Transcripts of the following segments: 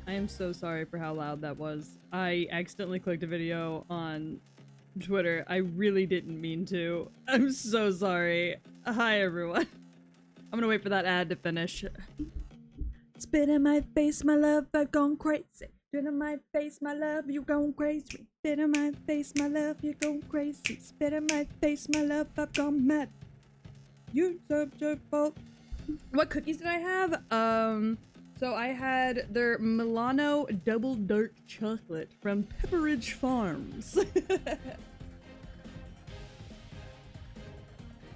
I am so sorry for how loud that was. I accidentally clicked a video on Twitter. I really didn't mean to. I'm so sorry. Hi, everyone. I'm gonna wait for that ad to finish. Spit in my face, my love, I've gone crazy. Spit in my face, my love, you're going crazy. Spit in my face, my love, you're going crazy. Spit in my face, my love, I've gone mad. You're such a fault. What cookies did I have? So I had their Milano Double Dark Chocolate from Pepperidge Farms.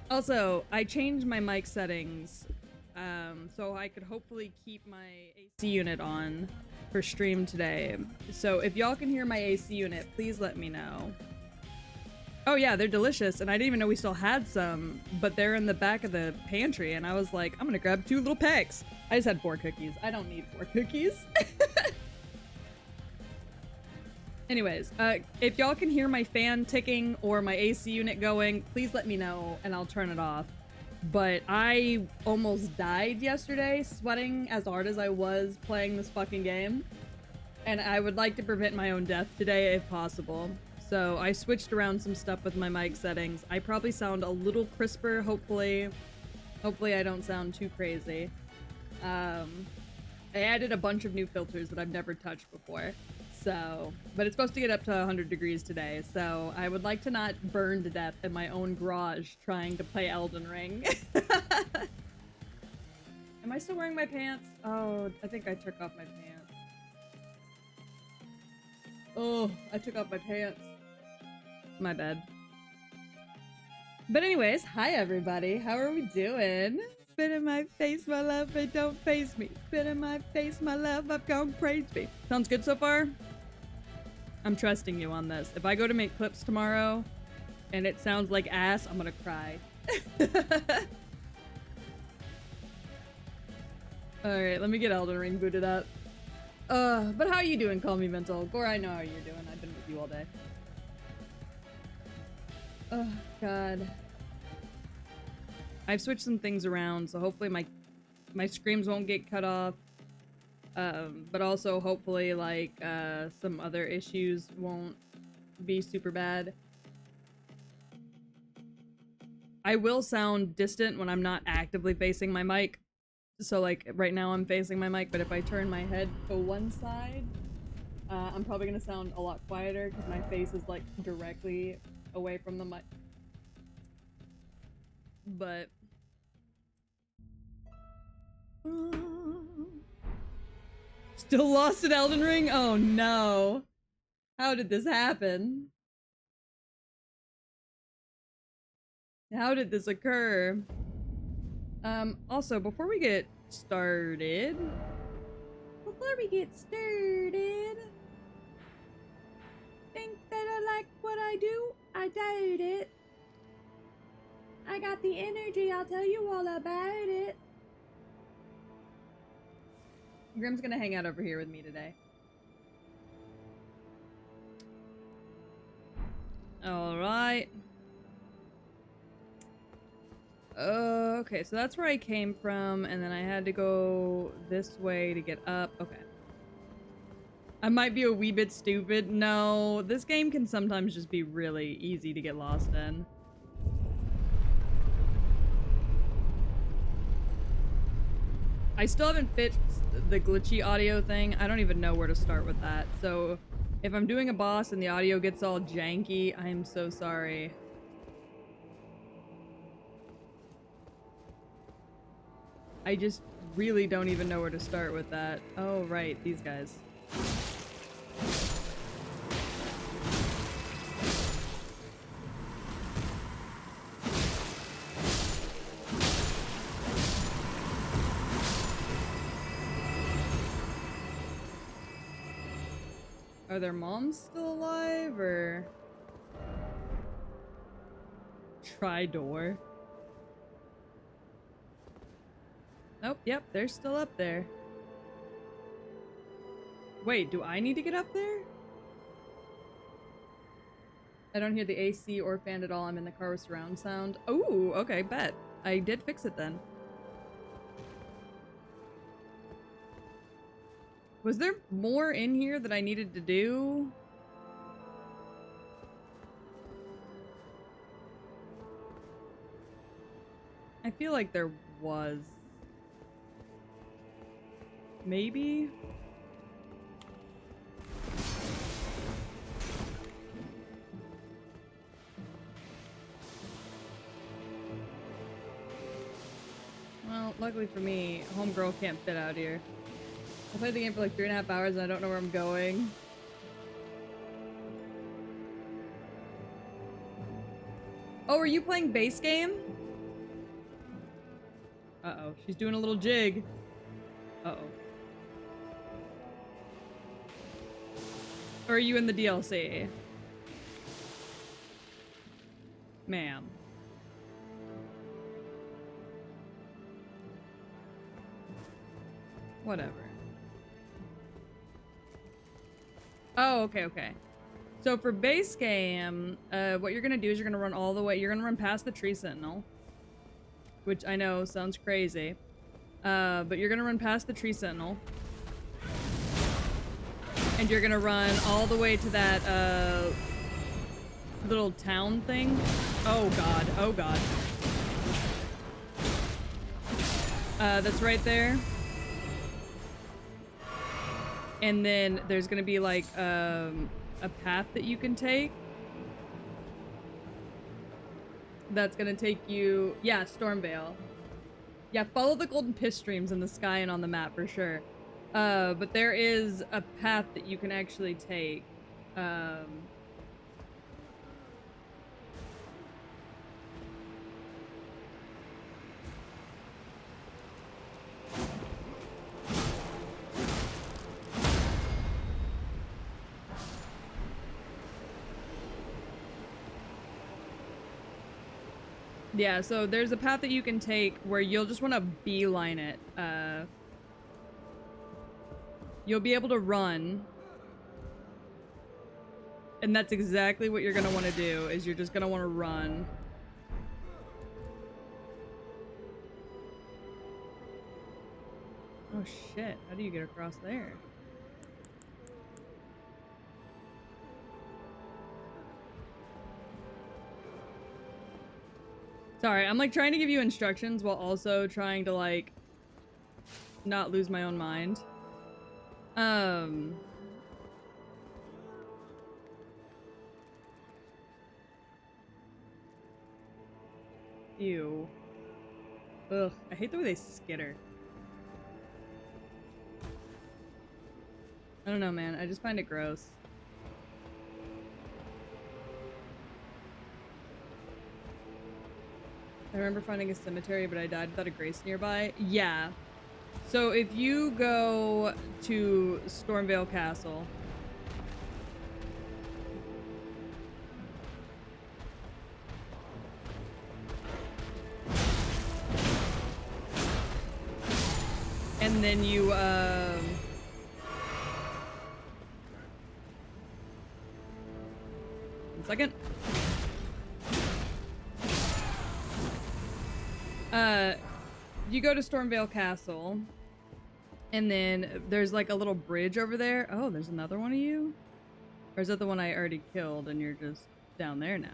Also, I changed my mic settings so I could hopefully keep my AC unit on for stream today. So if y'all can hear my AC unit, please let me know. Oh yeah, they're delicious, and I didn't even know we still had some, but they're in the back of the pantry, and I was like, I'm gonna grab 2 little packs. I just had 4 cookies. I don't need 4 cookies. Anyways, if y'all can hear my fan ticking or my AC unit going, please let me know, and I'll turn it off. But I almost died yesterday, sweating as hard as I was playing this fucking game. And I would like to prevent my own death today if possible. So I switched around some stuff with my mic settings. I probably sound a little crisper, hopefully. Hopefully I don't sound too crazy. I added a bunch of new filters that I've never touched before. So, but it's supposed to get up to 100 degrees today, so I would like to not burn to death in my own garage trying to play Elden Ring. Am I still wearing my pants? Oh, I think I took off my pants. Oh, I took off my pants. My bad. But anyways, hi everybody. How are we doing? Spit in my face, my love, it don't faze me. Spit in my face, my love, I've gone crazy. Sounds good so far? I'm trusting you on this. If I go to make clips tomorrow and it sounds like ass, I'm gonna cry. Alright, let me get Elden Ring booted up. But how are you doing, Call Me Mental? Gore, I know how you're doing. I've been with you all day. Oh, God. I've switched some things around, so hopefully my screams won't get cut off. But also hopefully, like, some other issues won't be super bad. I will sound distant when I'm not actively facing my mic. So, like, right now I'm facing my mic, but if I turn my head to one side, I'm probably gonna sound a lot quieter because my face is, like, directly away from the mic. But... Still lost in Elden Ring? Oh no. How did this happen? How did this occur? Also, before we get started... Think that I like what I do? I doubt it. I got the energy, I'll tell you all about it. Grim's gonna hang out over here with me today. Alright. Okay, so that's where I came from, and then I had to go this way to get up. Okay. I might be a wee bit stupid. No, this game can sometimes just be really easy to get lost in. I still haven't fixed the glitchy audio thing. I don't even know where to start with that. So if I'm doing a boss and the audio gets all janky, I am so sorry. I just really don't even know where to start with that. Oh, right, these guys. Are their moms still alive, or... Try door? Oh, yep, they're still up there. Wait, do I need to get up there? I don't hear the AC or fan at all. I'm in the car with surround sound. Oh, okay, bet. I did fix it then. Was there more in here that I needed to do? I feel like there was. Maybe? Well, luckily for me, homegirl can't fit out here. I played the game for like 3.5 hours and I don't know where I'm going. Oh, are you playing base game? Uh-oh, she's doing a little jig. Uh-oh. Or are you in the DLC? Ma'am. Whatever. Oh, okay. So for base game, what you're gonna do is you're gonna run all the way. You're gonna run past the tree sentinel, which I know sounds crazy, but you're gonna run past the tree sentinel, and you're gonna run all the way to that little town thing. Oh god. Oh god. That's right there. And then there's gonna be like a path that you can take. That's gonna take you, yeah, Stormvale. Yeah, follow the golden piss streams in the sky and on the map for sure. But there is a path that you can actually take. Yeah, so there's a path that you can take where you'll just want to beeline it. You'll be able to run. And that's exactly what you're going to want to do, is you're just going to want to run. Oh shit, how do you get across there? Sorry, I'm like trying to give you instructions while also trying to like not lose my own mind. Ew. Ugh, I hate the way they skitter. I don't know, man. I just find it gross. I remember finding a cemetery, but I died without a grace nearby. Yeah. So if you go to Stormvale Castle... and then you, 1 second. You go to Stormvale Castle, and then there's like a little bridge over there. Oh, there's another one of you? Or is that the one I already killed and you're just down there now?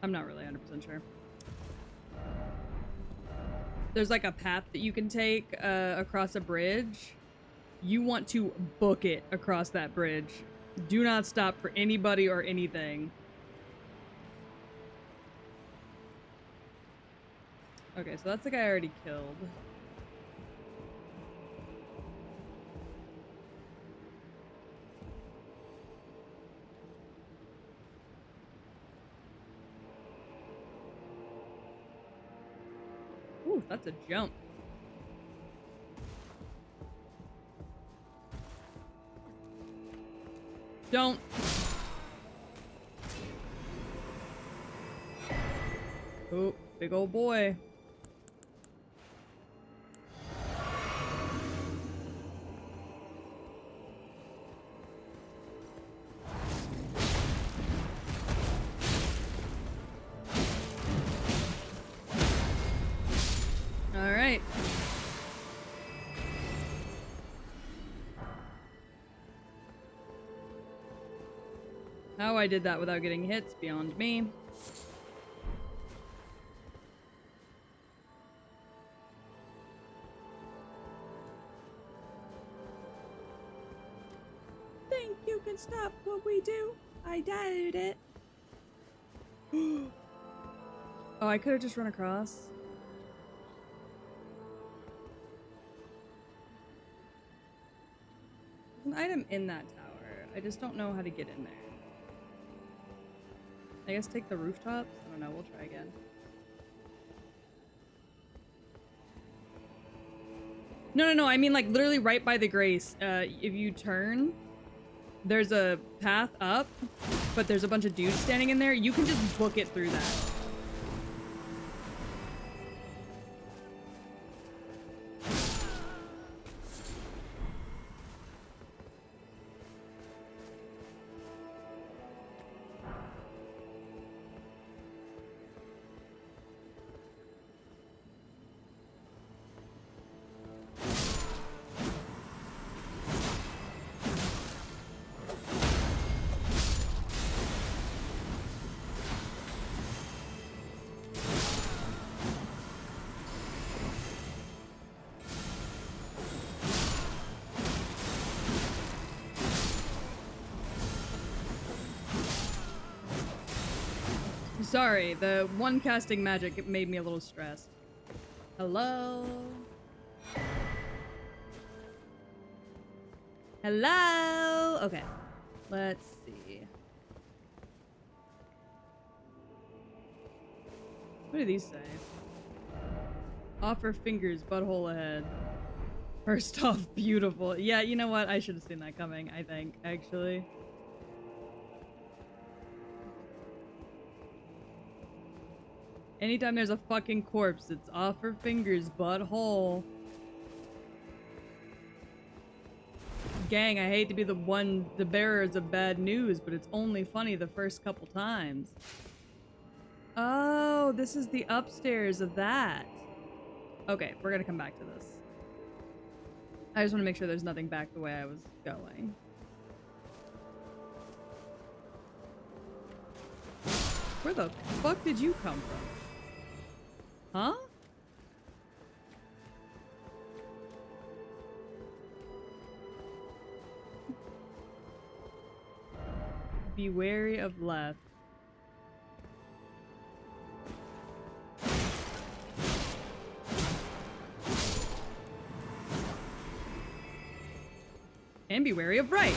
I'm not really 100% sure. There's like a path that you can take across a bridge. You want to book it across that bridge. Do not stop for anybody or anything. Okay, so that's the guy I already killed. Ooh, that's a jump. Don't. Oh, big old boy. How I did that without getting hits beyond me. Think you can stop what we do? I doubt it. Oh, I could have just run across. There's an item in that tower. I just don't know how to get in there. I guess take the rooftops? I don't know, we'll try again. No, I mean like literally right by the Grace. If you turn, there's a path up, but there's a bunch of dudes standing in there. You can just book it through that. Sorry, the one casting magic, it made me a little stressed. Hello? Hello? Okay. Let's see. What do these say? Offer fingers, butthole ahead. First off, beautiful. Yeah, you know what? I should have seen that coming, I think, actually. Anytime there's a fucking corpse, it's offer fingers, butthole. Gang, I hate to be the bearers of bad news, but it's only funny the first couple times. Oh, this is the upstairs of that. Okay, we're gonna come back to this. I just want to make sure there's nothing back the way I was going. Where the fuck did you come from? Huh? Be wary of left. And be wary of right.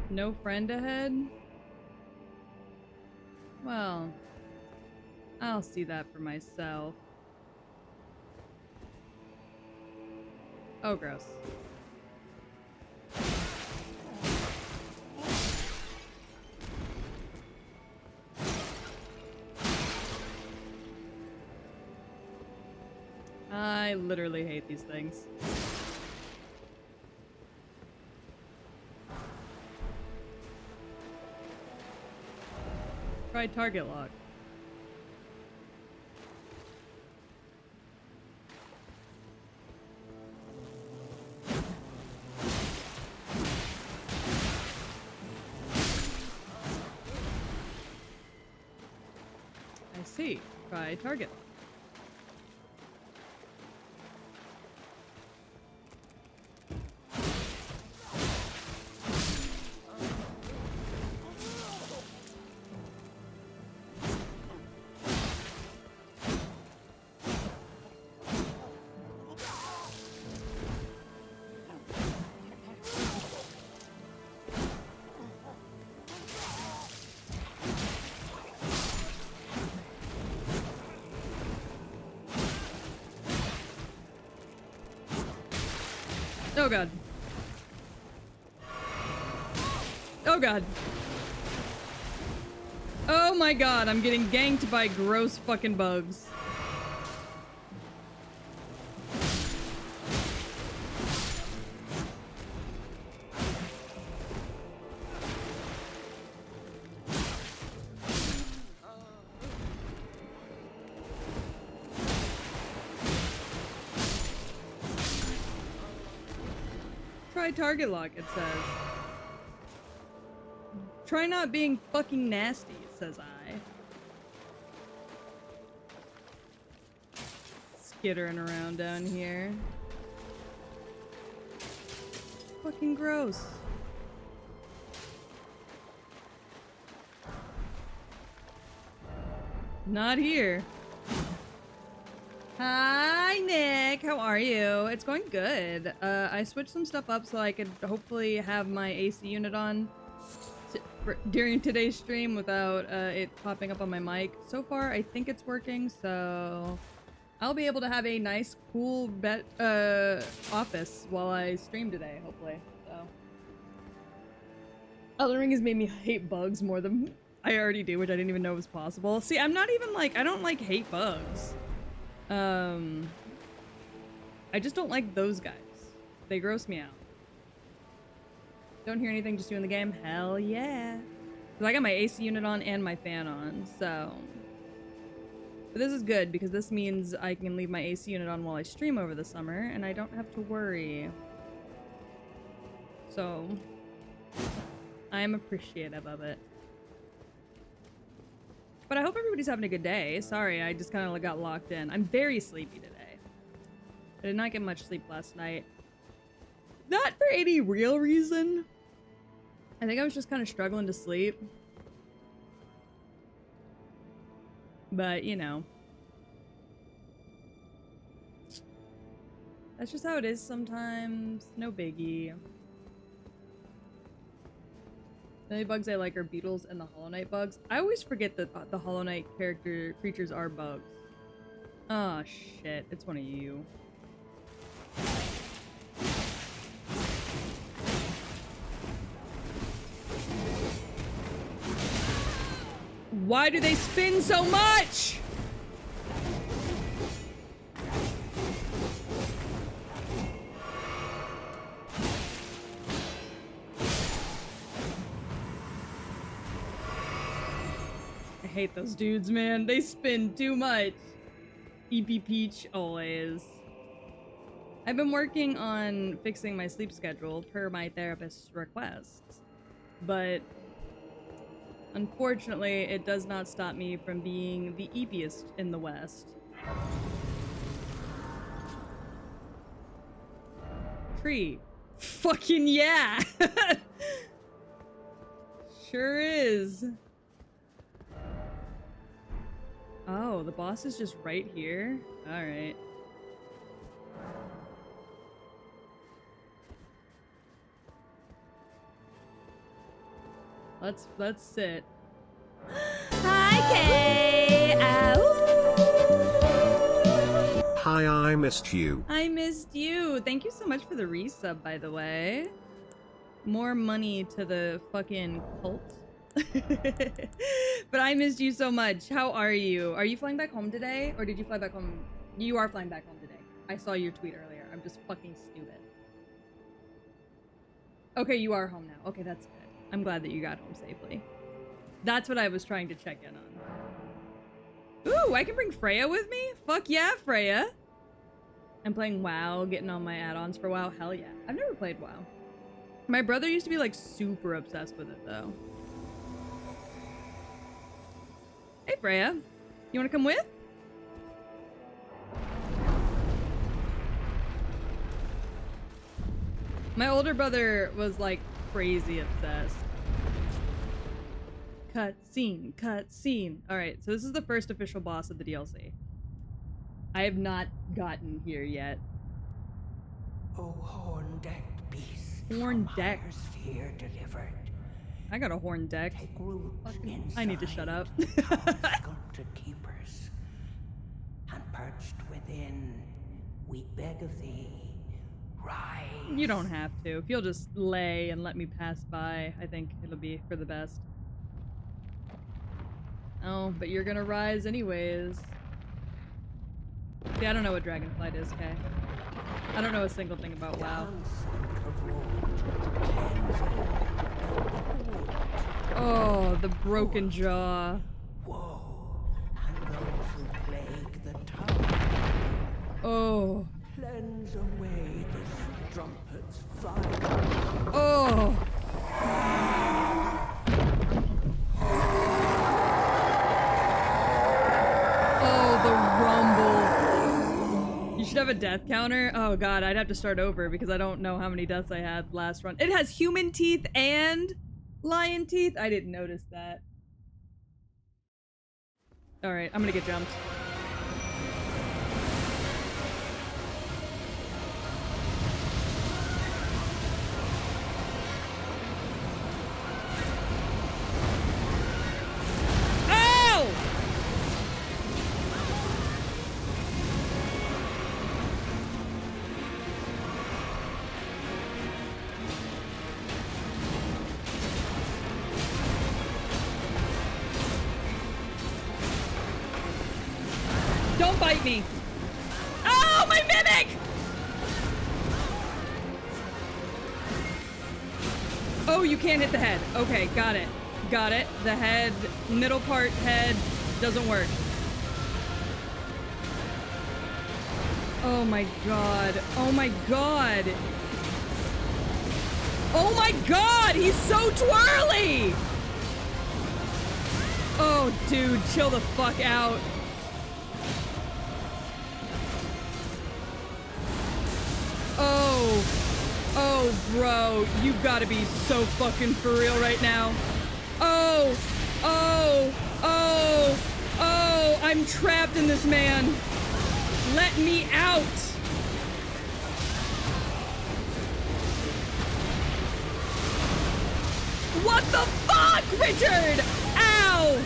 No friend ahead? Well, I'll see that for myself. Oh, gross. I literally hate these things. Try target lock. I see. Try target lock. Oh god. Oh god. Oh my god, I'm getting ganked by gross fucking bugs. try target lock, it says. Try not being fucking nasty, says I. Skittering around down here. Fucking gross. Not here. Hi, Nick. How are you? It's going good. I switched some stuff up so I could hopefully have my AC unit on during today's stream without it popping up on my mic. So far, I think it's working, so I'll be able to have a nice, cool office while I stream today, hopefully. So, Elden Ring has made me hate bugs more than I already do, which I didn't even know was possible. See, I'm not even like, I don't like hate bugs. I just don't like those guys. They gross me out. Don't hear anything, just doing the game? Hell yeah. Because I got my AC unit on and my fan on, so. But this is good because this means I can leave my AC unit on while I stream over the summer and I don't have to worry. So, I am appreciative of it. But I hope everybody's having a good day. Sorry, I just kind of got locked in. I'm very sleepy today. I did not get much sleep last night. Not for any real reason. I think I was just kind of struggling to sleep. But, you know. That's just how it is sometimes. No biggie. The only bugs I like are beetles and the Hollow Knight bugs. I always forget that the Hollow Knight creatures are bugs. Oh shit, it's one of you. Why do they spin so much? I hate those dudes, man. They spin too much. EP Peach always. I've been working on fixing my sleep schedule per my therapist's requests, but unfortunately, it does not stop me from being the eepiest in the West. Tree. Fucking yeah! Sure is. Oh, the boss is just right here? Alright. Let's sit. Hi, Kay! Ow! Hi, I missed you. I missed you. Thank you so much for the resub, by the way. More money to the fucking cult. But I missed you so much. How are you? Are you flying back home today? Or did you fly back home? You are flying back home today. I saw your tweet earlier. I'm just fucking stupid. Okay, you are home now. Okay, that's good. I'm glad that you got home safely. That's what I was trying to check in on. Ooh, I can bring Freya with me? Fuck yeah, Freya. I'm playing WoW, getting all my add-ons for WoW. Hell yeah. I've never played WoW. My brother used to be like super obsessed with it though. Hey Freya, you wanna come with? My older brother was like crazy obsessed. Cutscene, cutscene. Alright, so this is the first official boss of the DLC. I have not gotten here yet. Oh, horn-decked beast. Horn-decked? Fear delivered. I got a horn deck. Take root I need to shut up. Sculpted keepers. And perched within, we beg of thee, rise. You don't have to. If you'll just lay and let me pass by, I think it'll be for the best. Oh, but you're gonna rise anyways. See, I don't know what Dragonflight is, Kay. I don't know a single thing about WoW. Oh, the broken jaw. Woe, and those who plague the tower. Oh. Cleanse away this strumpet's fire. Oh. Oh, the rumble. You should have a death counter. Oh god, I'd have to start over because I don't know how many deaths I had last run. It has human teeth and lion teeth? I didn't notice that. Alright, I'm gonna get jumped. Don't bite me. Oh, my mimic! Oh, you can't hit the head. Okay, got it. Got it. The head, middle part head doesn't work. Oh my god. Oh my god. Oh my god, he's so twirly! Oh, dude, chill the fuck out. Oh. Oh, bro, you gotta be so fucking for real right now. Oh. Oh. Oh. Oh, I'm trapped in this man. Let me out. What the fuck, Richard? Ow!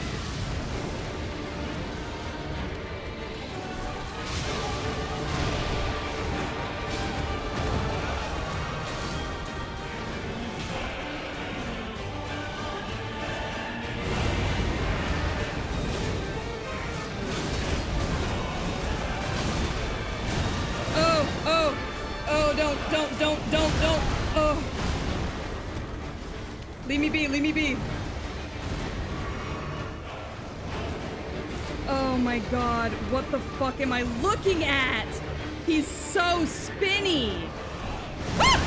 Don't. Oh. Leave me be, leave me be. Oh my god, what the fuck am I looking at? He's so spinny. Ah!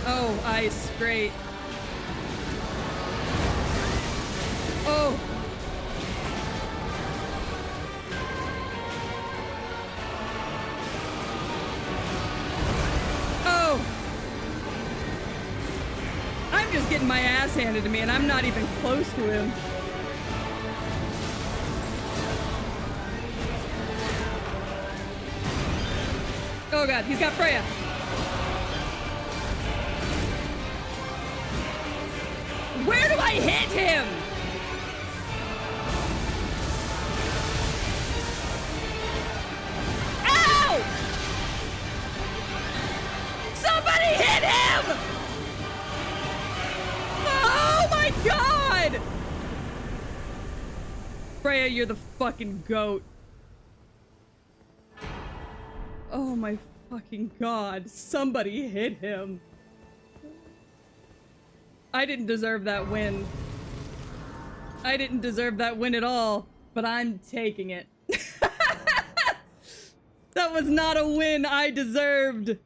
Oh, ice, great. Oh. Oh. I'm just getting my ass handed to me and I'm not even close to him. Oh god, he's got Freya. Where do I hit him? Ow! Somebody hit him! Oh my god! Freya, you're the fucking goat. Oh my fucking god. Somebody hit him. I didn't deserve that win. I didn't deserve that win at all, but I'm taking it. That was not a win I deserved,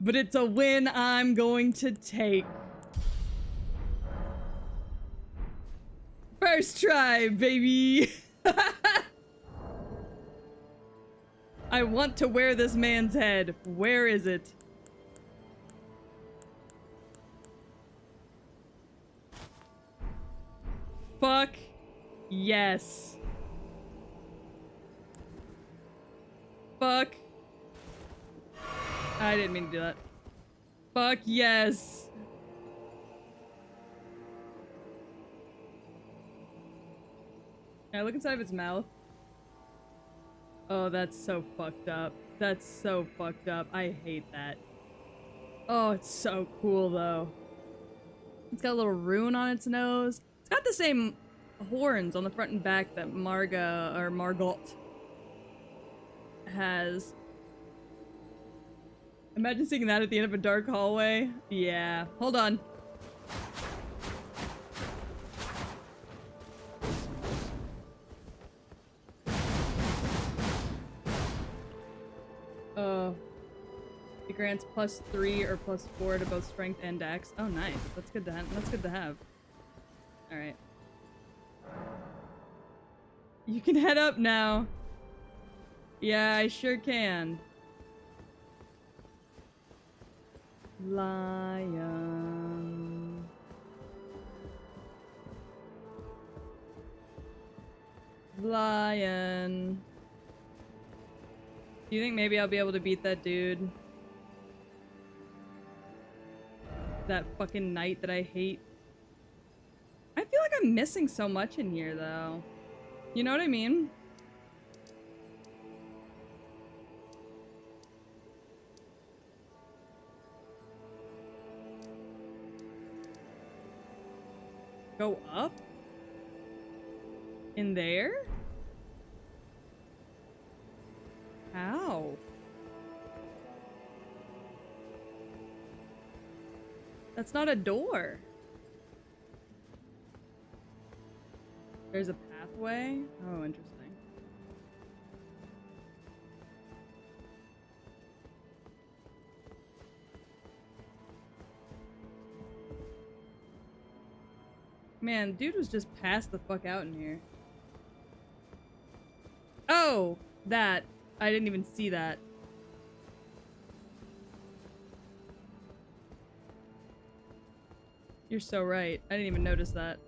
but it's a win I'm going to take. First try, baby. I want to wear this man's head. Where is it? Fuck yes. Fuck. I didn't mean to do that. Fuck yes. Can I look inside of its mouth? Oh, that's so fucked up. That's so fucked up. I hate that. Oh, it's so cool though. It's got a little rune on its nose. It's got the same horns on the front and back that Margot has. Imagine seeing that at the end of a dark hallway. Yeah. Hold on. It grants +3 or +4 to both strength and dex. Oh, nice. That's good to have. That's good to have. All right. You can head up now. Yeah, I sure can. Lion. Lion. Do you think maybe I'll be able to beat that dude? That fucking knight that I hate. I feel like I'm missing so much in here, though. You know what I mean? Go up? In there? How? That's not a door. There's a pathway? Oh, interesting. Man, dude was just passed the fuck out in here. Oh! That. I didn't even see that. You're so right. I didn't even notice that.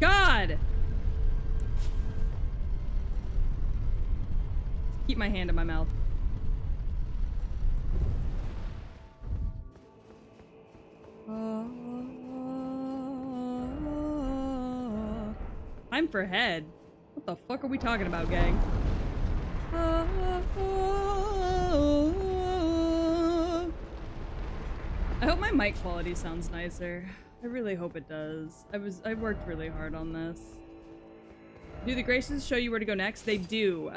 God! Keep my hand in my mouth. Time for head. What the fuck are we talking about, gang? I hope my mic quality sounds nicer. I really hope it does. I worked really hard on this. Do the Graces show you where to go next? They do.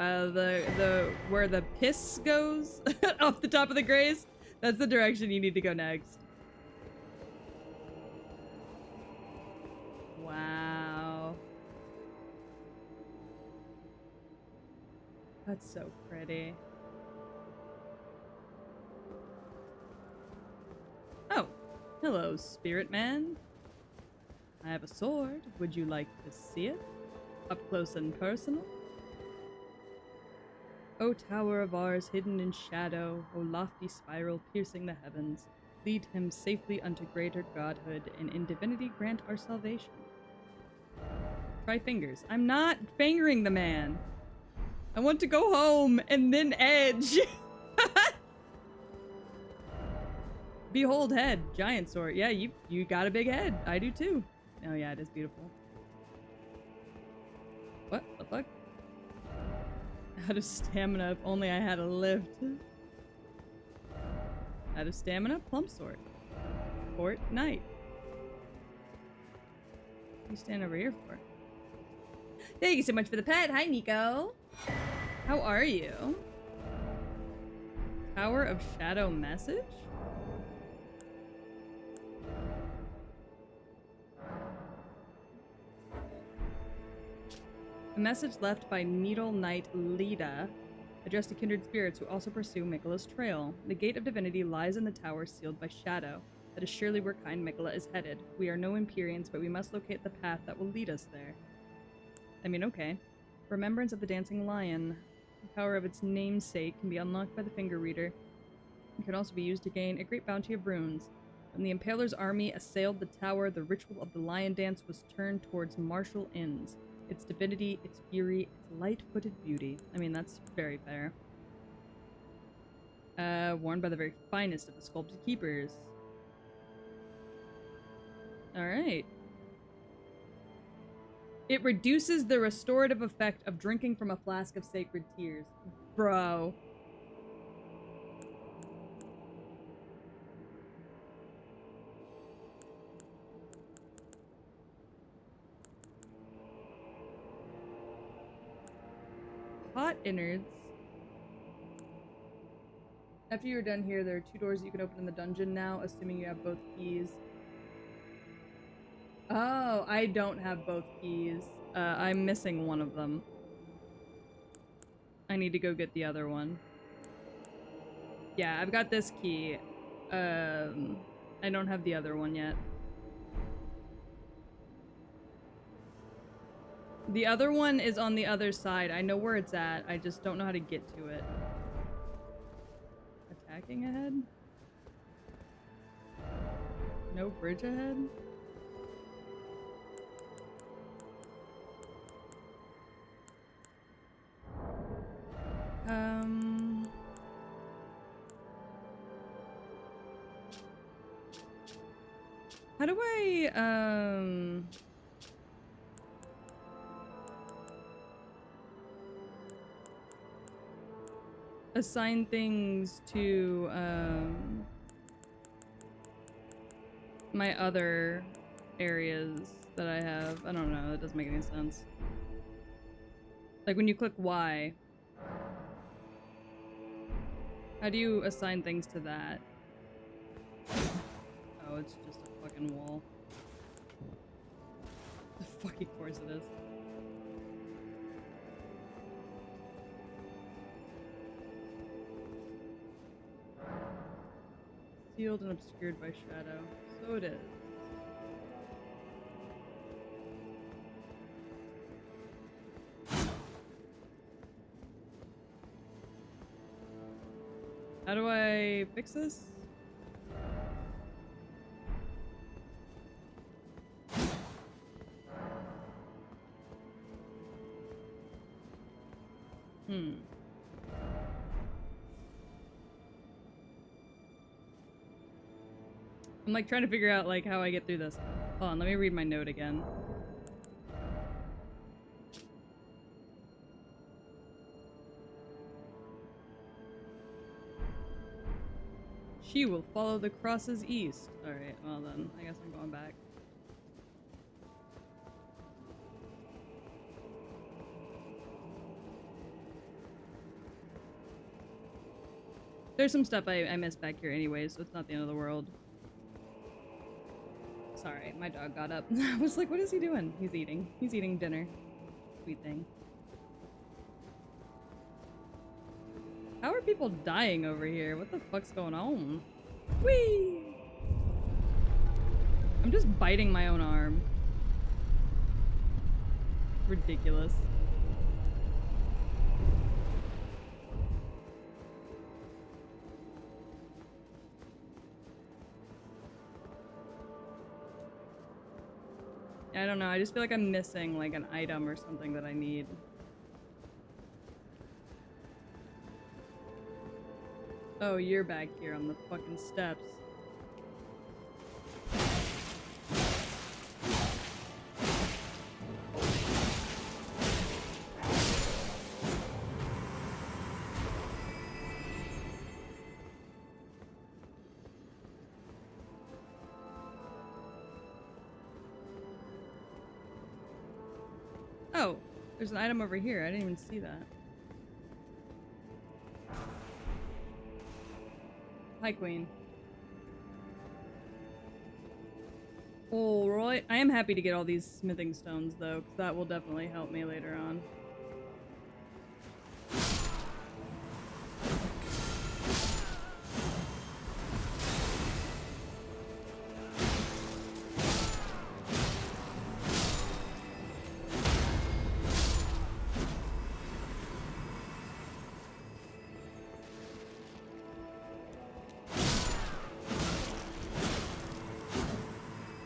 Where the piss goes off the top of the Grace, that's the direction you need to go next. Wow. That's so pretty. Oh, hello, spirit man. I have a sword. Would you like to see it? Up close and personal? O tower of ours, hidden in shadow, O lofty spiral piercing the heavens, lead him safely unto greater godhood, and in divinity grant our salvation. Try fingers. I'm not fingering the man. I want to go home and then edge. Behold head, giant sword. Yeah, you got a big head. I do too. Oh yeah, it is beautiful. What the fuck? Out of stamina, if only I had a lift. Out of stamina, plump sword. Fort knight. What do you stand over here for? Thank you so much for the pet. Hi, Nico. How are you? Tower of Shadow message? A message left by Needle Knight Leda, addressed to kindred spirits who also pursue Mikola's trail. The gate of divinity lies in the tower sealed by shadow. That is surely where kind Mikola is headed. We are no Empyreans, but we must locate the path that will lead us there. I mean, okay. Remembrance of the Dancing Lion. The power of its namesake can be unlocked by the finger reader. It can also be used to gain a great bounty of runes. When the Impaler's army assailed the tower, the ritual of the lion dance was turned towards martial ends. Its divinity, its fury, its light-footed beauty. I mean, that's very fair. Worn by the very finest of the sculpted keepers. Alright. It reduces the restorative effect of drinking from a flask of sacred tears. Bro. Hot innards. After you're done here, there are 2 doors you can open in the dungeon now, assuming you have both keys. Oh, I don't have both keys. I'm missing one of them. I need to go get the other one. Yeah, I've got this key. I don't have the other one yet. The other one is on the other side. I know where it's at. I just don't know how to get to it. Attacking ahead? No bridge ahead? How do I, assign things to, my other areas that I have? I don't know, that doesn't make any sense. Like when you click Y, how do you assign things to that? Oh, it's just a fucking wall. The fucking course it is. Sealed and obscured by shadow. So it is. How do I fix this? I'm like trying to figure out like how I get through this. Hold on, let me read my note again. She will follow the crosses east. Alright, well then, I guess I'm going back. There's some stuff I missed back here anyway, so it's not the end of the world. Sorry, my dog got up. I was like, what is he doing? He's eating. He's eating dinner. Sweet thing. How are people dying over here? What the fuck's going on? Whee! I'm just biting my own arm. Ridiculous. I don't know, I just feel like I'm missing like an item or something that I need. Oh, you're back here on the fucking steps. Oh, there's an item over here. I didn't even see that. Hi, Queen. Alright. I am happy to get all these smithing stones, though, because that will definitely help me later on.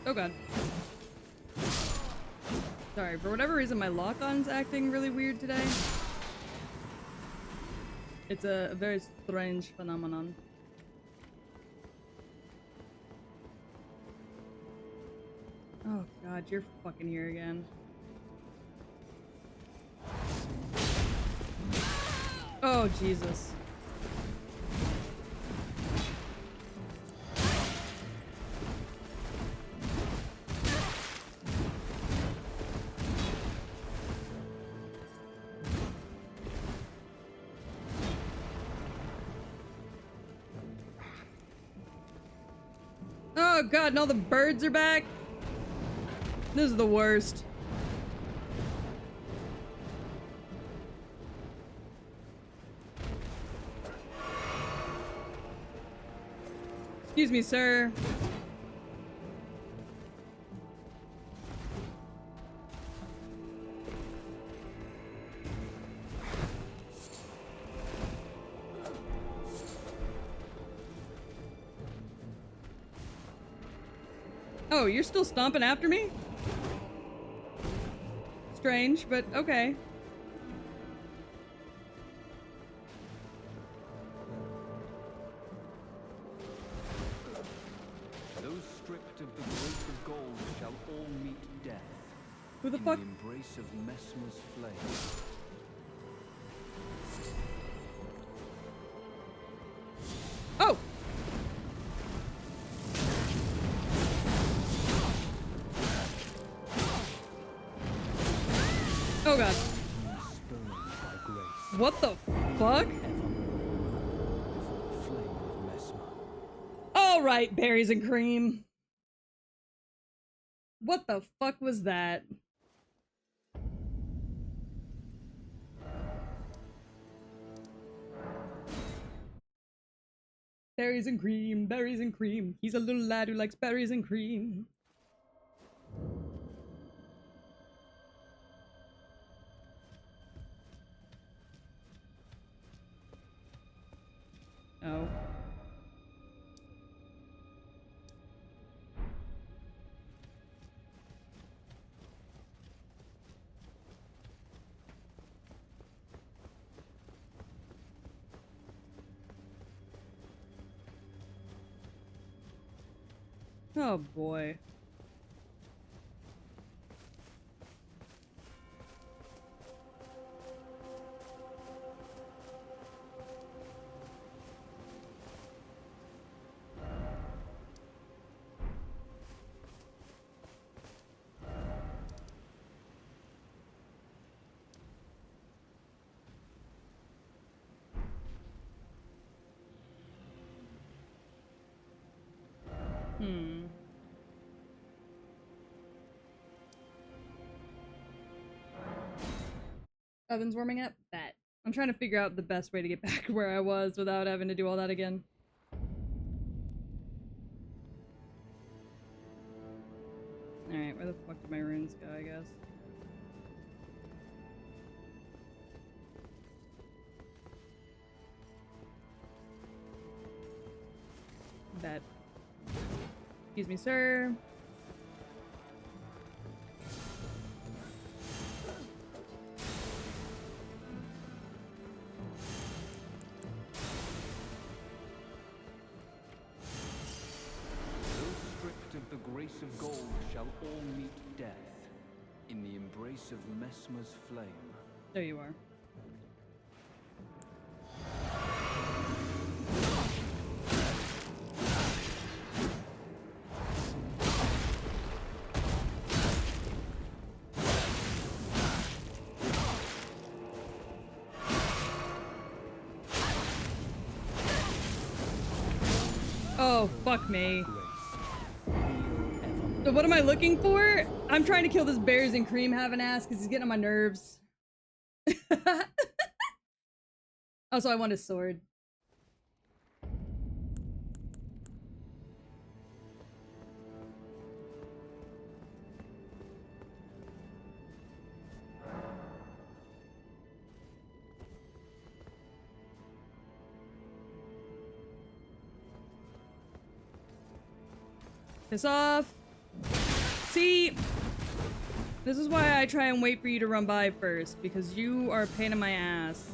Oh god. Sorry, for whatever reason my lock-on's acting really weird today. It's a very strange phenomenon. Oh god, you're fucking here again. Oh Jesus. Oh god, and all the birds are back? This is the worst. Excuse me, sir. Oh, you're still stomping after me? Strange, but okay. Those stripped of the grace of gold shall all meet death. Who the in fuck? the embrace of MESSMER's flame. Oh! Oh god. Spurned by grace. What the fuck? Before the flame of MESSMER. Alright, berries and cream. What the fuck was that? Berries and cream, berries and cream. He's a little lad who likes berries and cream. Oh. Oh boy. Oven's warming up? Bet. I'm trying to figure out the best way to get back where I was without having to do all that again. Alright, where the fuck did my runes go, I guess? Bet. Excuse me, sir. The grace of gold shall all meet death in the embrace of MESSMER's flame. There you are. Oh, fuck me. What am I looking for? I'm trying to kill this berries and cream having ass because he's getting on my nerves. Also, I want his sword. Piss off. See, this is why I try and wait for you to run by first, because you are a pain in my ass.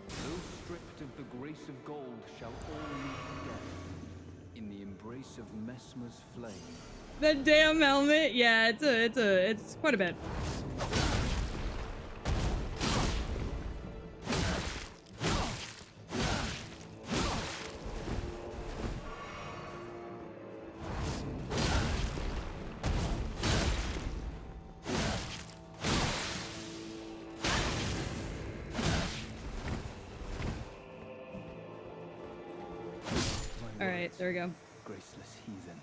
Those stripped of the grace of gold shall all meet death in the embrace of MESSMER's flame. That damn helmet, yeah, it's quite a bit. Alright, there we go. Graceless heathen.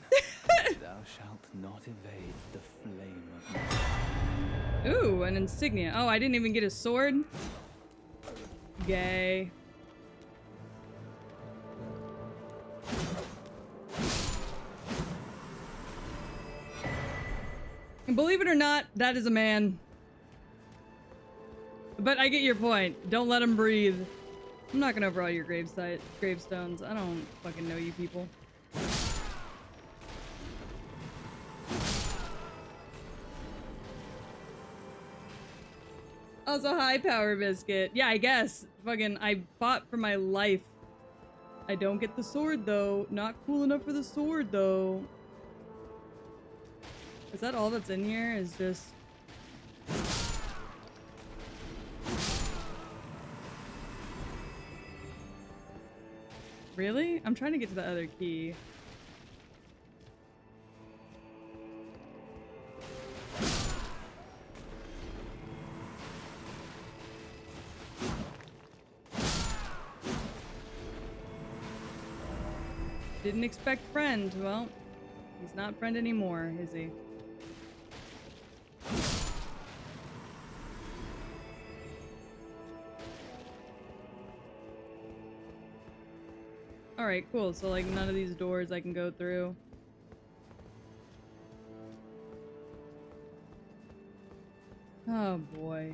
Thou shalt not evade the flame of my... Ooh, an insignia. Oh, I didn't even get a sword? Gay. And believe it or not, that is a man. But I get your point. Don't let him breathe. I'm not gonna over all your gravestones. I don't fucking know you people. Also, high power biscuit. Yeah, I guess. Fucking, I fought for my life. I don't get the sword, though. Not cool enough for the sword, though. Is that all that's in here? Is just... Really? I'm trying to get to the other key. Didn't expect friend. Well, he's not friend anymore, is he? Alright, cool. So, like, none of these doors I can go through. Oh, boy.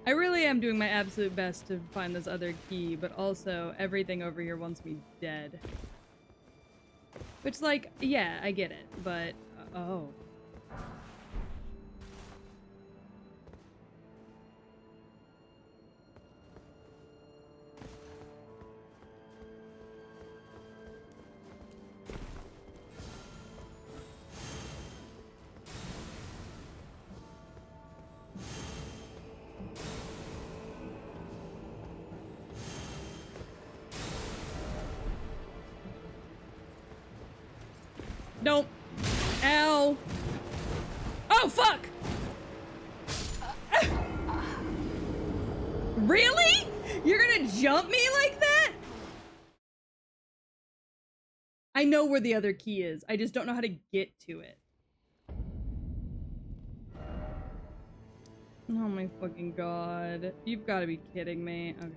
I really am doing my absolute best to find this other key, but also everything over here wants me dead. Which, like, yeah, I get it, but... oh. Nope. Ow. Oh, fuck! Really? You're gonna jump me like that? I know where the other key is. I just don't know how to get to it. Oh my fucking god. You've got to be kidding me. Okay.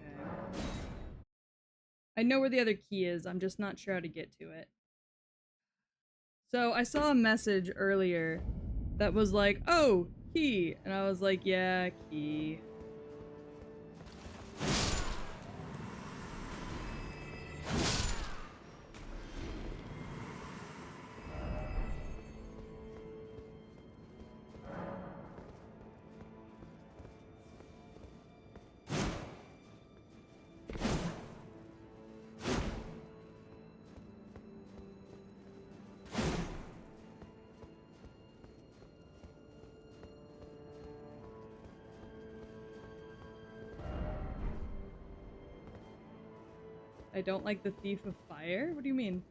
I know where the other key is. I'm just not sure how to get to it. So I saw a message earlier that was like, oh, key. And I was like, yeah, key. I don't like the Thief of Fire? What do you mean?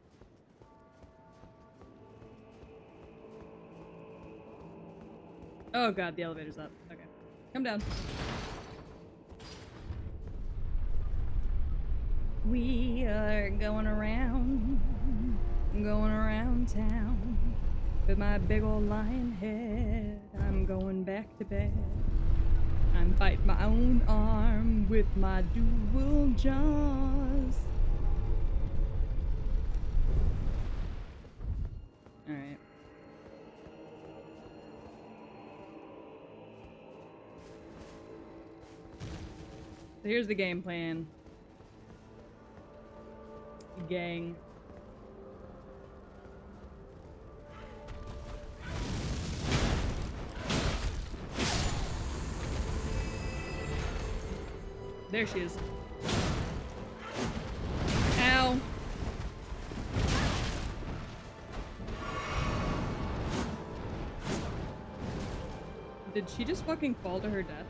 Oh god, the elevator's up. Okay. Come down. We are going around town with my big old lion head. I'm going back to bed. I'm fighting my own arm with my dual jaws. Alright. So here's the game plan. Gang. There she is. Ow. Did she just fucking fall to her death?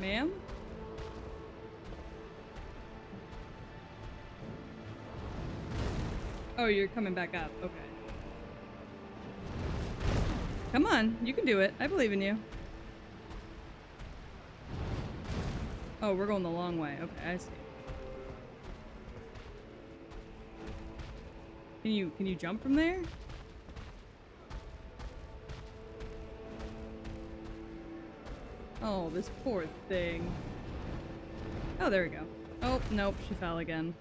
Ma'am? Oh, you're coming back up. Okay. Come on, you can do it. I believe in you. Oh, we're going the long way. Okay, I see. Can you jump from there? Oh, this poor thing. Oh, there we go. Oh, nope, she fell again.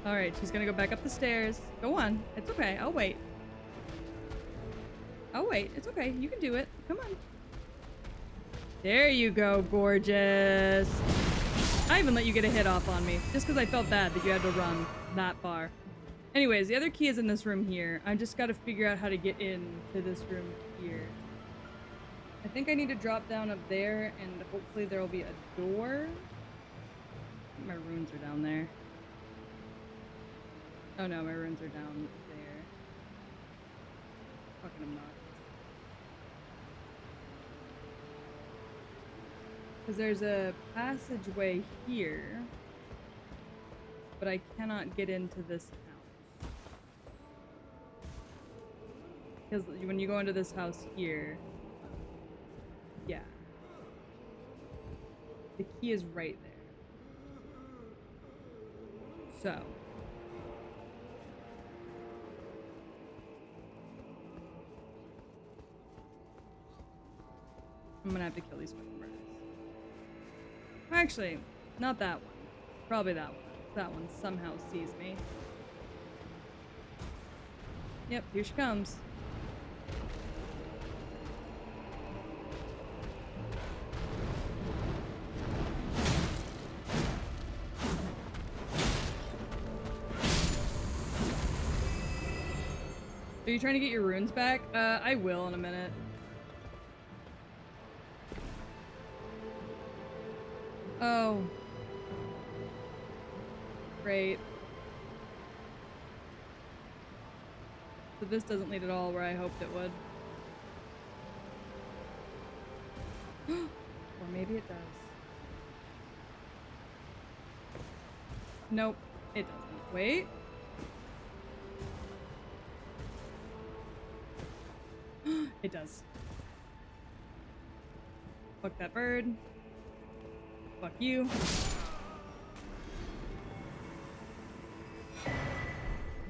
Alright, she's gonna go back up the stairs. Go on. It's okay. I'll wait. I'll wait. It's okay. You can do it. Come on. There you go, gorgeous. I even let you get a hit off on me, just because I felt bad that you had to run that far. Anyways, the other key is in this room here. I just got to figure out how to get into this room here. I think I need to drop down up there, and hopefully there will be a door. I think my runes are down there. Oh no, my runes are down there. Fucking obnoxious. Because there's a passageway here, but I cannot get into this house. Because when you go into this house here, yeah. The key is right there. So. I'm gonna have to kill these fucking birds. Actually, not that one. Probably that one. That one somehow sees me. Yep, here she comes. Are you trying to get your runes back? I will in a minute. Oh. Great. So this doesn't lead at all where I hoped it would. Or maybe it does. Nope, it doesn't. Wait. It does. Fuck that bird. Fuck you.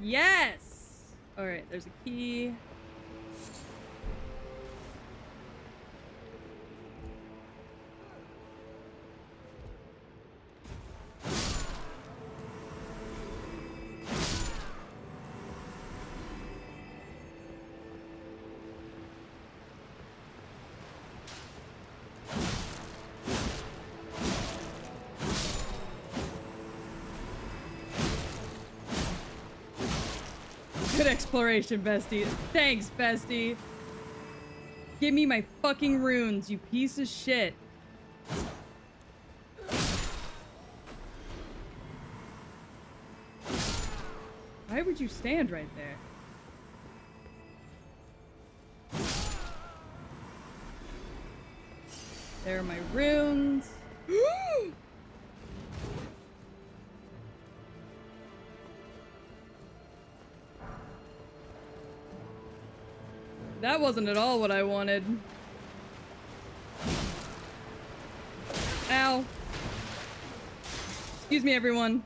Yes! Alright, there's a key. Good exploration, bestie. Thanks, bestie. Give me my fucking runes, you piece of shit. Why would you stand right there? There are my runes. That wasn't at all what I wanted. Ow. Excuse me, everyone.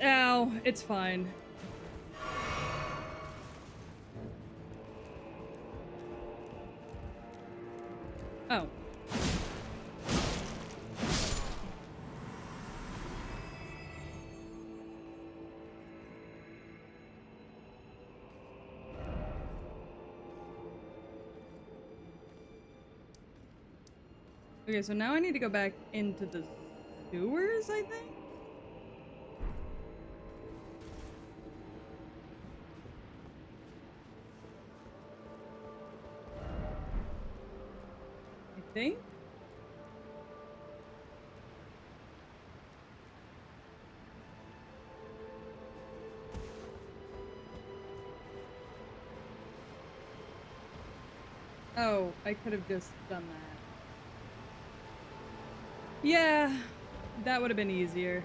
Ow, it's fine. Oh. Okay, so now I need to go back into the sewers, I think? I think? Oh, I could have just done that. Yeah, that would have been easier.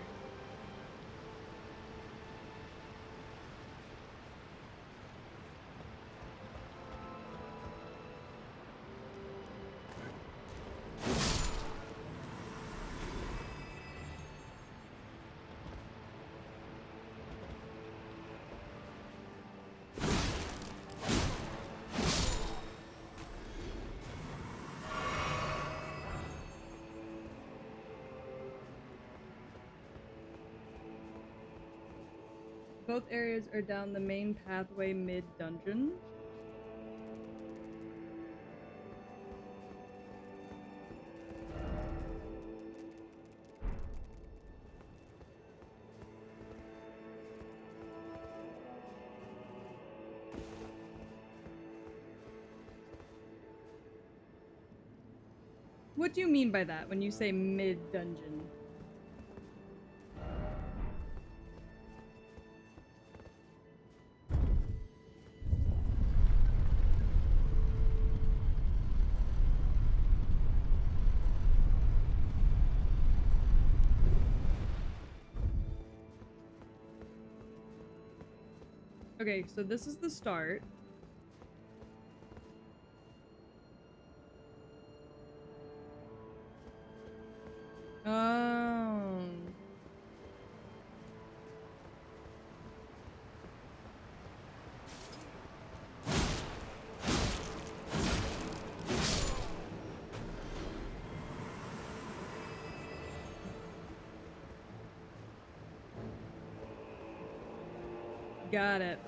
Both areas are down the main pathway mid-dungeon. What do you mean by that when you say mid-dungeon? Okay, so this is the start. Oh. Got it.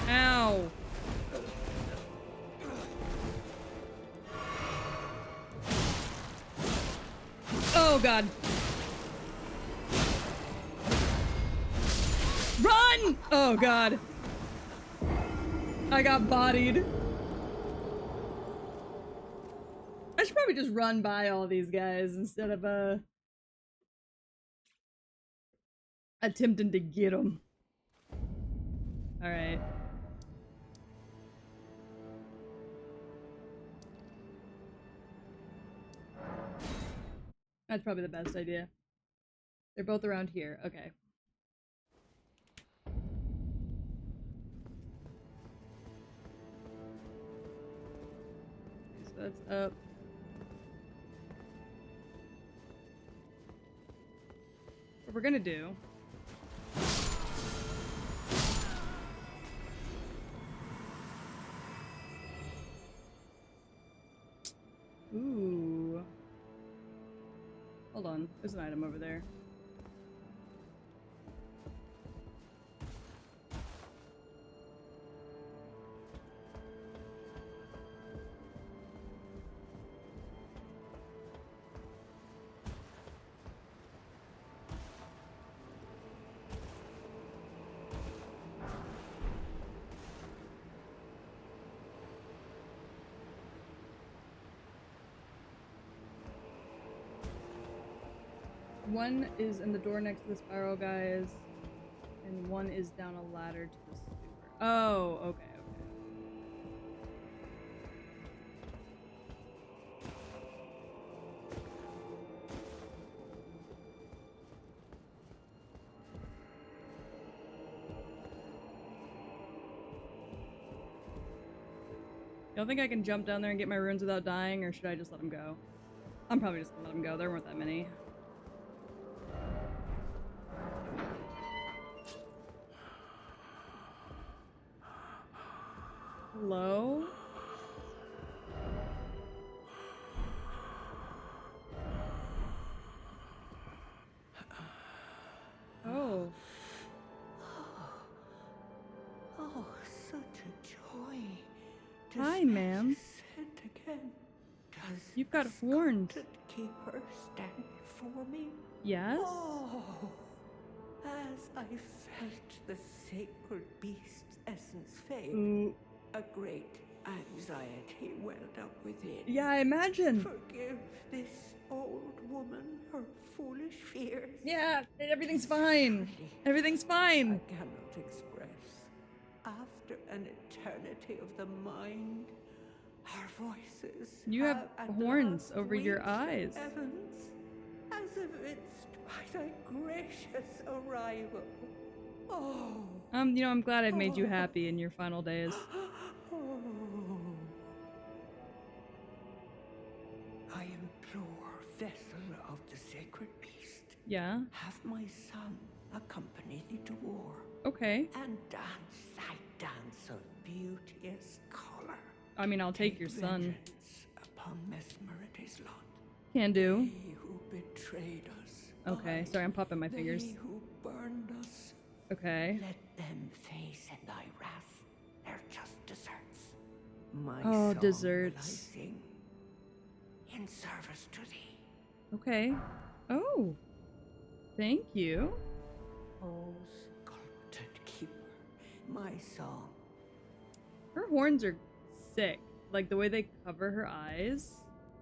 Ow. Oh god. Run! Oh god. I got bodied. I should probably just run by all these guys instead of attempting to get them. All right. That's probably the best idea. They're both around here. Okay. So that's up. What we're gonna do. Ooh. Hold on. There's an item over there. One is in the door next to the spiral guys, and one is down a ladder to the sewer. Oh, okay, okay. You don't think I can jump down there and get my runes without dying, or should I just let them go? I'm probably just gonna let them go. There weren't that many. Hello? Oh. Oh, such a joy. To Hi, smell ma'am. the scent again. Does You've got the horns. sculpted keeper stand before me? Yes? Oh, as I felt the sacred beast's essence fade, Ooh. a great anxiety welled up within. Yeah, I imagine. Forgive this old woman her foolish fears. Yeah, everything's fine. Surely Everything's fine. I cannot express. After an eternity of the mind, our voices You have at horns last over your reached the eyes. heavens, as evinced by thy gracious arrival. Oh. You know, I'm glad I've made you happy in your final days. Oh. I implore, vessel of the sacred beast, Yeah? have my son accompany thee to war. Okay. And dance thy dance of beauteous color. I mean, I'll take your son. vengeance upon Mesmerity's lot. Can do. They who betrayed us. Okay, sorry, I'm popping my fingers. They who burned us. Okay. Let them face in thy wrath. They're just desserts. My Oh, song desserts. will I sing in service to thee. Okay. Oh. Thank you. O sculpted keeper, my song. Her horns are sick. Like the way they cover her eyes.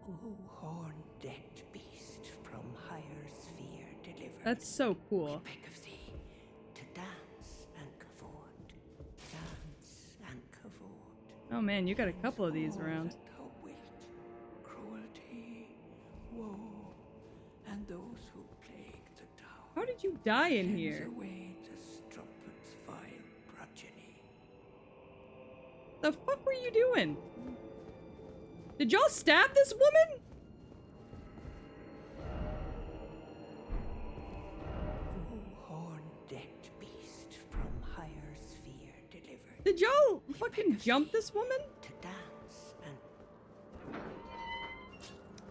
O horn-decked beast from higher sphere delivered. That's so cool. We beg of thee to dance and cavort. Dance and cavort. Oh man, you got a couple of these around. That thou wilt. Cruelty, woe, and those who plague the town. How did you die in Cleanse here? away the strumpet's vile progeny. The fuck were you doing? Did y'all stab this woman? O horn-decked beast from higher sphere delivered. Did y'all fucking jump this woman? To dance and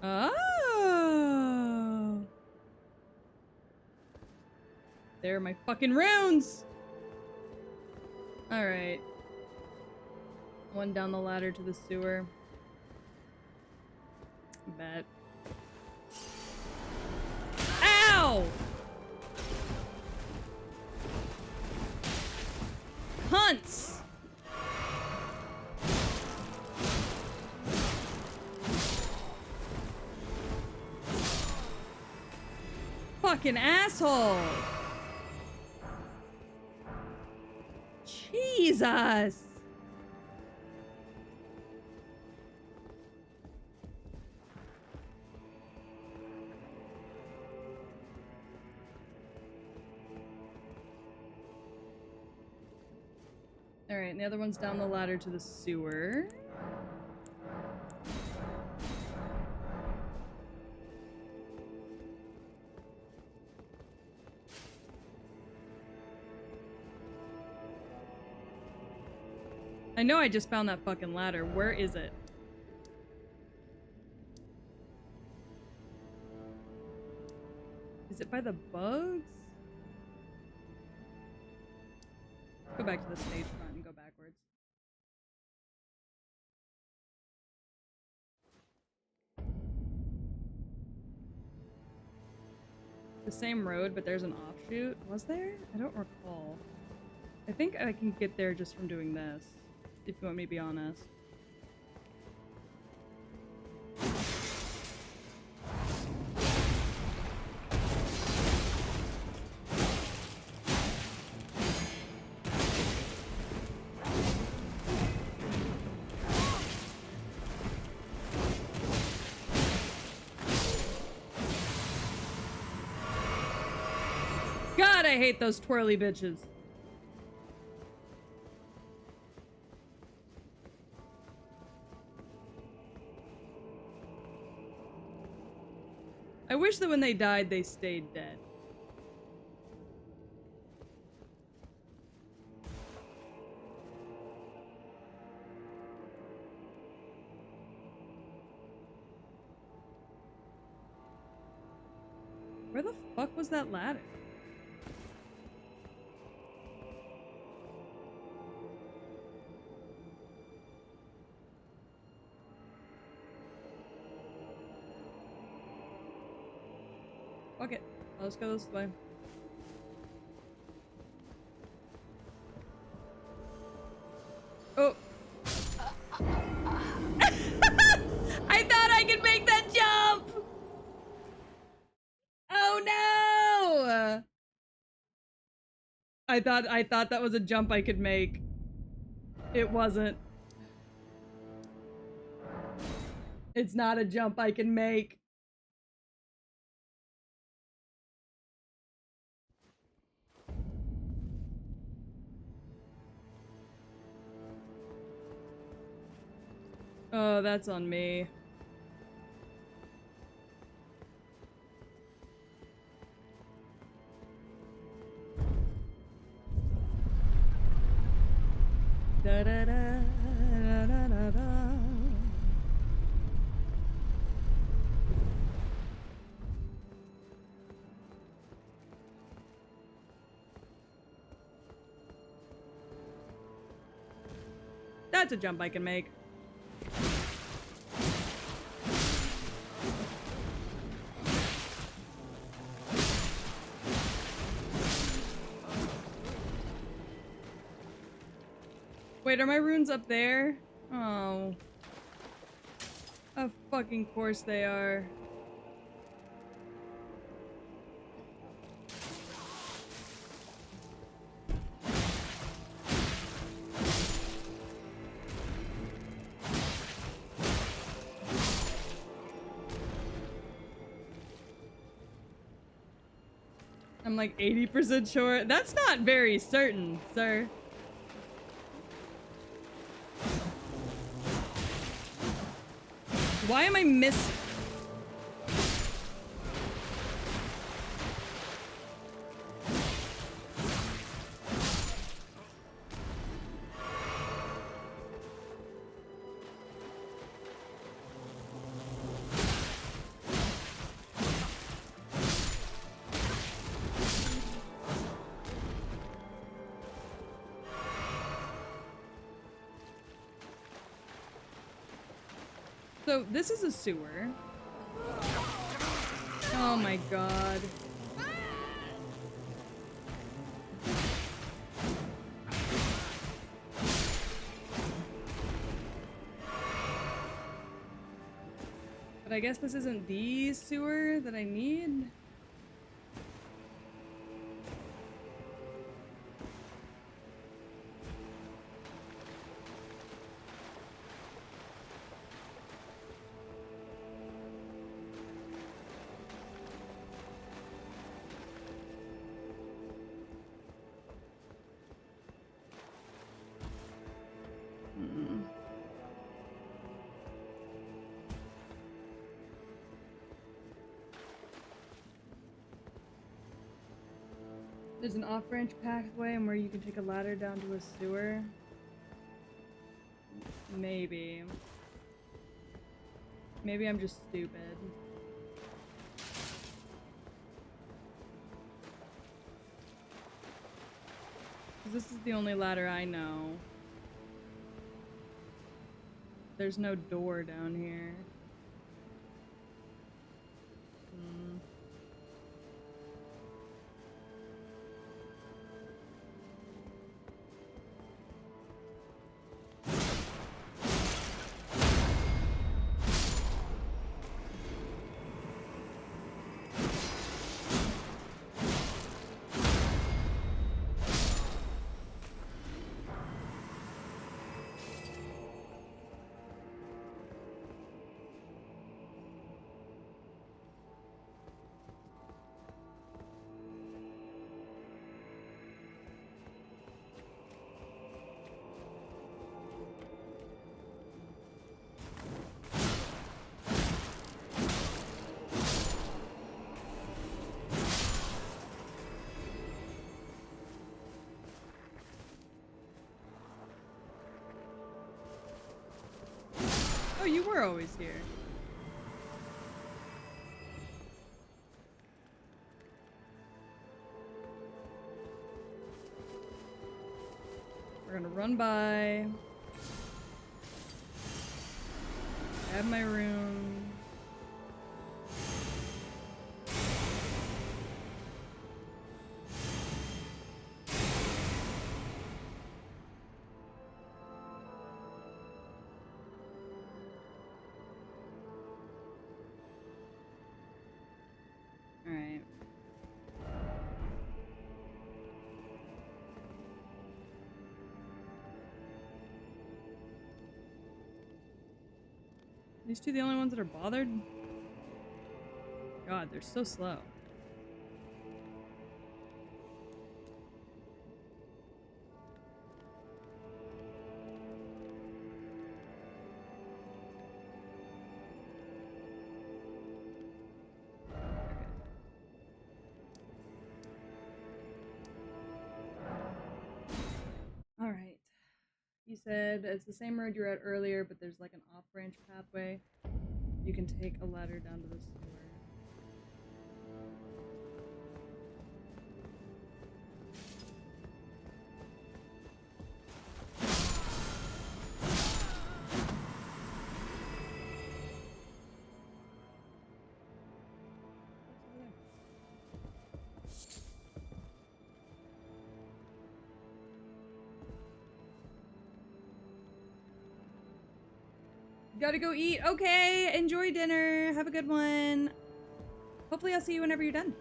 Oh. There are my fucking runes. All right. One down the ladder to the sewer. Bet. Ow! Hunts! Fucking asshole! Jesus! Alright, and the other one's down the ladder to the sewer. I know I just found that fucking ladder. Where is it? Is it by the bugs? Let's go back to the stage front and go backwards. The same road, but there's an offshoot. Was there? I don't recall. I think I can get there just from doing this, if you want me to be honest. God, I hate those twirly bitches. I wish that when they died, they stayed dead. Where the fuck was that ladder? Fuck it. Let's go this way. Oh. I thought I could make that jump! Oh no! I thought that was a jump I could make. It wasn't. It's not a jump I can make. Oh, that's on me. Da da da da da da da. That's a jump I can make. Wait, are my runes up there? Oh. Of fucking course they are. I'm like 80% sure. That's not very certain, sir. Why am I missing? So this is a sewer. Oh my god. But I guess this isn't the sewer that I need. There's an off-branch pathway and where you can take a ladder down to a sewer. Maybe. Maybe I'm just stupid. 'Cause this is the only ladder I know. There's no door down here. Oh, you were always here. We're gonna run by. Grab my rune. Alright. These two the only ones that are bothered? God, they're so slow. Okay. Alright. You said it's the same road you were at earlier, but there's like an off-branch pathway. You can take a ladder down to the sewer. Gotta go eat. Okay, enjoy dinner. Have a good one. Hopefully I'll see you whenever you're done.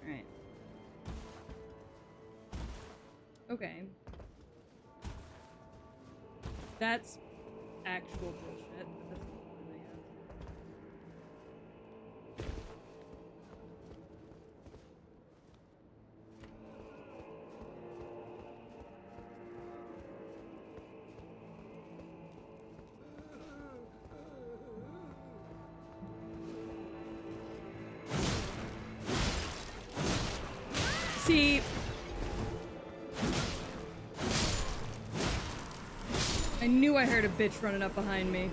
Alright. Okay. That's actual bullshit. But this is really good. See, I knew I heard a bitch running up behind me.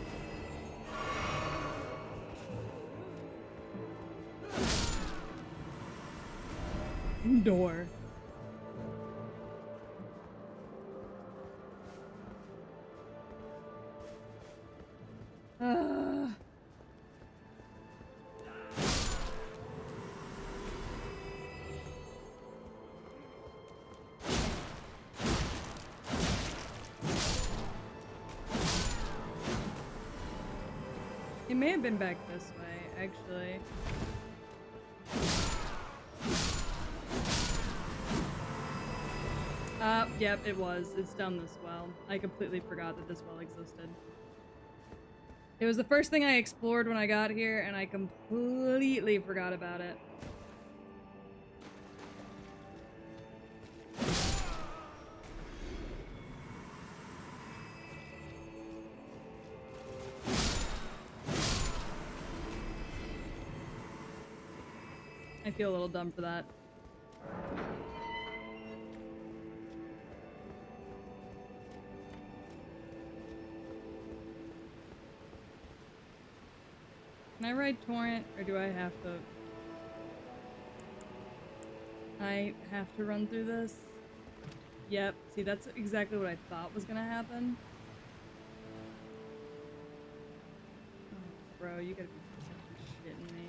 Door. It may have been back this way, actually. Yep, it was. It's down this well. I completely forgot that this well existed. It was the first thing I explored when I got here, and I completely forgot about it. I feel a little dumb for that. Can I ride Torrent, or do I have to... I have to run through this? Yep, see, that's exactly what I thought was gonna happen. Oh, bro, you gotta be shitting me.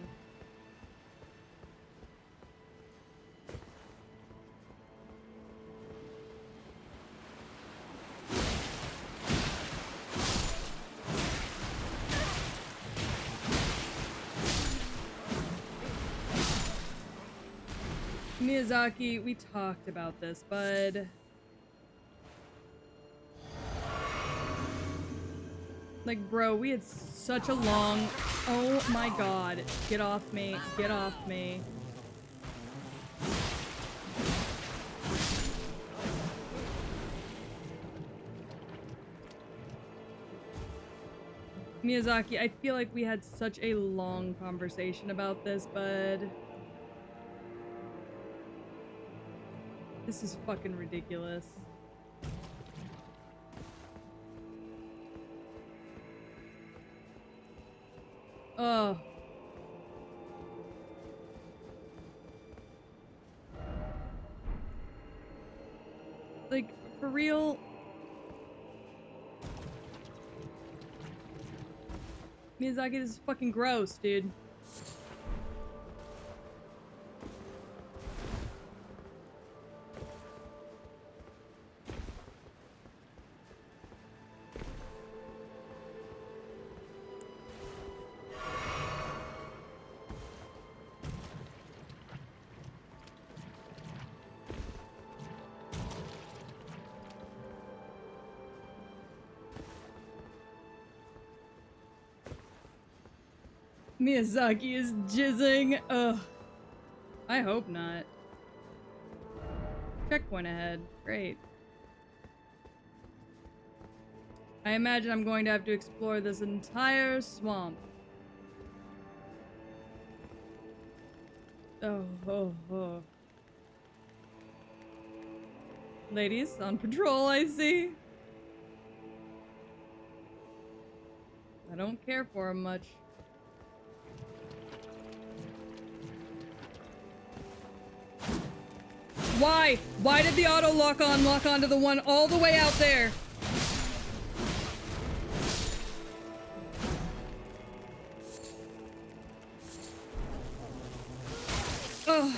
Miyazaki, we talked about this, bud. Like, bro, we had such a long... Oh my god. Get off me. Get off me. Miyazaki, I feel like we had such a long conversation about this, bud. This is fucking ridiculous. Oh. Like, for real? Miyazaki, this is fucking gross, dude. Miyazaki is jizzing. Ugh. I hope not. Checkpoint ahead. Great. I imagine I'm going to have to explore this entire swamp. Oh. Ladies on patrol, I see. I don't care for him much. Why? Why did the auto lock onto the one all the way out there? Oh.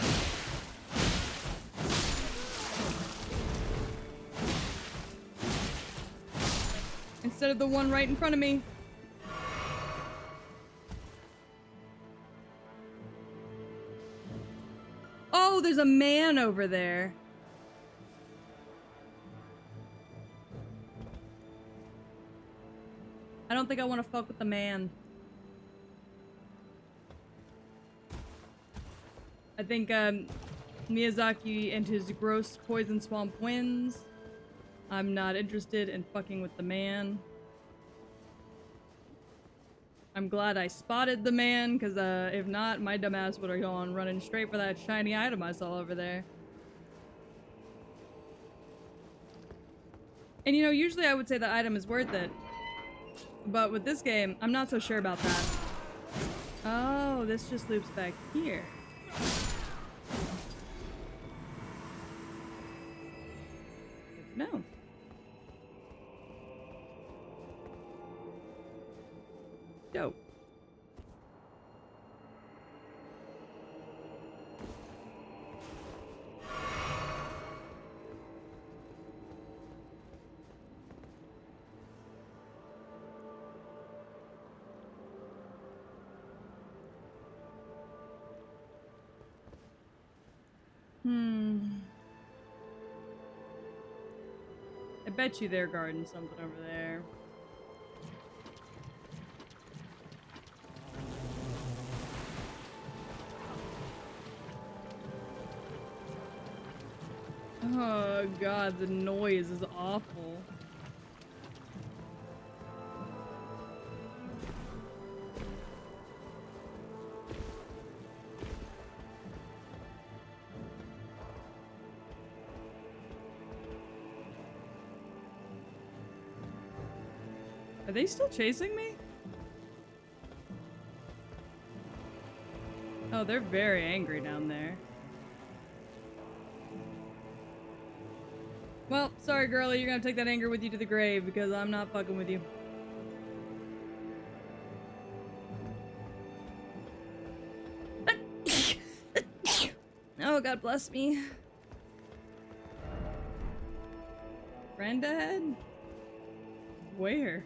instead of the one right in front of me. Oh, there's a man over there. I don't think I want to fuck with the man. I think Miyazaki and his gross poison swamp wins. I'm not interested in fucking with the man. I'm glad I spotted the man, because if not, my dumbass would have gone running straight for that shiny item I saw over there. And you know, usually I would say the item is worth it. But with this game, I'm not so sure about that. Oh, this just loops back here. Good to know. Dope. I bet you they're guarding something over there. Oh god, the noise is awful. Are they still chasing me? Oh, they're very angry down there. Well, sorry girlie, you're gonna take that anger with you to the grave because I'm not fucking with you. Oh, God bless me. Granddad? Where?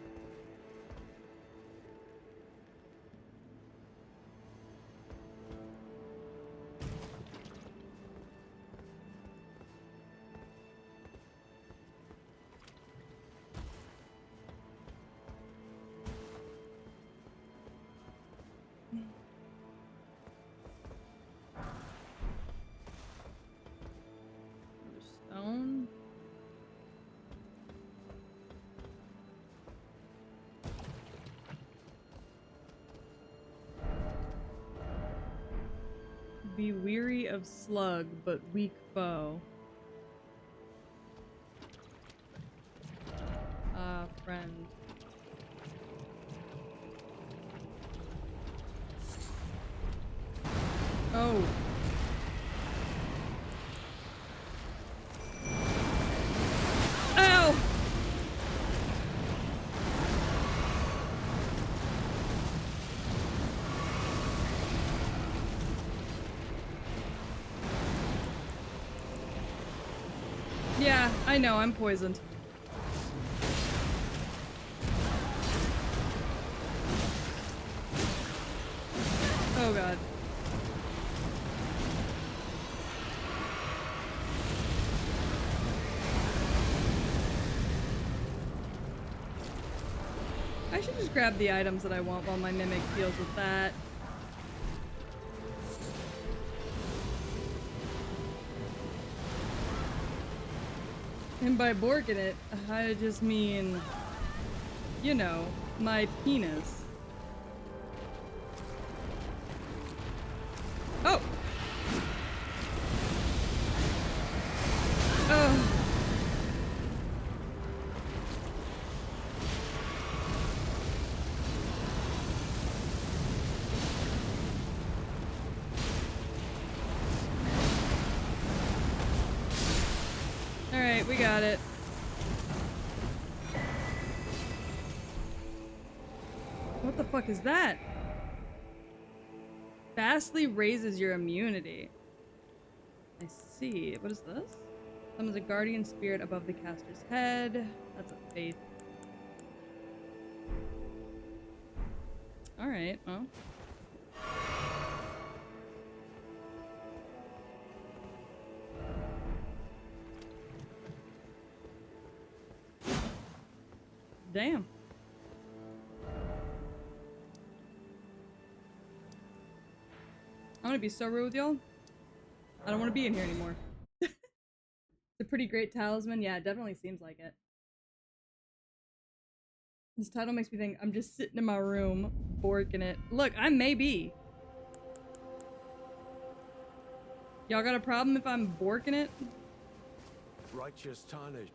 Stone? Be weary of slug, but weak foe. Friend. Oh. Ow! Yeah, I know, I'm poisoned. Oh god. I should just grab the items that I want while my mimic deals with that. And by borking it, I just mean, you know, my penis. Oh! Oh. Alright, we got it. What the fuck is that? Vastly raises your immunity. I see. What is this? Summons a guardian spirit above the caster's head. That's a faith. Alright, well. Damn. I'm gonna be so rude with y'all. I don't want to be in here anymore. It's a pretty great talisman. Yeah, it definitely seems like it. This title makes me think I'm just sitting in my room, borking it. Look, I may be. Y'all got a problem if I'm borking it? Righteous tarnish.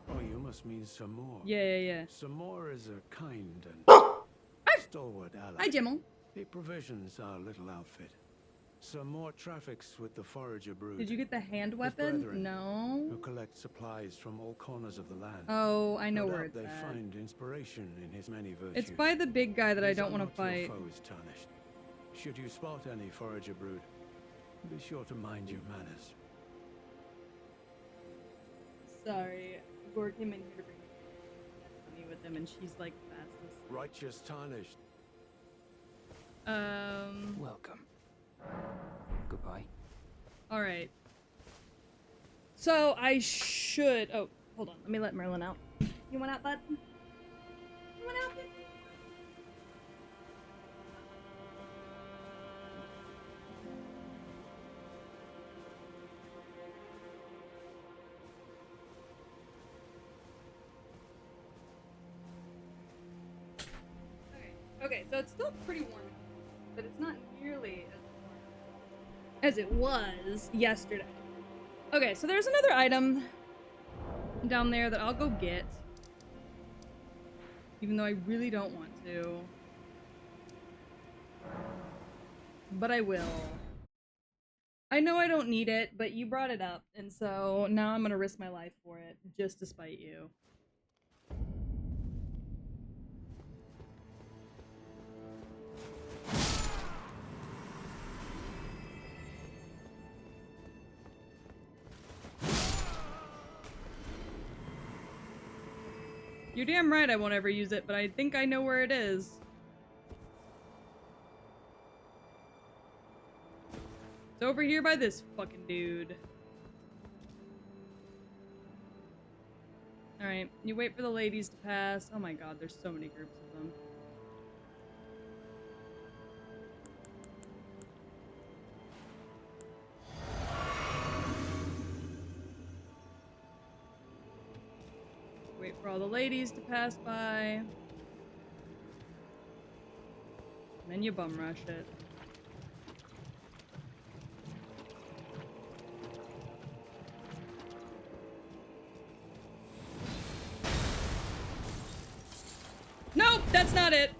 Oh, you must mean some more. Yeah. Some more is a kind and stalwart ally. Hi, Jimmel. He provisions our little outfit. Some more traffics with the forager brood. Did you get the hand His weapon? brethren, No. who collect supplies from all corners of the land. Oh, I know No where doubt it's they at. find inspiration in his many virtues. It's by the big guy that I These don't are want to not your fight. foes, tarnished. Should you spot any forager brood, be sure to mind your manners. Sorry. Gore came in here to bring me with him, and she's like fastest. Righteous tarnished. Welcome. Goodbye. Alright. So I should. Oh, hold on. Let me let Merlin out. You went out, bud? You went out, bud? Okay, so it's still pretty warm, but it's not nearly as warm as it was yesterday. Okay, so there's another item down there that I'll go get, even though I really don't want to. But I will. I know I don't need it, but you brought it up, and so now I'm gonna risk my life for it, just to spite you. You're damn right I won't ever use it, but I think I know where it is. It's over here by this fucking dude. Alright, you wait for the ladies to pass. Oh my god, there's so many groups of them. Wait for all the ladies to pass by. And then you bum rush it. Nope, that's not it.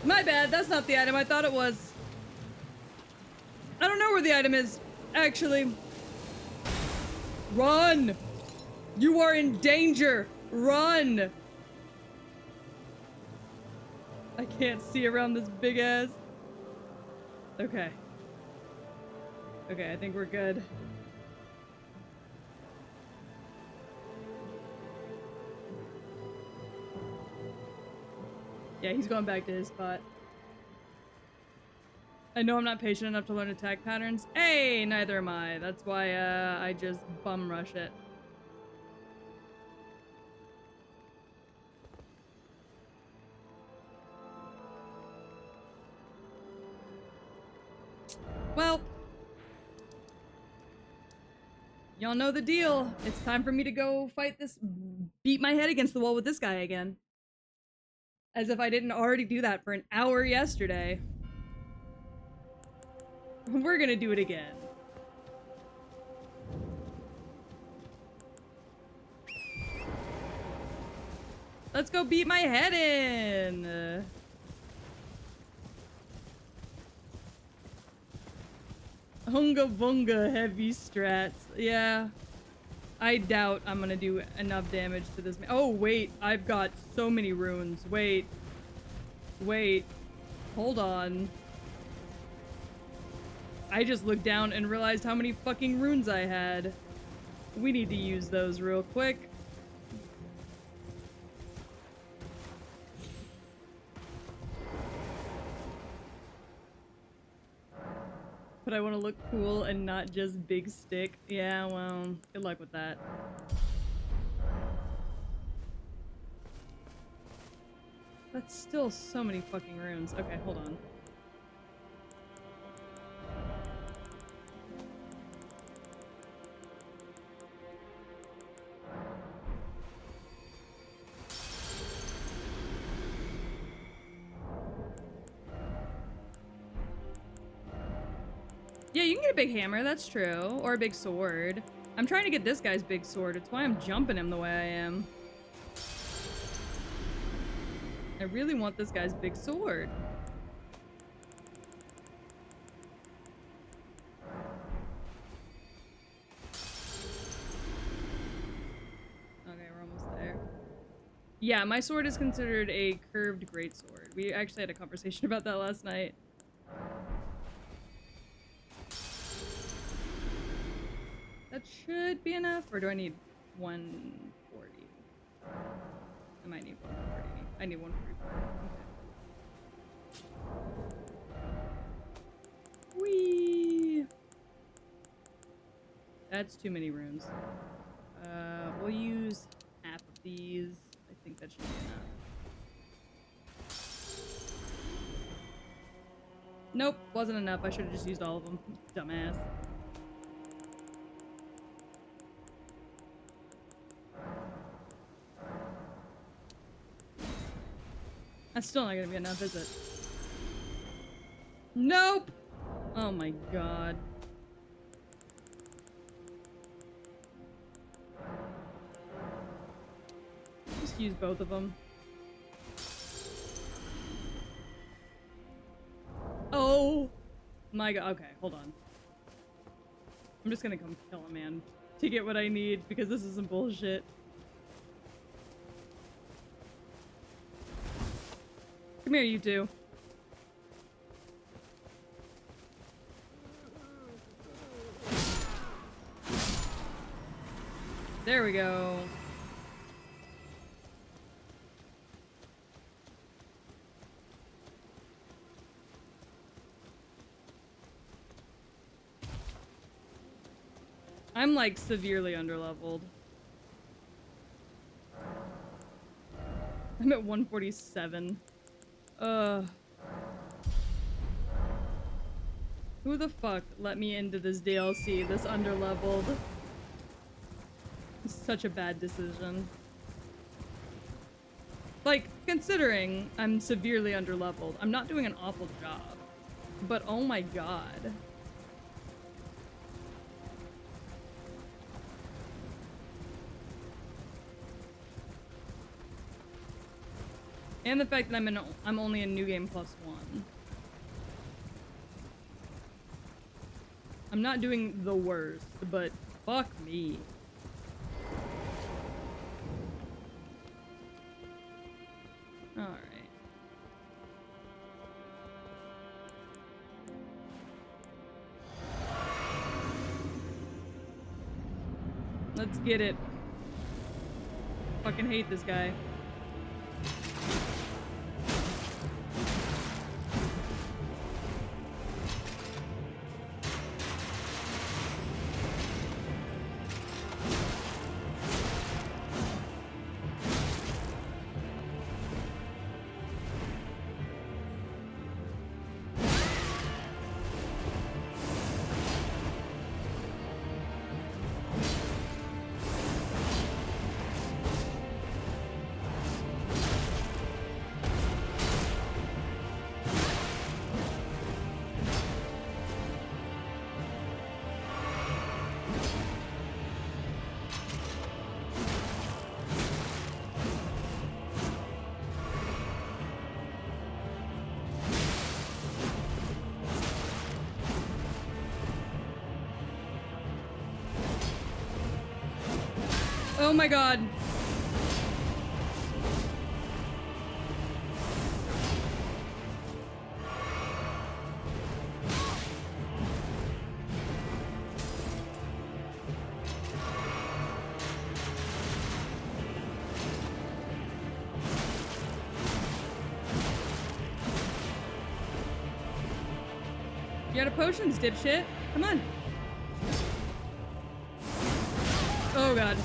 My bad, that's not the item I thought it was. I don't know where the item is, actually. Run! You are in danger! Run! I can't see around this big ass. Okay. Okay, I think we're good. Yeah, he's going back to his spot. I know I'm not patient enough to learn attack patterns. Hey, neither am I. That's why I just bum rush it. Well, y'all know the deal. It's time for me to go fight this, beat my head against the wall with this guy again. As if I didn't already do that for an hour yesterday. We're gonna do it again. Let's go beat my head in. Hunga bunga heavy strats. Yeah. I doubt I'm gonna do enough damage to this man. Oh, wait. I've got so many runes. Wait. Wait. Hold on. I just looked down and realized how many fucking runes I had. We need to use those real quick. But I want to look cool and not just big stick. Yeah, well, good luck with that. That's still so many fucking runes. Okay, hold on. Yeah, you can get a big hammer, that's true. Or a big sword. I'm trying to get this guy's big sword. It's why I'm jumping him the way I am. I really want this guy's big sword. Okay, we're almost there. Yeah, my sword is considered a curved greatsword. We actually had a conversation about that last night. That should be enough, or do I need 140? I might need 140. I need 144. Okay. Whee! That's too many runes. We'll use half of these. I think that should be enough. Nope, wasn't enough. I should have just used all of them. Dumbass. That's still not gonna be enough, is it? Nope! Oh my god. Just use both of them. Oh my god. Okay, hold on. I'm just gonna come kill a man to get what I need because this is some bullshit. Come here, you two. There we go. I'm like severely underleveled. I'm at 147. Who the fuck let me into this DLC, this underleveled? Such a bad decision. Like, considering I'm severely underleveled, I'm not doing an awful job. But oh my god. And the fact that I'm only in New Game +1. I'm not doing the worst, but fuck me. Alright. Let's get it. Fucking hate this guy. Oh my god. out of potions, dipshit. Come on. Oh god.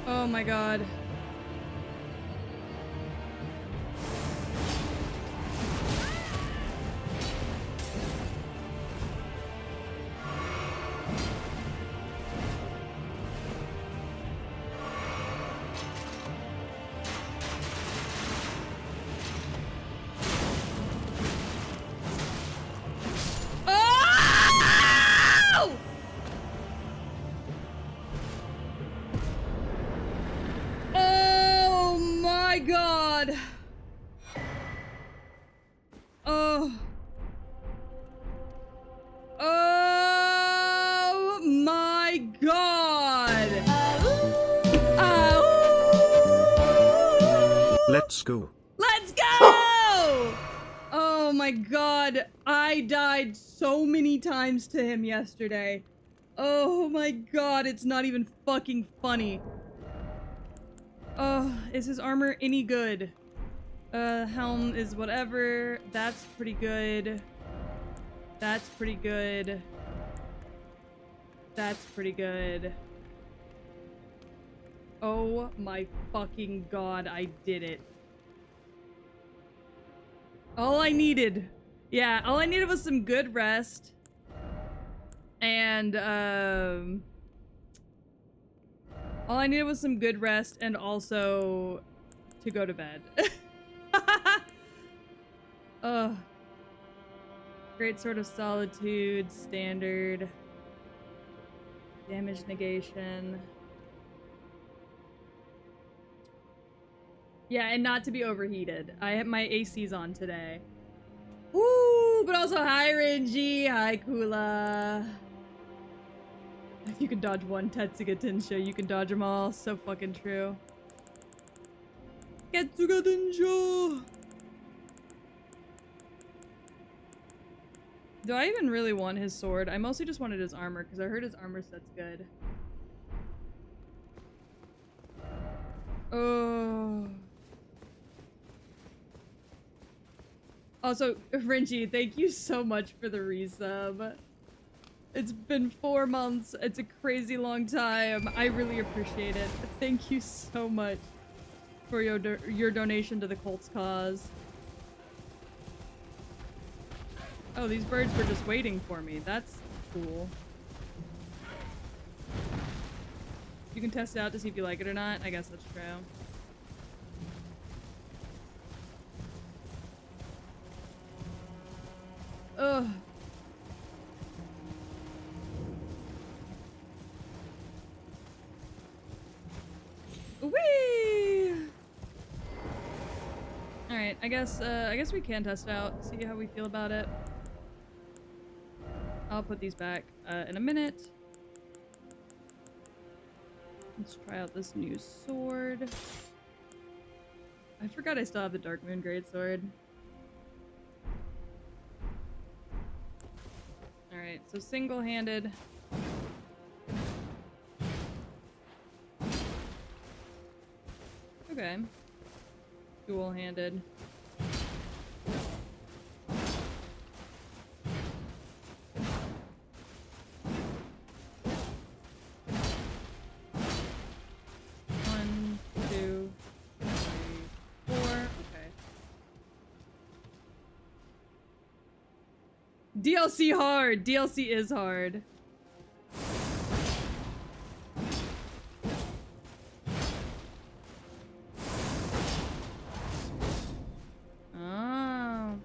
Oh my god. Oh! Oh my god. Oh. Oh my god. Ow. Let's go. Let's go! Oh my god. I died so many times to him yesterday. Oh my god, it's not even fucking funny. Oh, is his armor any good? Helm is whatever. That's pretty good. That's pretty good. That's pretty good. Oh my fucking god, I did it. All I needed. Yeah, all I needed was some good rest. And, all I needed was some good rest and also to go to bed. Ugh. Great Sword of Solitude, standard. Damage negation. Yeah, and not to be overheated. I have my AC's on today. Ooh, but also hi Renji, hi Kula. If you can dodge one Tetsuga Tensho, you can dodge them all. So fucking true. Tetsuga Tensho! Do I even really want his sword? I mostly just wanted his armor, because I heard his armor set's good. Oh. Also, Renji, thank you so much for the resub. It's been 4 months. It's a crazy long time. I really appreciate it. Thank you so much for your donation to the cult's cause. Oh, these birds were just waiting for me. That's cool. You can test it out to see if you like it or not. I guess that's true. Ugh. Whee! Alright, I guess we can test it out, see how we feel about it. I'll put these back in a minute. Let's try out this new sword. I forgot I still have the Dark Moon Greatsword. Alright, so single-handed. Okay. Dual-handed. One, two, three, four. Okay. DLC hard! DLC is hard.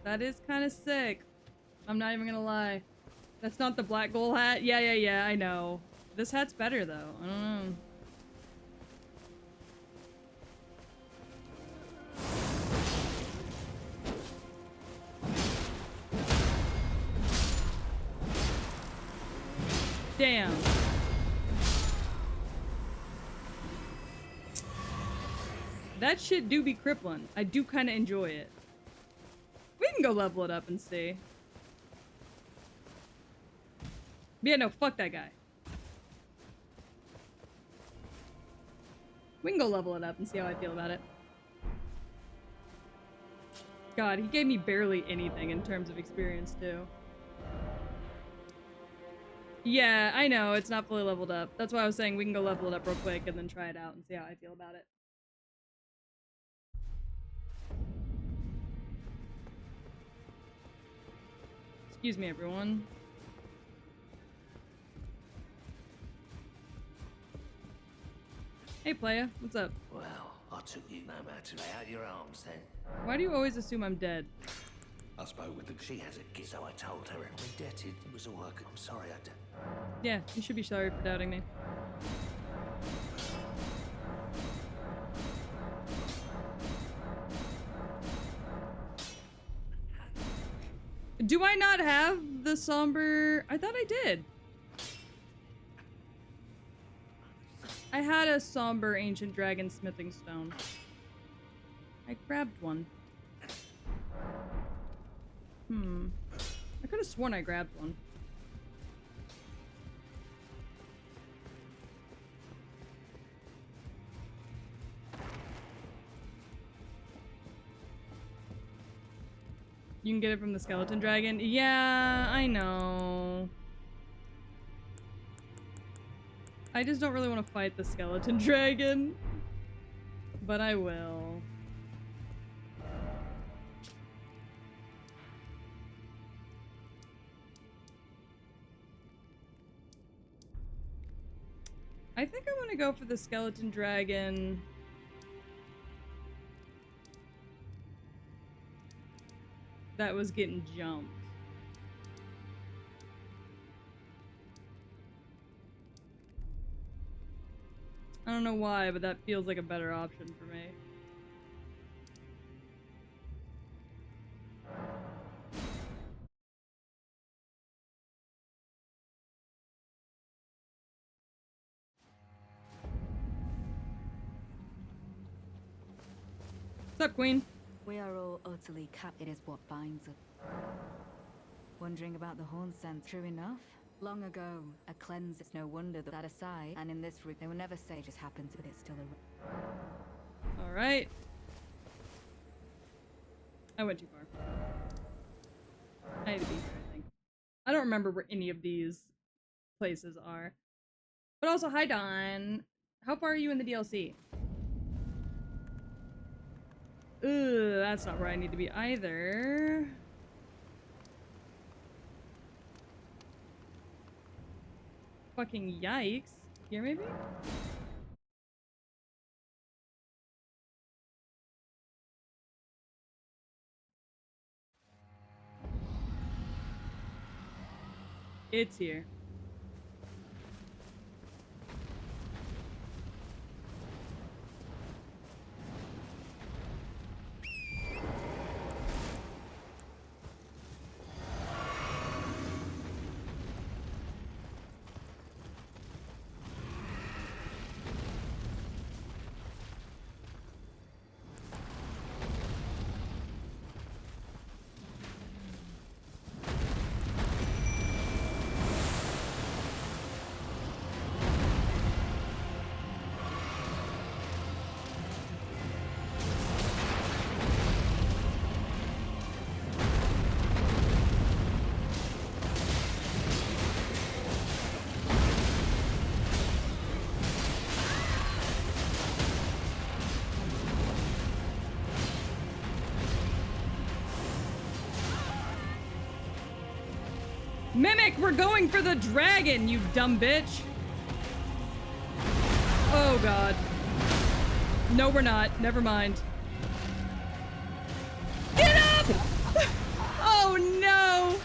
That is kind of sick. I'm not even gonna lie. That's not the black gold hat? Yeah, I know. This hat's better though. I don't know. Bam. That shit do be crippling. I do kind of enjoy it. We can go level it up and see. But yeah, no, fuck that guy. We can go level it up and see how I feel about it. God, he gave me barely anything in terms of experience, too. Yeah, I know, it's not fully leveled up. That's why I was saying we can go level it up real quick and then try it out and see how I feel about it. Excuse me, everyone. Hey, playa, what's up? Well, I took you no matter. Lay out your arms then. Why do you always assume I'm dead? I spoke with the... She has a gift, so I told her. We indebted. It was all work. I'm sorry I did. Yeah, you should be sorry for doubting me. Do I not have the somber? I thought I did. I had a somber ancient dragon smithing stone. I grabbed one. I could have sworn I grabbed one. You can get it from the skeleton dragon? Yeah, I know. I just don't really want to fight the skeleton dragon. But I will. I think I want to go for the skeleton dragon. That was getting jumped. I don't know why, but that feels like a better option for me. What's up, Queen? We are all utterly capped. It is what binds us. Wondering about the horn sense. True enough. Long ago, a cleanse. It's no wonder that aside, and in this room, they will never say it just happens, but it's still a... Alright. I went too far. I need to be here, I think. I don't remember where any of these places are. But also, hi Don. How far are you in the DLC? Ugh, that's not where I need to be either. Fucking yikes. Here, maybe? It's here. Mimic, we're going for the dragon, you dumb bitch. Oh god. No, we're not. Never mind. Get up! Oh no!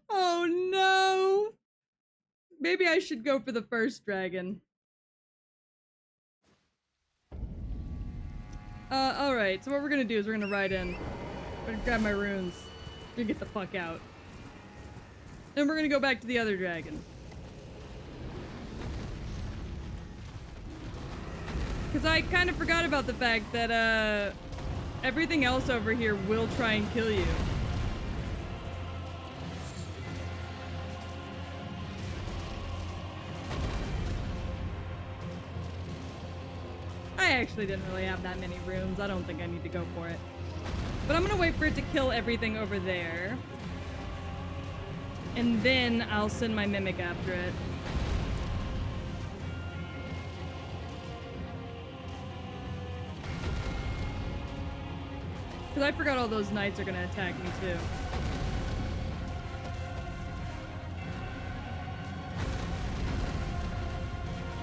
Oh no! Maybe I should go for the first dragon. Alright, so what we're gonna do is we're gonna ride in. We're gonna grab my runes. We're gonna get the fuck out. Then we're gonna go back to the other dragon. Because I kind of forgot about the fact that, everything else over here will try and kill you. I actually didn't really have that many runes. I don't think I need to go for it. But I'm gonna wait for it to kill everything over there. And then I'll send my mimic after it. Because I forgot all those knights are gonna attack me too.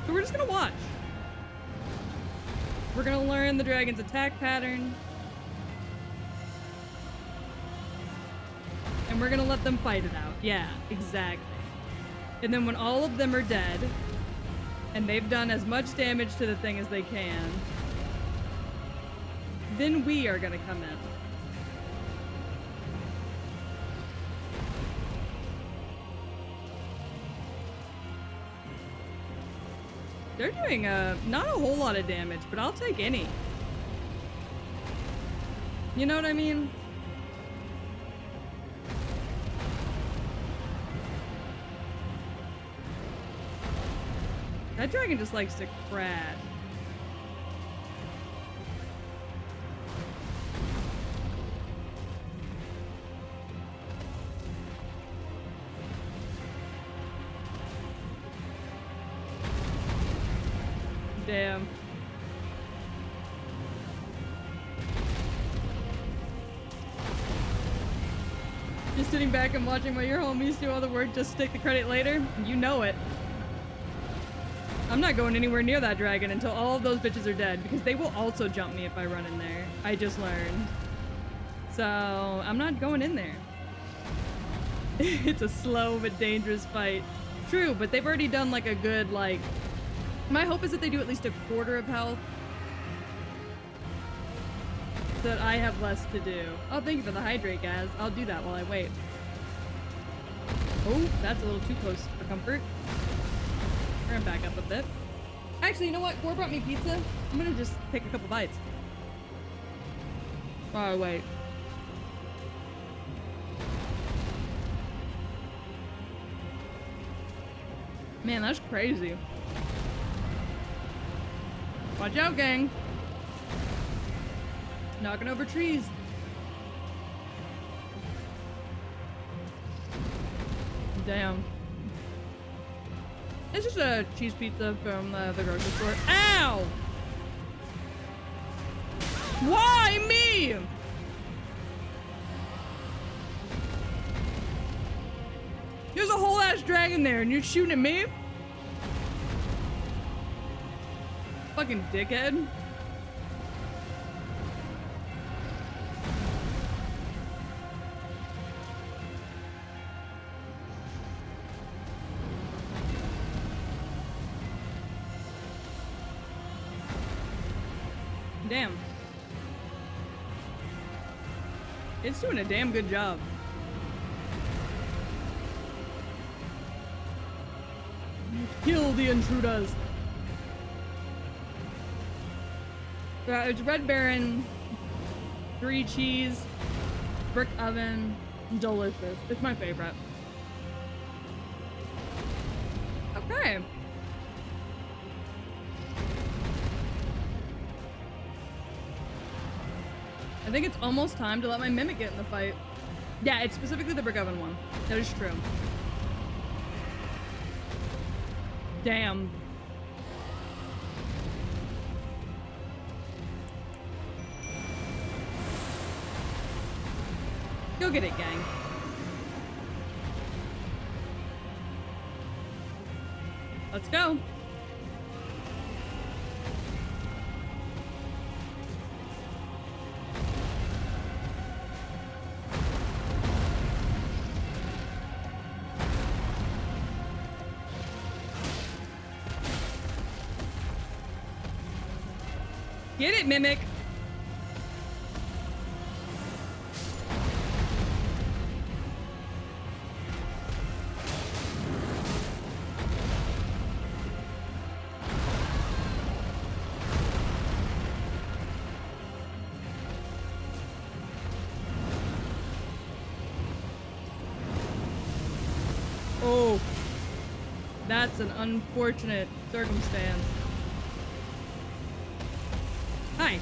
So we're just gonna watch. We're gonna learn the dragon's attack pattern. And we're gonna let them fight it out. Yeah, exactly. And then when all of them are dead, and they've done as much damage to the thing as they can, then we are gonna come in. They're doing not a whole lot of damage, but I'll take any. You know what I mean? That dragon just likes to crash. Damn. Just sitting back and watching while your homies do all the work just to take the credit later? You know it. I'm not going anywhere near that dragon until all of those bitches are dead, because they will also jump me if I run in there. I just learned. So, I'm not going in there. It's a slow but dangerous fight. True, but they've already done like a good, like... My hope is that they do at least a quarter of health. So that I have less to do. Oh, thank you for the hydrate, guys. I'll do that while I wait. Oh, that's a little too close for comfort. We're gonna back up a bit. Actually, you know what? Gore brought me pizza. I'm gonna just take a couple bites. Oh, wait. Man, that's crazy. Watch out, gang. Knocking over trees. Damn. It's just a cheese pizza from the grocery store. Ow! Why me? There's a whole ass dragon there and you're shooting at me? Fucking dickhead. Damn. It's doing a damn good job. Kill the intruders. It's Red Baron, 3 cheese, brick oven, delicious. It's my favorite. Okay. I think it's almost time to let my mimic get in the fight. Yeah, it's specifically the brick oven one. That is true. Damn. Go get it, gang. Let's go. Get it, Mimic. Oh. That's an unfortunate circumstance. Hi.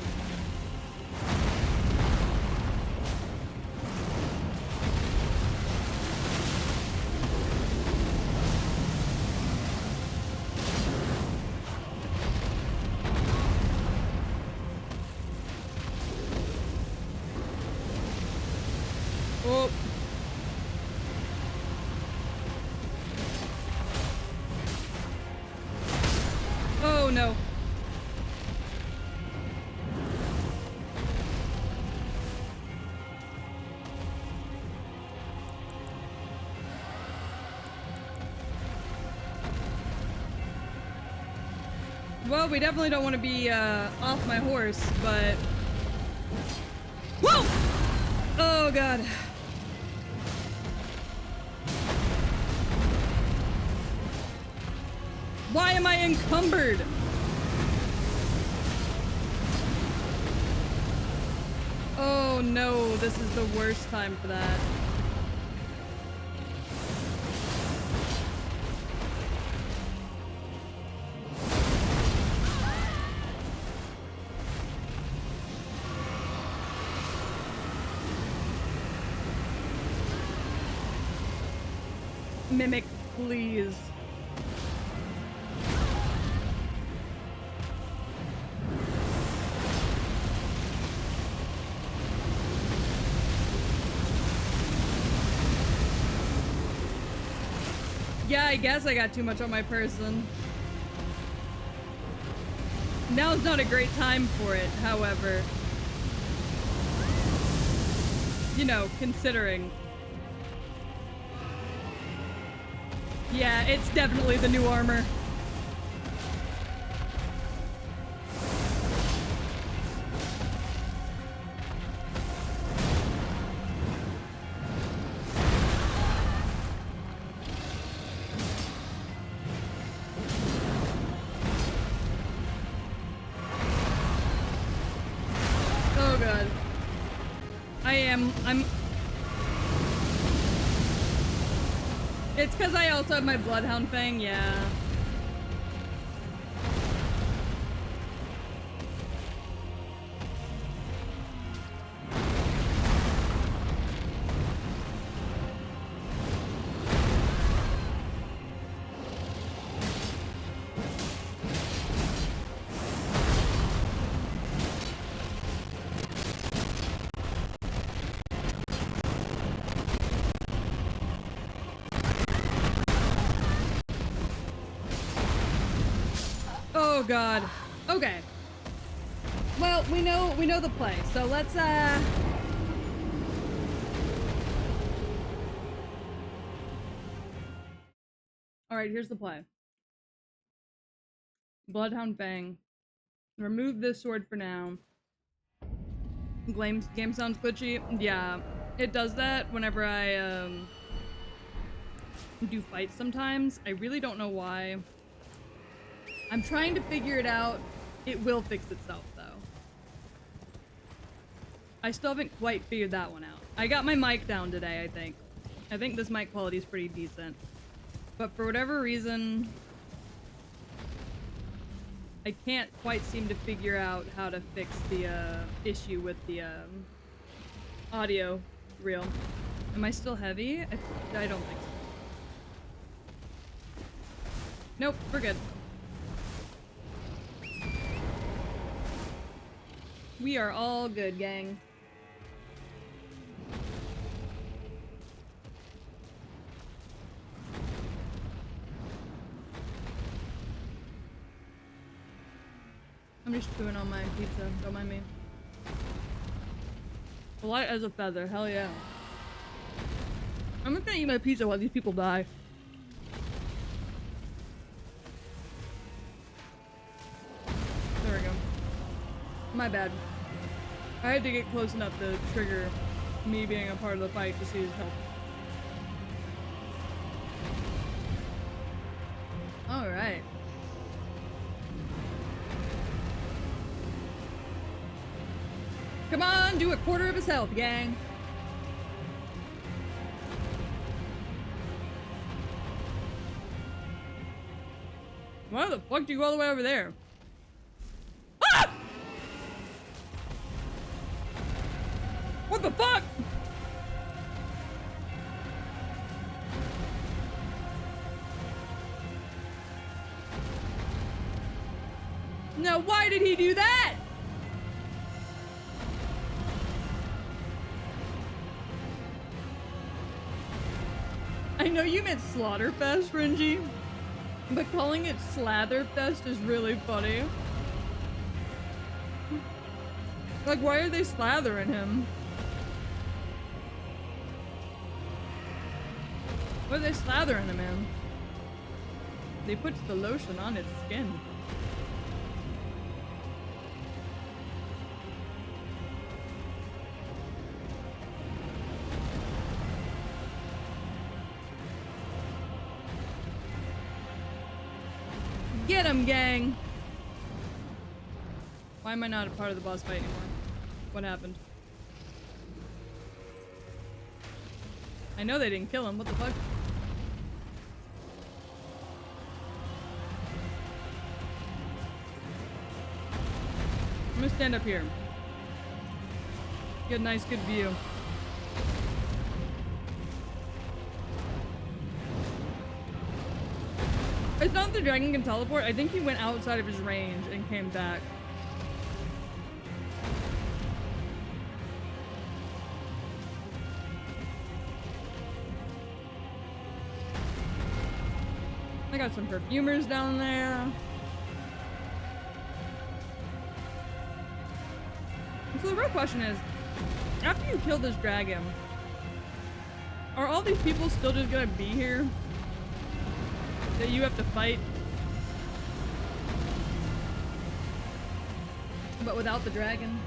Oh. Oh no. Well, we definitely don't want to be off my horse, but... Whoa! Oh god. Why am I encumbered? Oh no, this is the worst time for that. Mimic, please. Yeah, I guess I got too much on my person. Now's not a great time for it, however. You know, considering. Yeah, it's definitely the new armor. Oh god. I'm... It's because I also have my Bloodhound thing, yeah. Oh god. Okay. Well, we know the play, so let's Alright, here's the play. Bloodhound Fang. Remove this sword for now. Game sounds glitchy. Yeah, it does that whenever I do fights sometimes. I really don't know why. I'm trying to figure it out. It will fix itself, though. I still haven't quite figured that one out. I got my mic down today, I think. I think this mic quality is pretty decent. But for whatever reason, I can't quite seem to figure out how to fix the issue with the audio reel. Am I still heavy? I don't think so. Nope, we're good. We are all good, gang. I'm just chewing on my pizza, don't mind me. Light as a feather, hell yeah. I'm just gonna eat my pizza while these people die. There we go. My bad. I had to get close enough to trigger me being a part of the fight to see his health. Alright. Come on, do a quarter of his health, gang. Why the fuck do you go all the way over there? Ah! What the fuck? Now, why did he do that? I know you meant Slaughterfest, Renji, but calling it Slatherfest is really funny. Like, why are they slathering him? What are they slathering him in? They put the lotion on its skin. Get him, gang! Why am I not a part of the boss fight anymore? What happened? I know they didn't kill him. What the fuck? I'm gonna stand up here. Get a nice, good view. It's not that the dragon can teleport. I think he went outside of his range and came back. I got some perfumers down there. So the real question is, after you kill this dragon, are all these people still just gonna be here? That you have to fight? But without the dragon?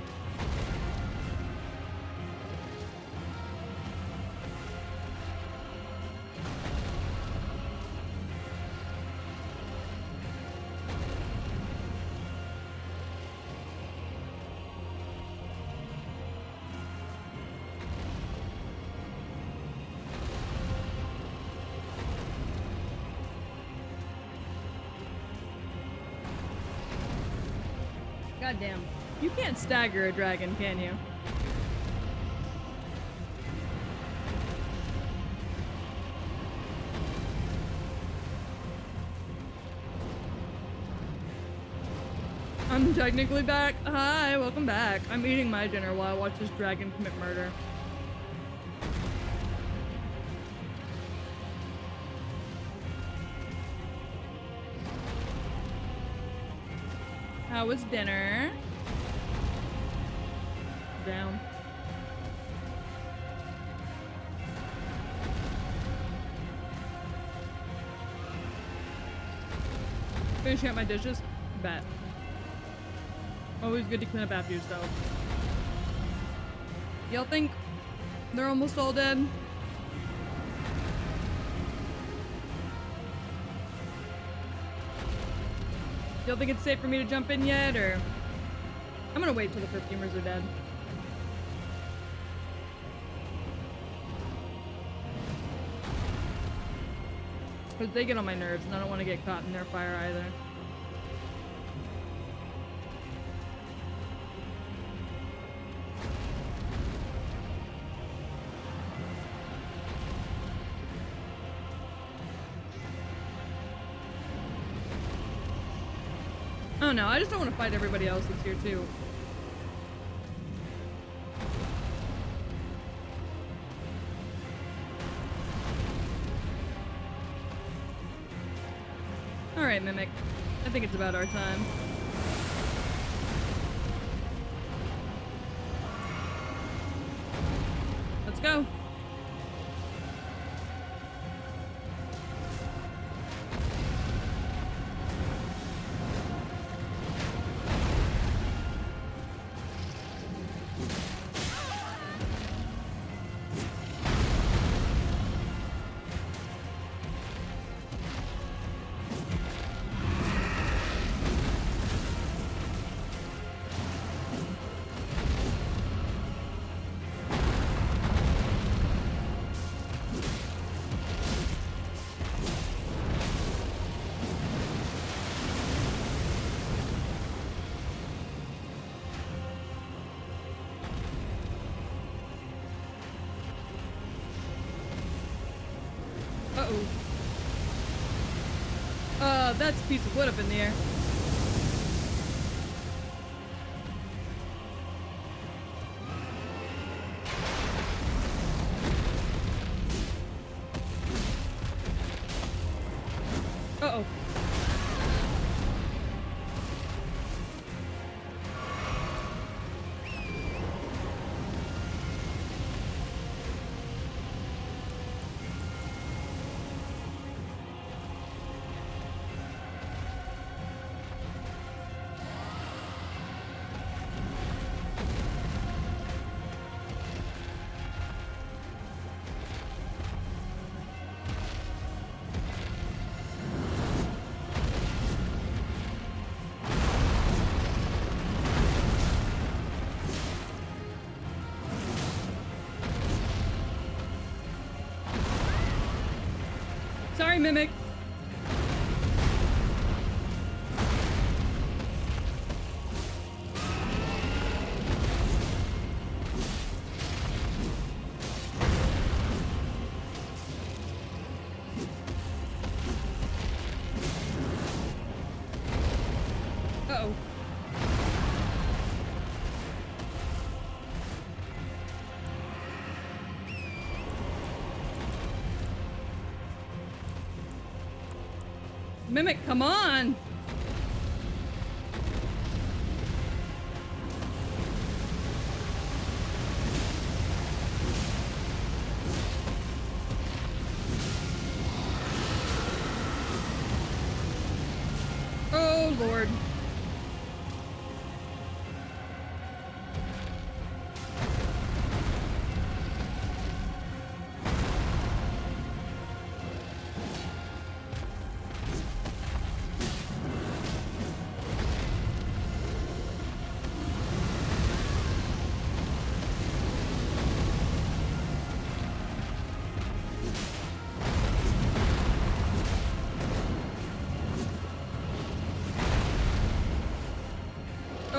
Goddamn. You can't stagger a dragon, can you? I'm technically back. Hi, welcome back. I'm eating my dinner while I watch this dragon commit murder. How was dinner? Down. Finishing up my dishes? Bet. Always good to clean up after yourself. Y'all think they're almost all dead? Y'all think it's safe for me to jump in yet, or? I'm gonna wait till the perfumers are dead. Because they get on my nerves, and I don't want to get caught in their fire either. Oh no, I just don't want to fight everybody else that's here too. Alright, Mimic. I think it's about our time. Let's go. Uh-oh. That's a piece of wood up in the air. Uh-oh. Sorry, Mimic. Uh-oh. Mimic, come on! Oh, Lord.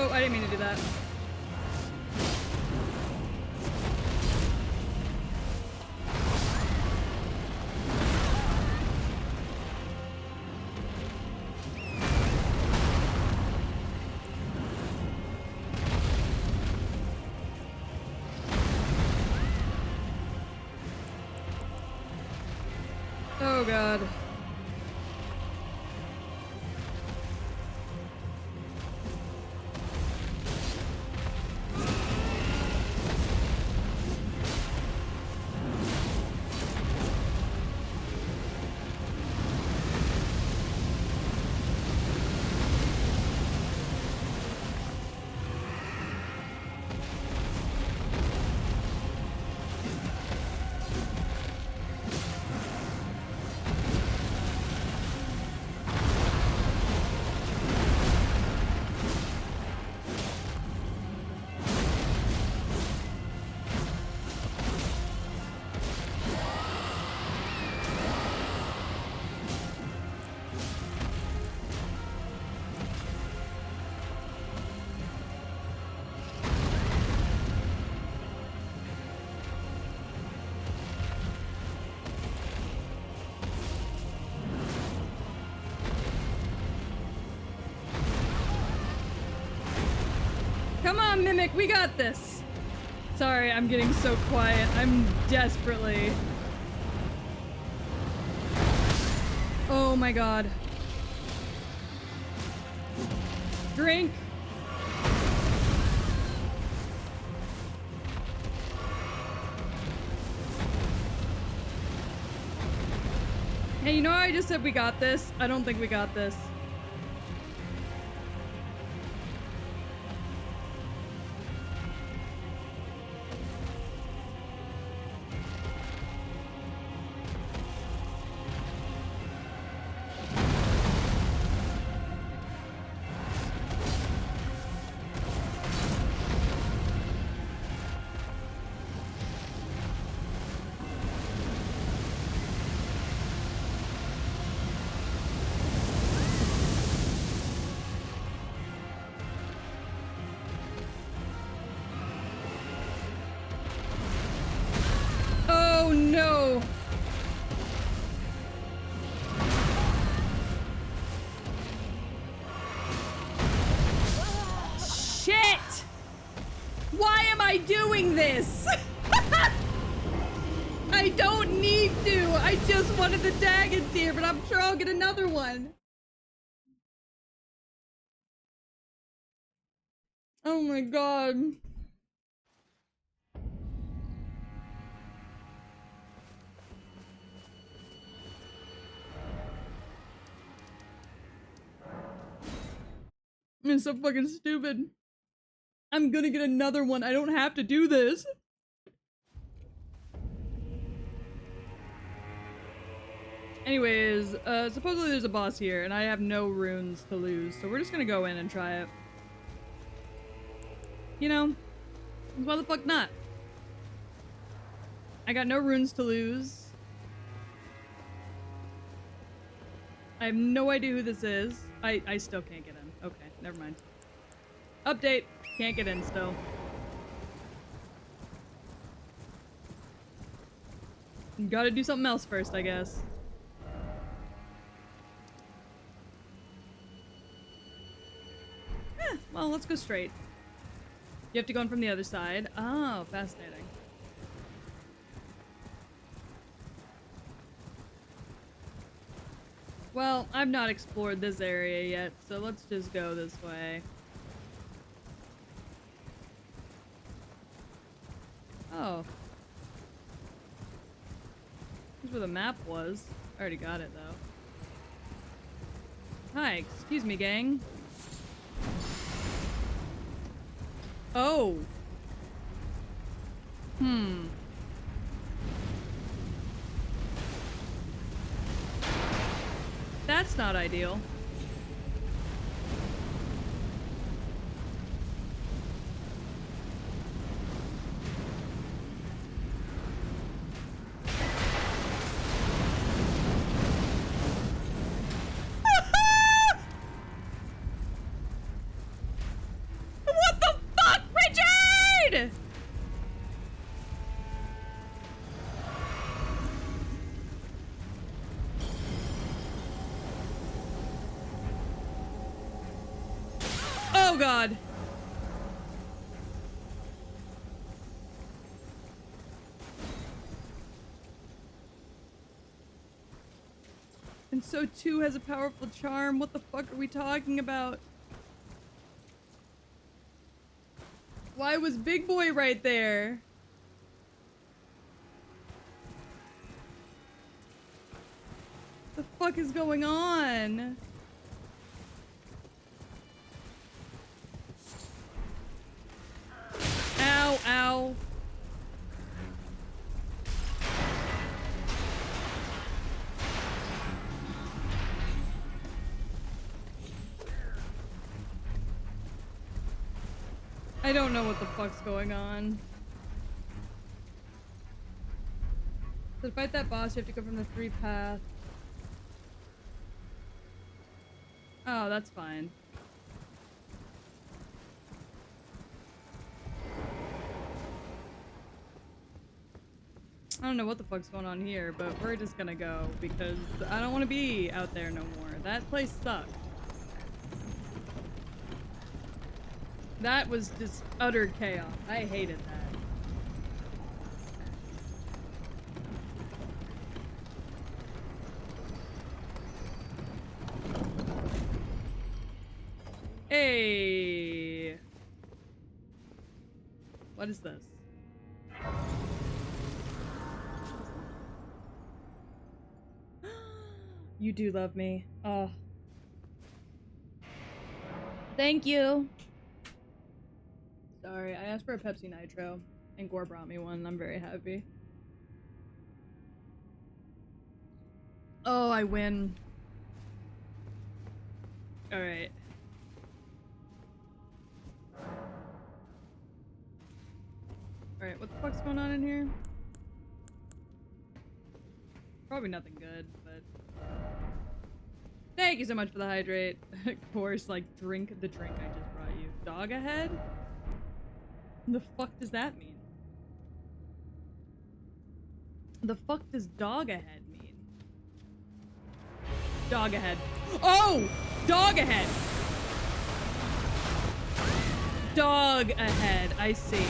Oh, I didn't mean to do that. Oh, God. Come on, Mimic, we got this. Sorry, I'm getting so quiet. I'm desperately... Oh my God. Drink. Hey, you know how I just said we got this? I don't think we got this. Oh no! to. I just wanted the Dagon tier, but I'm sure I'll get another one. Oh my god. It's so fucking stupid. I'm gonna get another one. I don't have to do this. Anyways, supposedly there's a boss here, and I have no runes to lose, so we're just gonna go in and try it. You know, why the fuck not? I got no runes to lose. I have no idea who this is. I still can't get in. Okay, never mind. Update. Can't get in still. Gotta do something else first, I guess. Well, let's go straight. You have to go in from the other side. Oh, fascinating. Well, I've not explored this area yet, so let's just go this way. Oh. Here's where the map was. I already got it, though. Hi, excuse me, gang. Oh. That's not ideal. What the fuck, Richard? Oh god. And so too has a powerful charm. What the fuck are we talking about? Why was Big Boy right there? What the fuck is going on? Ow, ow. I don't know what the fuck's going on. To fight that boss, you have to go from the 3 path. Oh, that's fine. I don't know what the fuck's going on here, but we're just gonna go because I don't want to be out there no more. That place sucked. That was just utter chaos. I hated that. Hey! What is this? You do love me. Oh. Thank you. Sorry, I asked for a Pepsi Nitro, and Gore brought me one. I'm very happy. Oh, I win. Alright. Alright, what the fuck's going on in here? Probably nothing good, but... Thank you so much for the hydrate. Of course, like, drink the drink I just brought you. Dog ahead? The fuck does that mean? The fuck does dog ahead mean? Dog ahead. Oh! Dog ahead! Dog ahead, I see.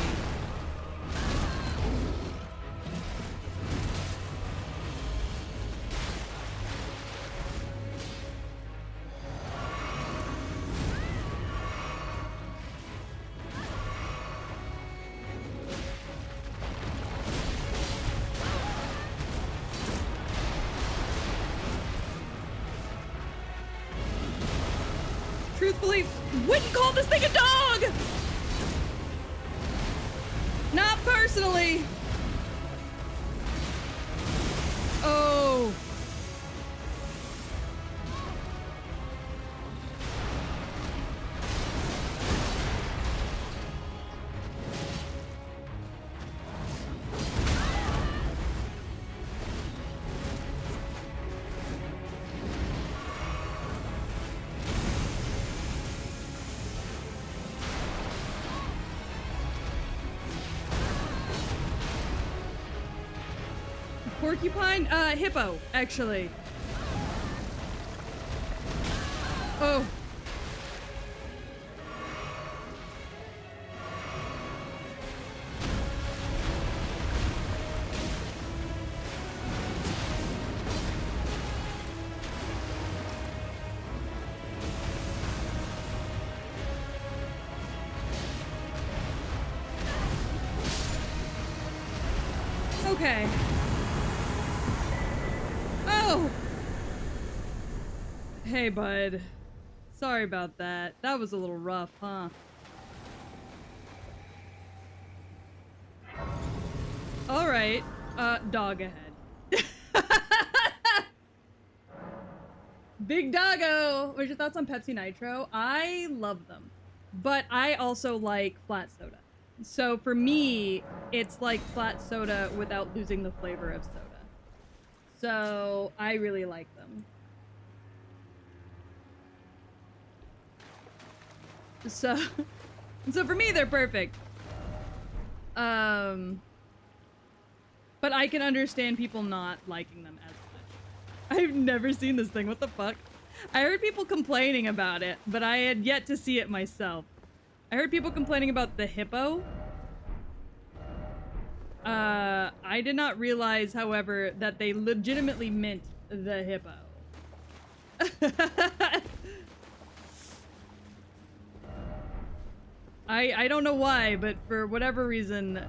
respectfully wouldn't call this thing a dog! Not personally! Oh. Porcupine? Hippo, actually. Oh. Okay. Oh! Hey, bud. Sorry about that. That was a little rough, huh? Alright. Dog ahead. Big doggo! What's your thoughts on Pepsi Nitro? I love them. But I also like flat soda. So for me, it's like flat soda without losing the flavor of soda. So I really like them. So for me, they're perfect. But I can understand people not liking them as much. I've never seen this thing. What the fuck? I heard people complaining about it, but I had yet to see it myself. I heard people complaining about the hippo. I did not realize, however, that they legitimately meant the hippo. I don't know why, but for whatever reason,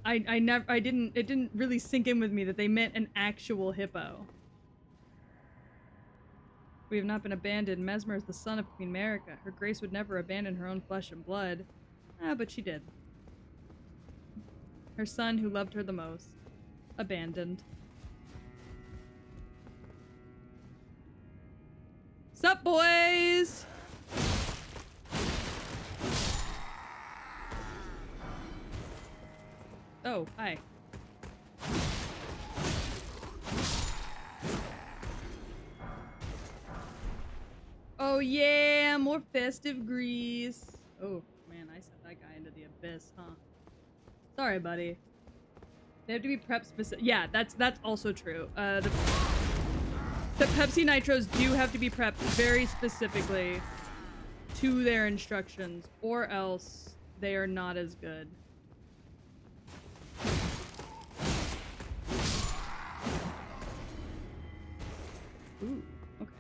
it didn't really sink in with me that they meant an actual hippo. We have not been abandoned. Mesmer is the son of Queen America. Her grace would never abandon her own flesh and blood. Ah, but she did. Her son, who loved her the most. Abandoned. Sup, boys? Oh, hi. Oh yeah, more festive grease. Oh man, I sent that guy into the abyss, huh? Sorry, buddy. They have to be prep specific. Yeah, that's also true. The Pepsi Nitros do have to be prepped very specifically to their instructions, or else they are not as good. Ooh, okay.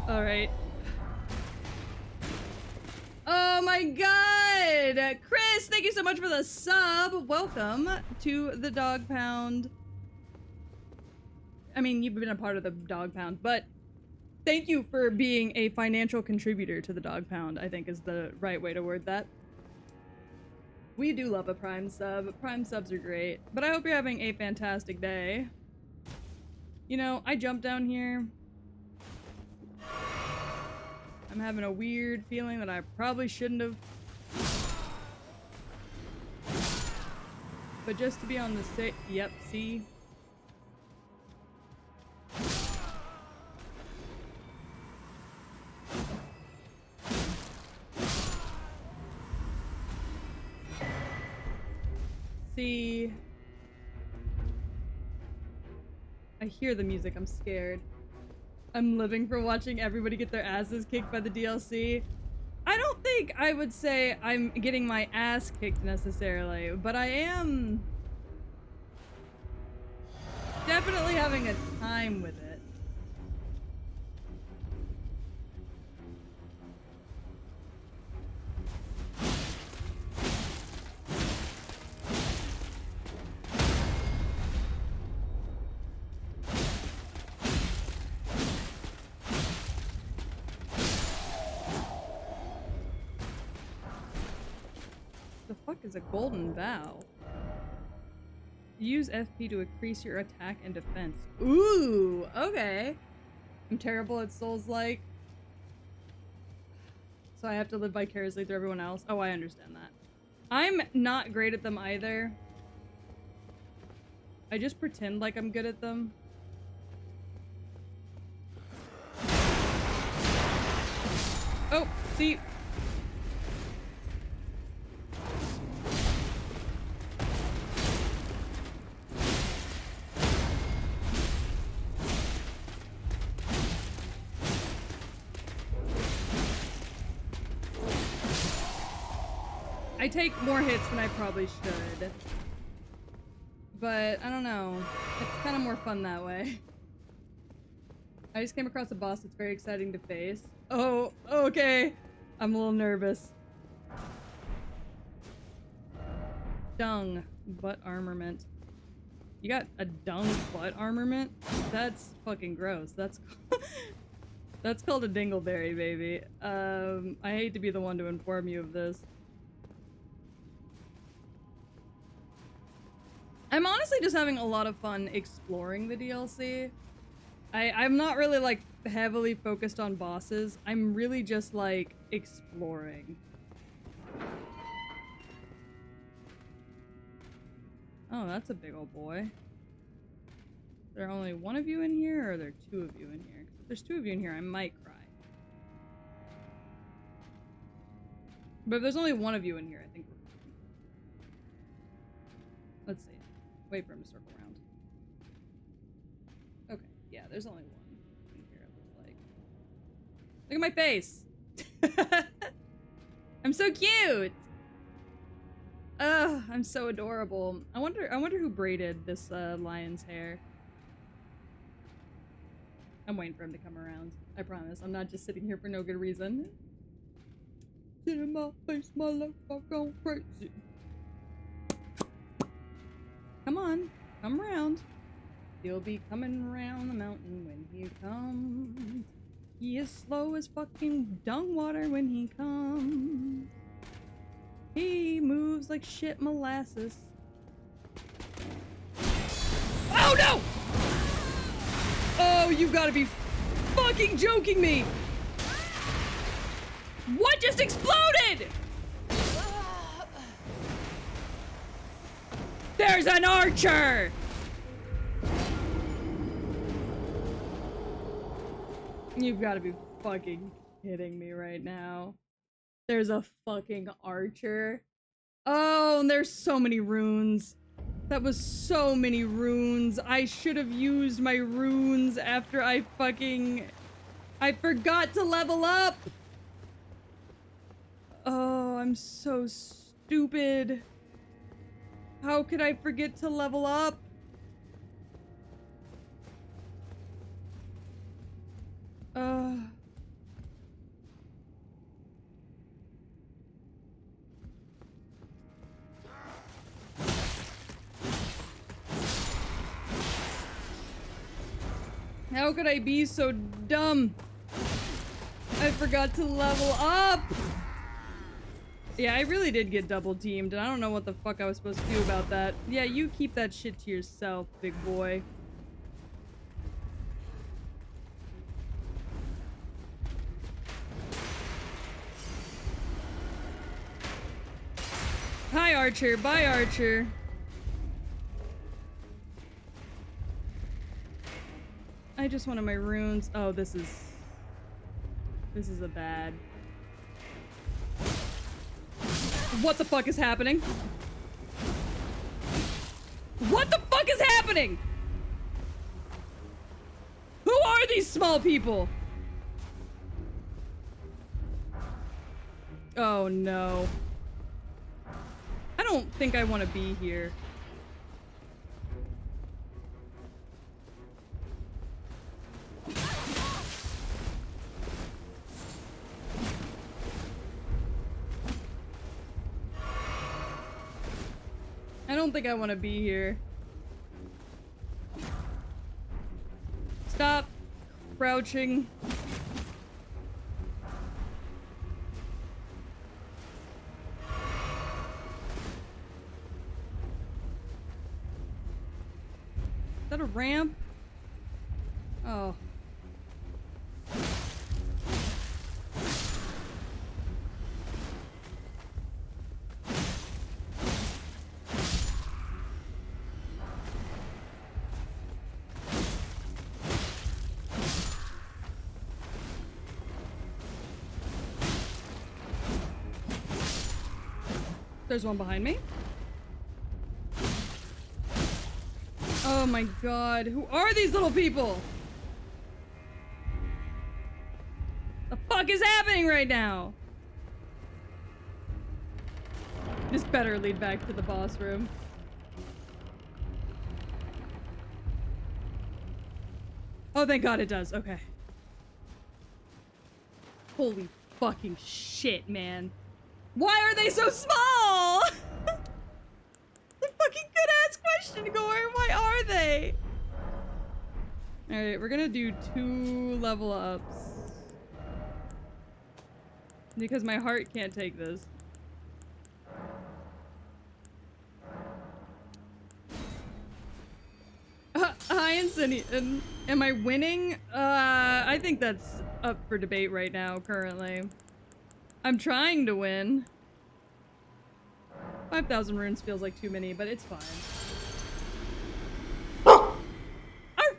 Alright. Oh my god! Chris, thank you so much for the sub! Welcome to the Dog Pound. I mean, you've been a part of the Dog Pound, but thank you for being a financial contributor to the Dog Pound, I think is the right way to word that. We do love a Prime sub. Prime subs are great. But I hope you're having a fantastic day. You know, I jumped down here. I'm having a weird feeling that I probably shouldn't have. But just to be on the safe. Yep, see? See? I hear the music, I'm scared. I'm living for watching everybody get their asses kicked by the DLC. I don't think I would say I'm getting my ass kicked necessarily, but I am definitely having a time with it. The fuck is a golden vow? Use FP to increase your attack and defense. Ooh, okay. I'm terrible at Souls-like. So I have to live vicariously through everyone else. Oh, I understand that. I'm not great at them either. I just pretend like I'm good at them. Oh, see. I take more hits than I probably should. But, I don't know. It's kind of more fun that way. I just came across a boss that's very exciting to face. Oh, okay. I'm a little nervous. Dung butt armament. You got a dung butt armament? That's fucking gross. That's that's called a dingleberry, baby. I hate to be the one to inform you of this. I'm honestly just having a lot of fun exploring the DLC. I'm not really like heavily focused on bosses. I'm really just like exploring. Oh, that's a big old boy. Is there only one of you in here, or are there two of you in here? If there's two of you in here, I might cry. But if there's only one of you in here, I think we're fine. Let's see. Wait for him to circle around. Okay, yeah, there's only one in here, it looks like. Look at my face! I'm so cute! Ugh, I'm so adorable. I wonder who braided this lion's hair. I'm waiting for him to come around. I promise. I'm not just sitting here for no good reason. Sit in my face, my life, I've gone crazy. Come on, come around. He'll be coming around the mountain when he comes. He is slow as fucking dung water when he comes. He moves like shit molasses. Oh no! Oh, you gotta be fucking joking me! What just exploded? There's an archer! You've got to be fucking kidding me right now. There's a fucking archer. Oh, and there's so many runes. That was so many runes. I should have used my runes after I forgot to level up! Oh, I'm so stupid. How could I forget to level up? How could I be so dumb? I forgot to level up! Yeah, I really did get double teamed, and I don't know what the fuck I was supposed to do about that. Yeah, you keep that shit to yourself, big boy. Hi, Archer. Bye, Archer. I just wanted my runes. Oh, this is a bad. What the fuck is happening? What the fuck is happening? Who are these small people? Oh no. I don't think I want to be here. I don't think I want to be here. Stop crouching. Is that a ramp? Oh. There's one behind me. Oh my god, who are these little people? The fuck is happening right now? This better lead back to the boss room. Oh, thank god it does. Okay. Holy fucking shit, man. Why are they so small? The fucking good-ass question, Gore. Why are they? Alright, we're gonna do 2 level ups. Because my heart can't take this. Hi, Insidious. Am I winning? I think that's up for debate right now, currently. I'm trying to win. 5,000 runes feels like too many, but it's fine. Arr!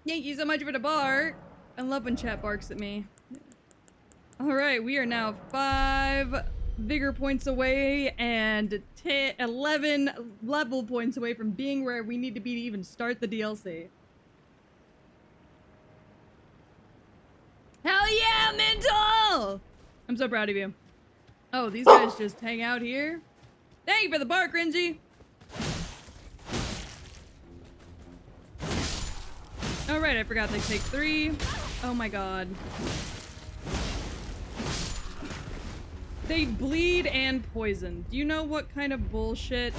Thank you so much for the bark. I love when chat barks at me. Alright, we are now 5 vigor points away and 11 level points away from being where we need to be to even start the DLC. Hell yeah, Mental! I'm so proud of you. Oh, these guys just hang out here? Thank you for the bark, Renji! Oh right, I forgot they take 3. Oh my god. They bleed and poison. Do you know what kind of bullshit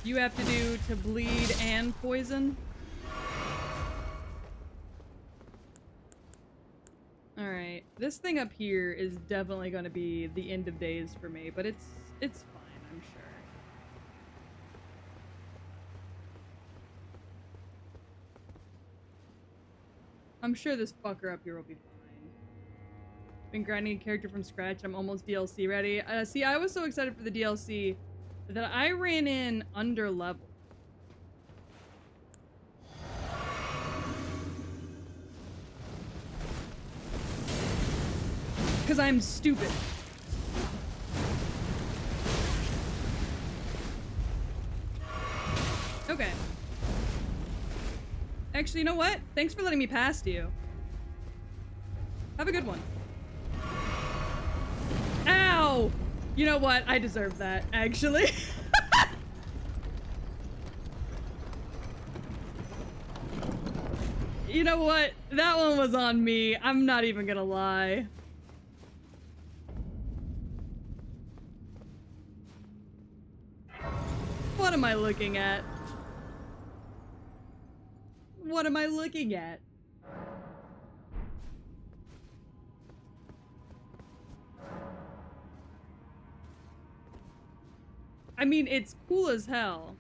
you have to do to bleed and poison? Alright, this thing up here is definitely going to be the end of days for me, but it's fine, I'm sure. I'm sure this fucker up here will be fine. Been grinding a character from scratch, I'm almost DLC ready. See, I was so excited for the DLC that I ran in under level. Because I'm stupid. Okay. Actually, you know what? Thanks for letting me past you. Have a good one. Ow! You know what? I deserve that, actually. You know what? That one was on me. I'm not even gonna lie. What am I looking at? What am I looking at? I mean, it's cool as hell.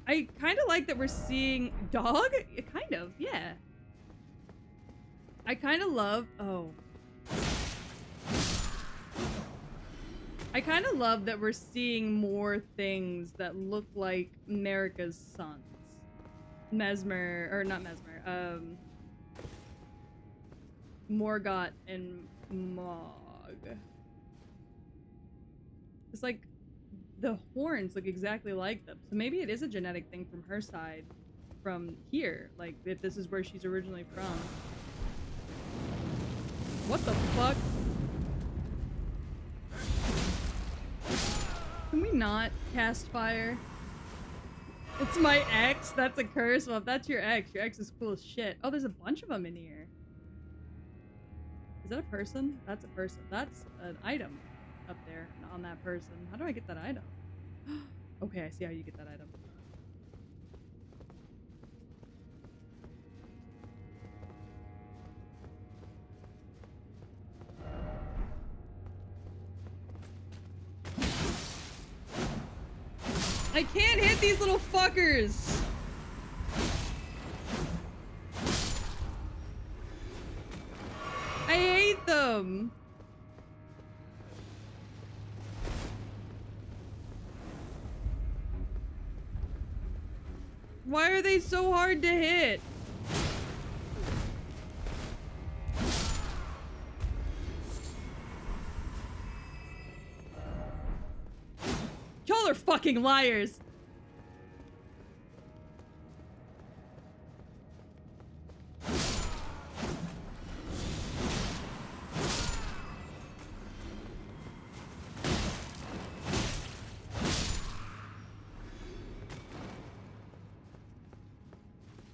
I kind of like that we're seeing dog? Kind of, yeah. I kind of love... Oh. I kind of love that we're seeing more things that look like America's sons. Mesmer, or not Mesmer, Morgott and Mog. It's like the horns look exactly like them. So maybe it is a genetic thing from her side. from here. Like, if this is where she's originally from. What the fuck? Can we not cast fire? It's my ex? That's a curse? Well, if that's your ex is cool as shit. Oh, there's a bunch of them in here. Is that a person? That's a person. That's an item up there on that person. How do I get that item? Okay, I see how you get that item. I can't hit these little fuckers! I hate them! Why are they so hard to hit? Y'all are fucking liars!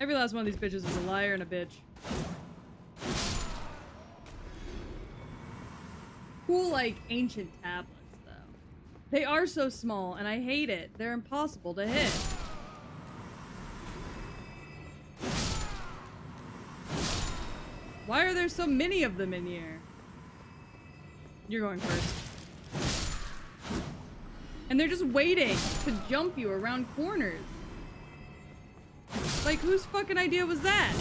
Every last one of these bitches is a liar and a bitch. Cool, like, ancient tablets, though. They are so small, and I hate it. They're impossible to hit. Why are there so many of them in here? You're going first. And they're just waiting to jump you around corners. Like, whose fucking idea was that?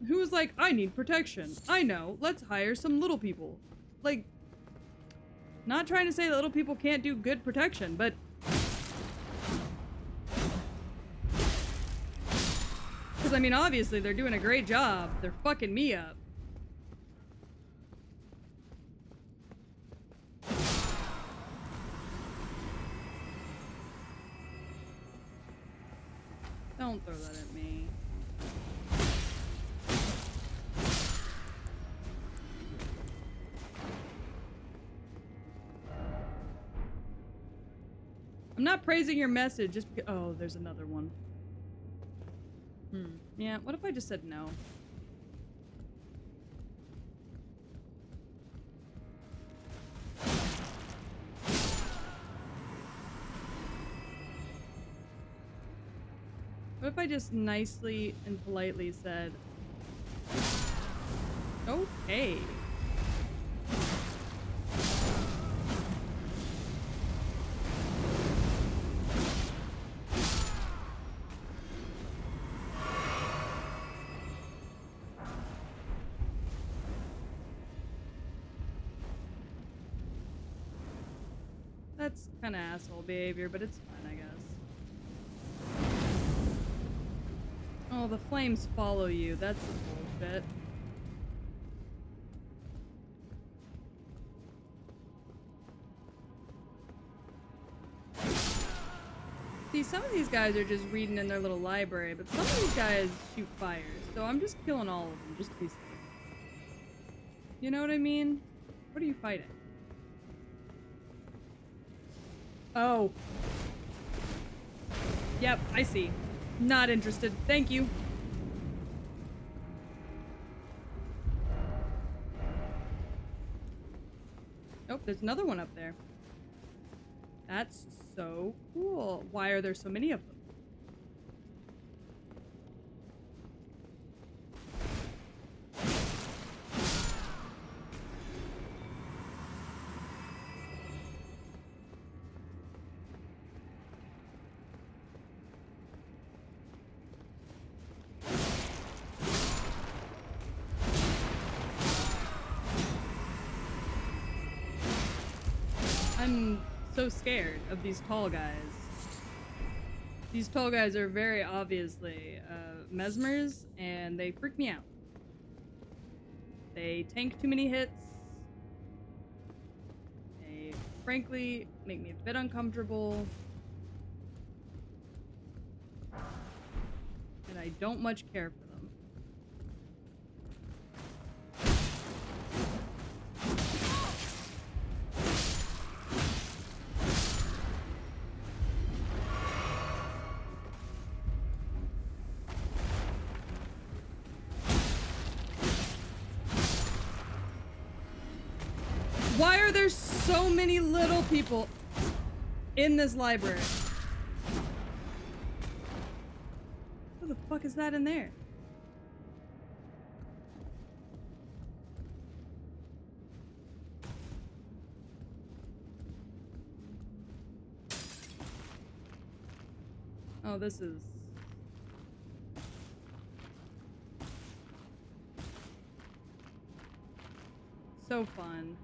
Who was like, I need protection. I know, let's hire some little people. Like, not trying to say that little people can't do good protection, but... Because, I mean, obviously, they're doing a great job. They're fucking me up. Don't throw that at me. I'm not praising your message just because— oh, there's another one. Yeah, what if I just said no? What if I just nicely and politely said, okay. That's kind of asshole behavior, but it's fine, I guess. Oh, the flames follow you. That's bullshit. See, some of these guys are just reading in their little library, but some of these guys shoot fire, so I'm just killing all of them just to be safe. You know what I mean? What are you fighting? Oh. Yep, I see. Not interested. Thank you. Oh, there's another one up there. That's so cool. Why are there so many of them? I'm so scared of these tall guys. These tall guys are very obviously MESSMERs, and they freak me out. They tank too many hits. They frankly make me a bit uncomfortable. And I don't much care for them. Why are there so many little people in this library? What the fuck is that in there? Oh, this is... so fun.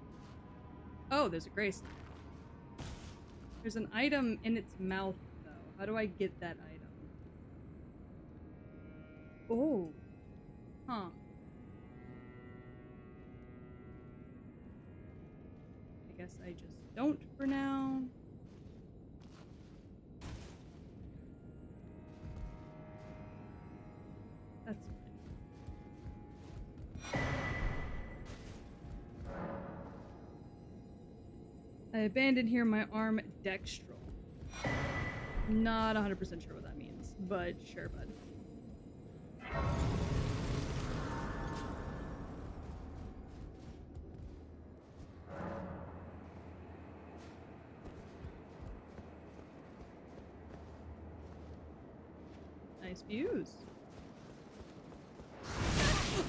Oh, there's a grace. There's an item in its mouth, though. How do I get that item? Oh. Huh. I guess I just don't for now. That's fine. I abandoned here my arm dextral. Not 100% sure what that means, but sure, bud. Nice views.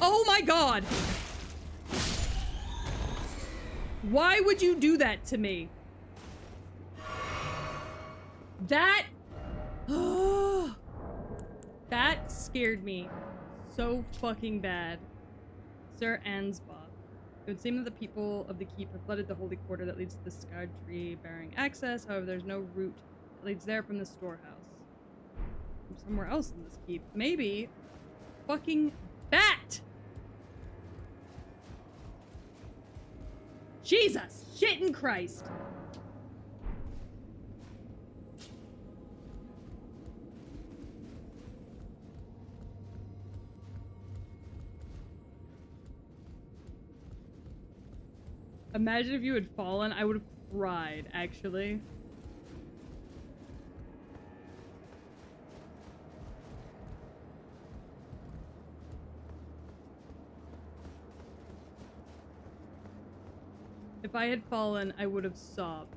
Oh my god! Why would you do that to me? That... that scared me so fucking bad. Sir Ansbach. It would seem that the people of the keep have flooded the holy quarter that leads to the scarred tree bearing access. However, there's no route that leads there from the storehouse. From somewhere else in this keep. Maybe fucking bat! Jesus! Shittin' Christ! Imagine if you had fallen, I would have cried, actually. If I had fallen, I would have sobbed.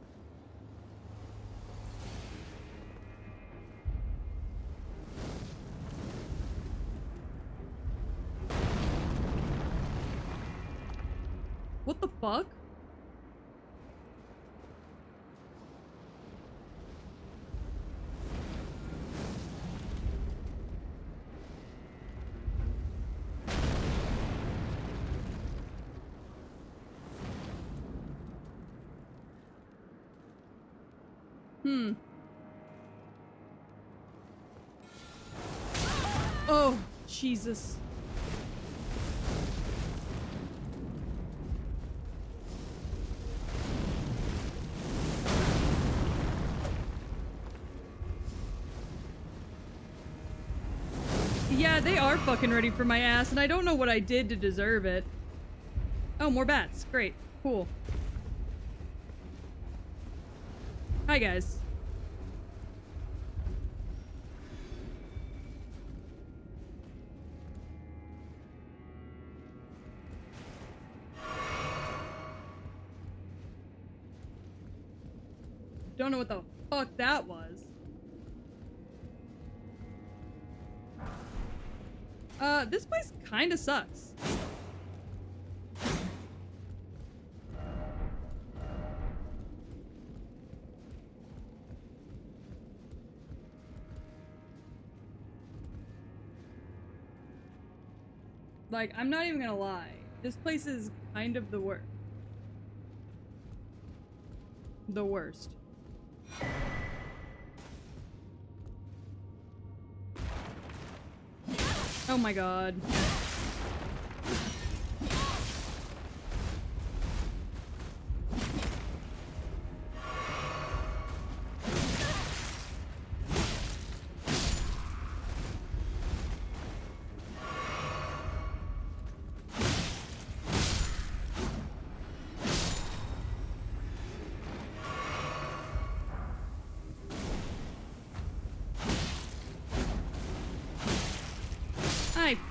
What the fuck? Oh, Jesus. Yeah, they are fucking ready for my ass, and I don't know what I did to deserve it. Oh, more bats. Great. Cool. Hi, guys. Don't know what the fuck that was. This place kinda sucks. Like, I'm not even gonna lie. This place is kind of the worst. The worst. Oh my god.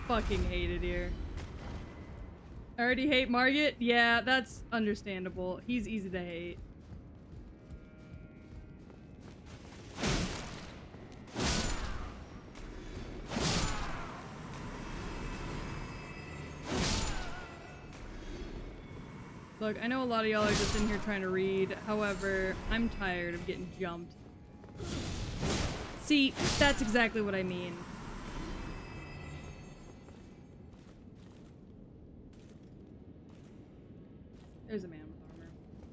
fucking hate it here. I already hate Margit? Yeah, that's understandable. He's easy to hate. Look, I know a lot of y'all are just in here trying to read. However, I'm tired of getting jumped. See, that's exactly what I mean. There's a man with armor.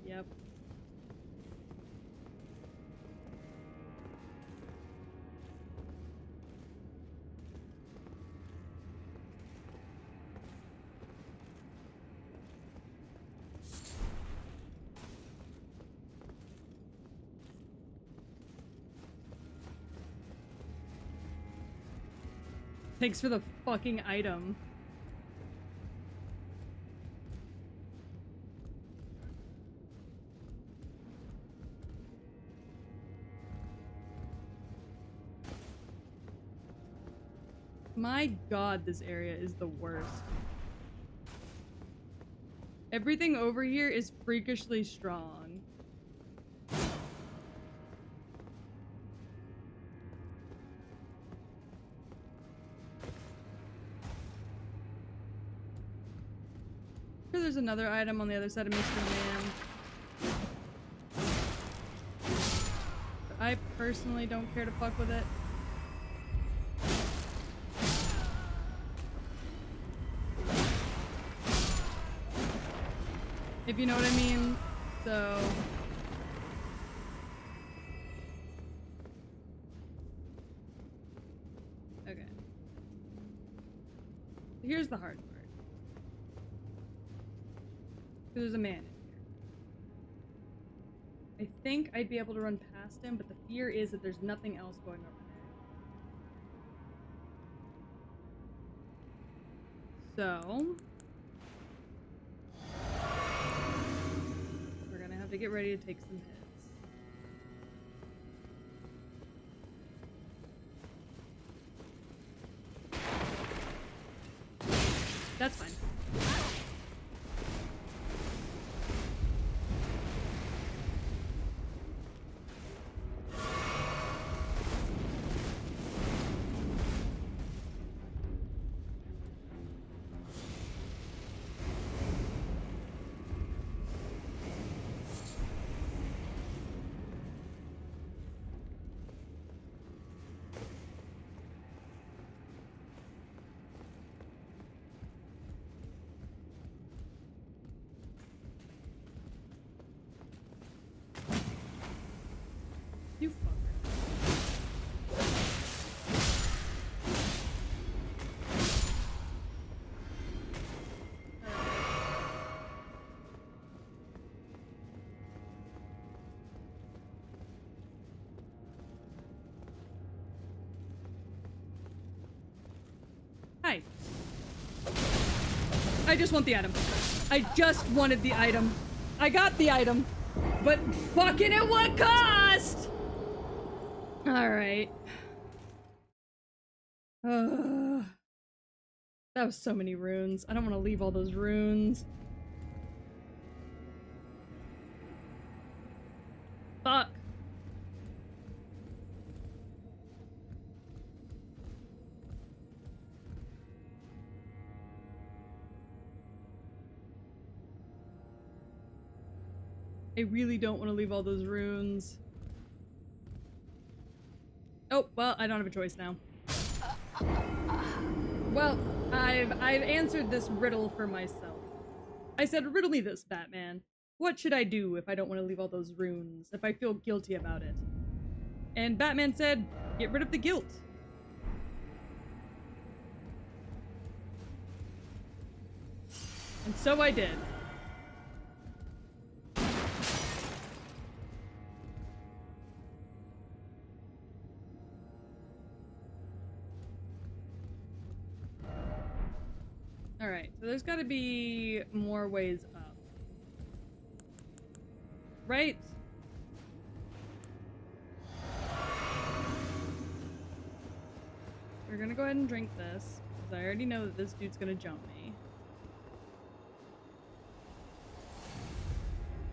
Yep. Thanks for the fucking item. My god, this area is the worst. Everything over here is freakishly strong. Sure, there's another item on the other side of Mr. Man. But I personally don't care to fuck with it. If you know what I mean, so... Okay. Here's the hard part. There's a man in here. I think I'd be able to run past him, but the fear is that there's nothing else going over there. So... we're gonna have to get ready to take some hits. That's fine. You fucker. Hi. I just want the item. I just wanted the item. I got the item. But fucking at what cost? Alright. That was so many runes. I don't want to leave all those runes. Fuck. I really don't want to leave all those runes. Oh, well, I don't have a choice now. Well, I've answered this riddle for myself. I said, riddle me this, Batman. What should I do if I don't want to leave all those runes, if I feel guilty about it? And Batman said, get rid of the guilt. And so I did. Alright, so there's gotta be more ways up. Right? We're gonna go ahead and drink this. Because I already know that this dude's gonna jump me.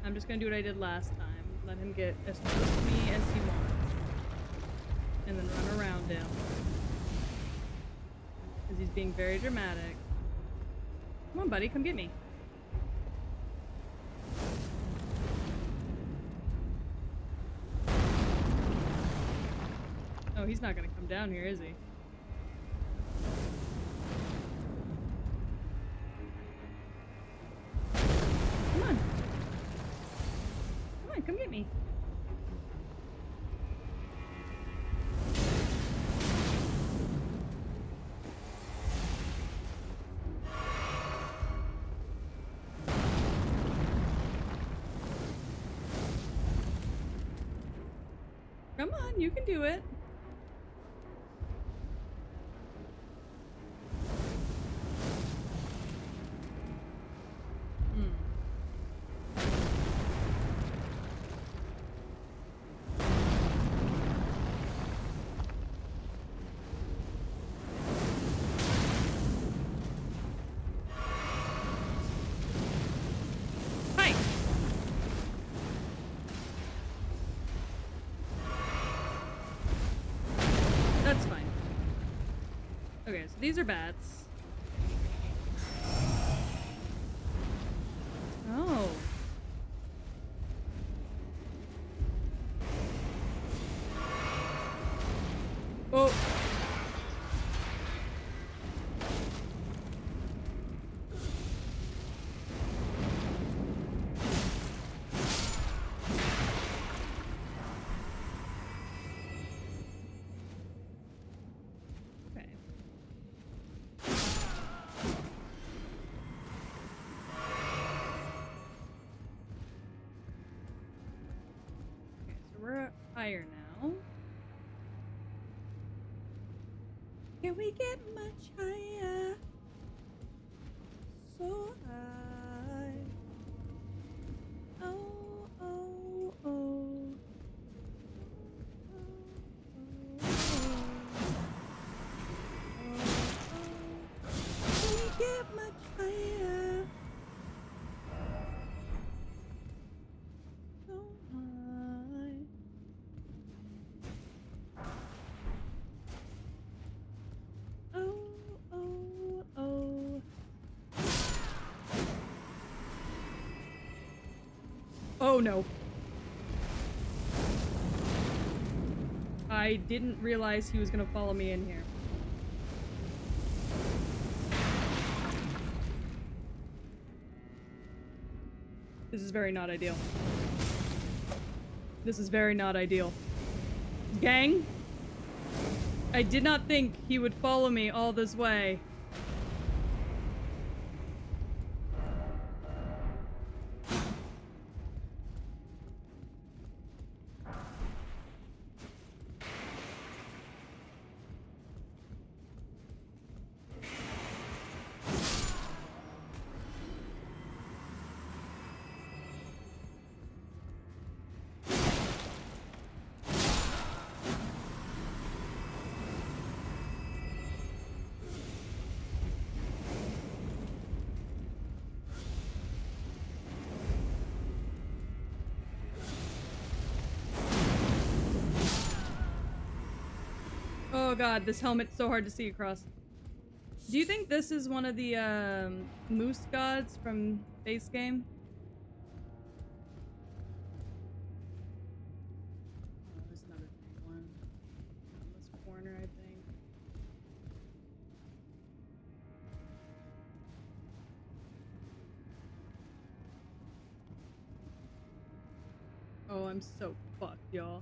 I'm just gonna do what I did last time. Let him get as close to me as he wants. And then run around him. Because he's being very dramatic. Come on, buddy, come get me. Oh, he's not gonna come down here, is he? Come on. Come on, come get me. Come on, you can do it. Hi. That's fine. Okay, so these are bats. Oh. Oh. Okay. Okay, so we're higher now. Can we get much higher? So high. Oh, oh, oh. Oh, oh, oh. Can we get much higher? So high. Oh, oh, oh. Oh no. I didn't realize he was gonna follow me in here. This is very not ideal. This is very not ideal. Gang? I did not think he would follow me all this way. Oh god, this helmet's so hard to see across. Do you think this is one of the moose gods from base game? Oh, there's another big one. On this corner, I think. Oh, I'm so fucked, y'all.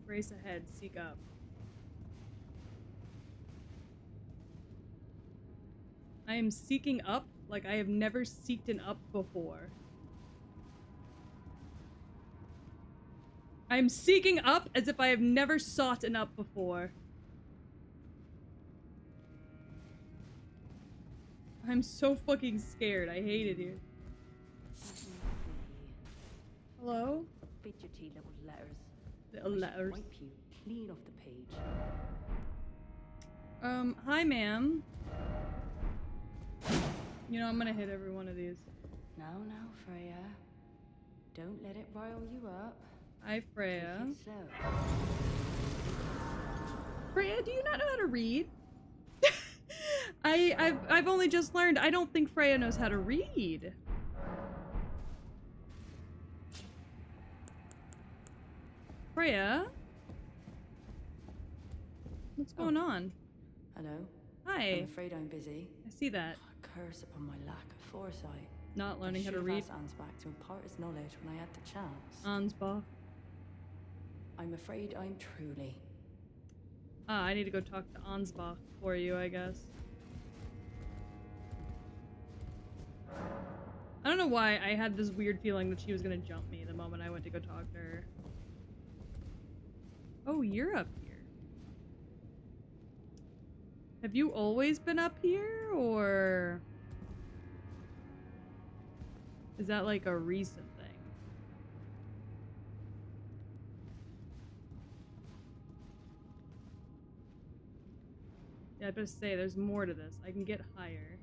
Race ahead, seek up. I am seeking up like I have never seeked an up before. I am seeking up as if I have never sought an up before. I'm so fucking scared. I hate it here. Hello? Fidgety little letters. Little I should letters. wipe you clean off the page. Hi, ma'am. You know, I'm gonna hit every one of these. Now, Freya. Don't let it rile you up. Hi, Freya. Take it slow. Take it slow. Freya, do you not know how to read? I've only just learned. I don't think Freya knows how to read. Freya? What's going on? Hello? Hi. I'm afraid I'm busy. I see that. A curse upon my lack of foresight. Not learning how to I read. should have asked Ansbach to impart his knowledge when I had the chance. Ansbach. I'm afraid I'm truly. Ah, I need to go talk to Ansbach for you, I guess. I don't know why I had this weird feeling that she was gonna jump me the moment I went to go talk to her. Oh, you're up here. Have you always been up here, or is that like a recent thing? Yeah, I better say, there's more to this. I can get higher.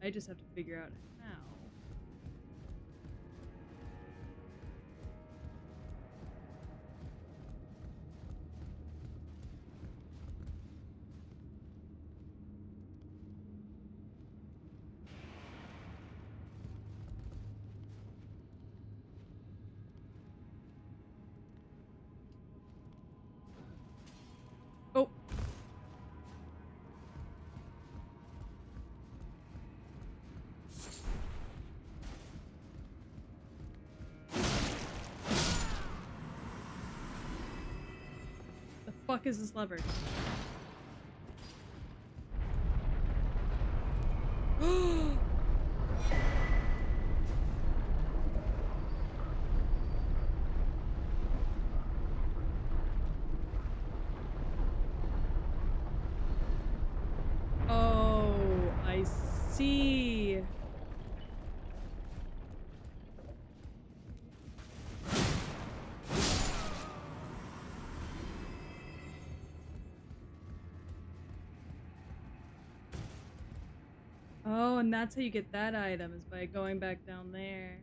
I just have to figure out how. Oh. The fuck is this lever? Oh, I see. Oh, and that's how you get that item, is by going back down there.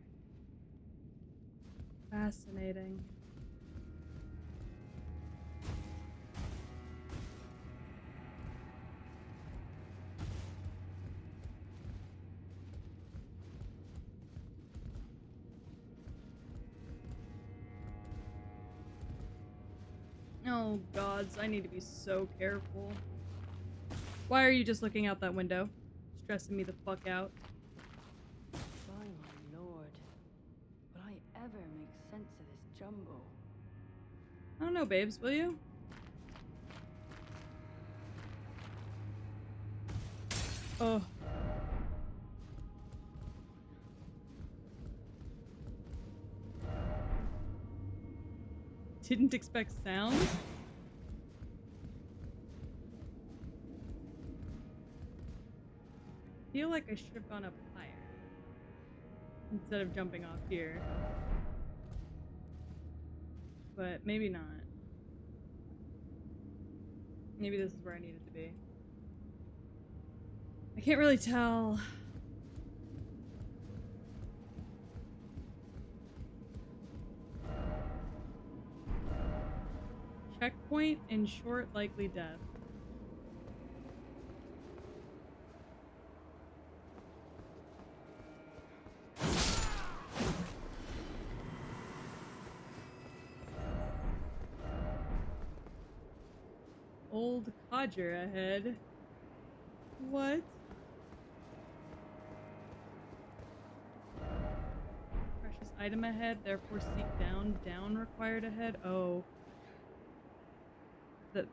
Fascinating. Oh gods, I need to be so careful. Why are you just looking out that window? Stressing me the fuck out. By my lord. Will I ever make sense of this jumble? I don't know, babes, will you? Oh. Didn't expect sound? I feel like I should have gone up higher instead of jumping off here. But maybe not. Maybe this is where I needed to be. I can't really tell. Checkpoint and short likely death. Old codger ahead. What? Precious item ahead, therefore seek down. Down required ahead. Oh.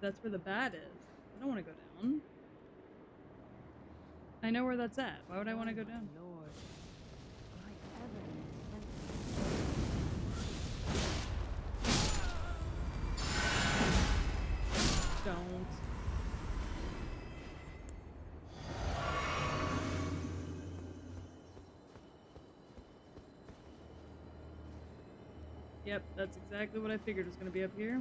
that's where the bat is. I don't want to go down. I know where that's at. Why would I want to go down? Lord, will I ever make sense of Don't. Yep, that's exactly what I figured was going to be up here.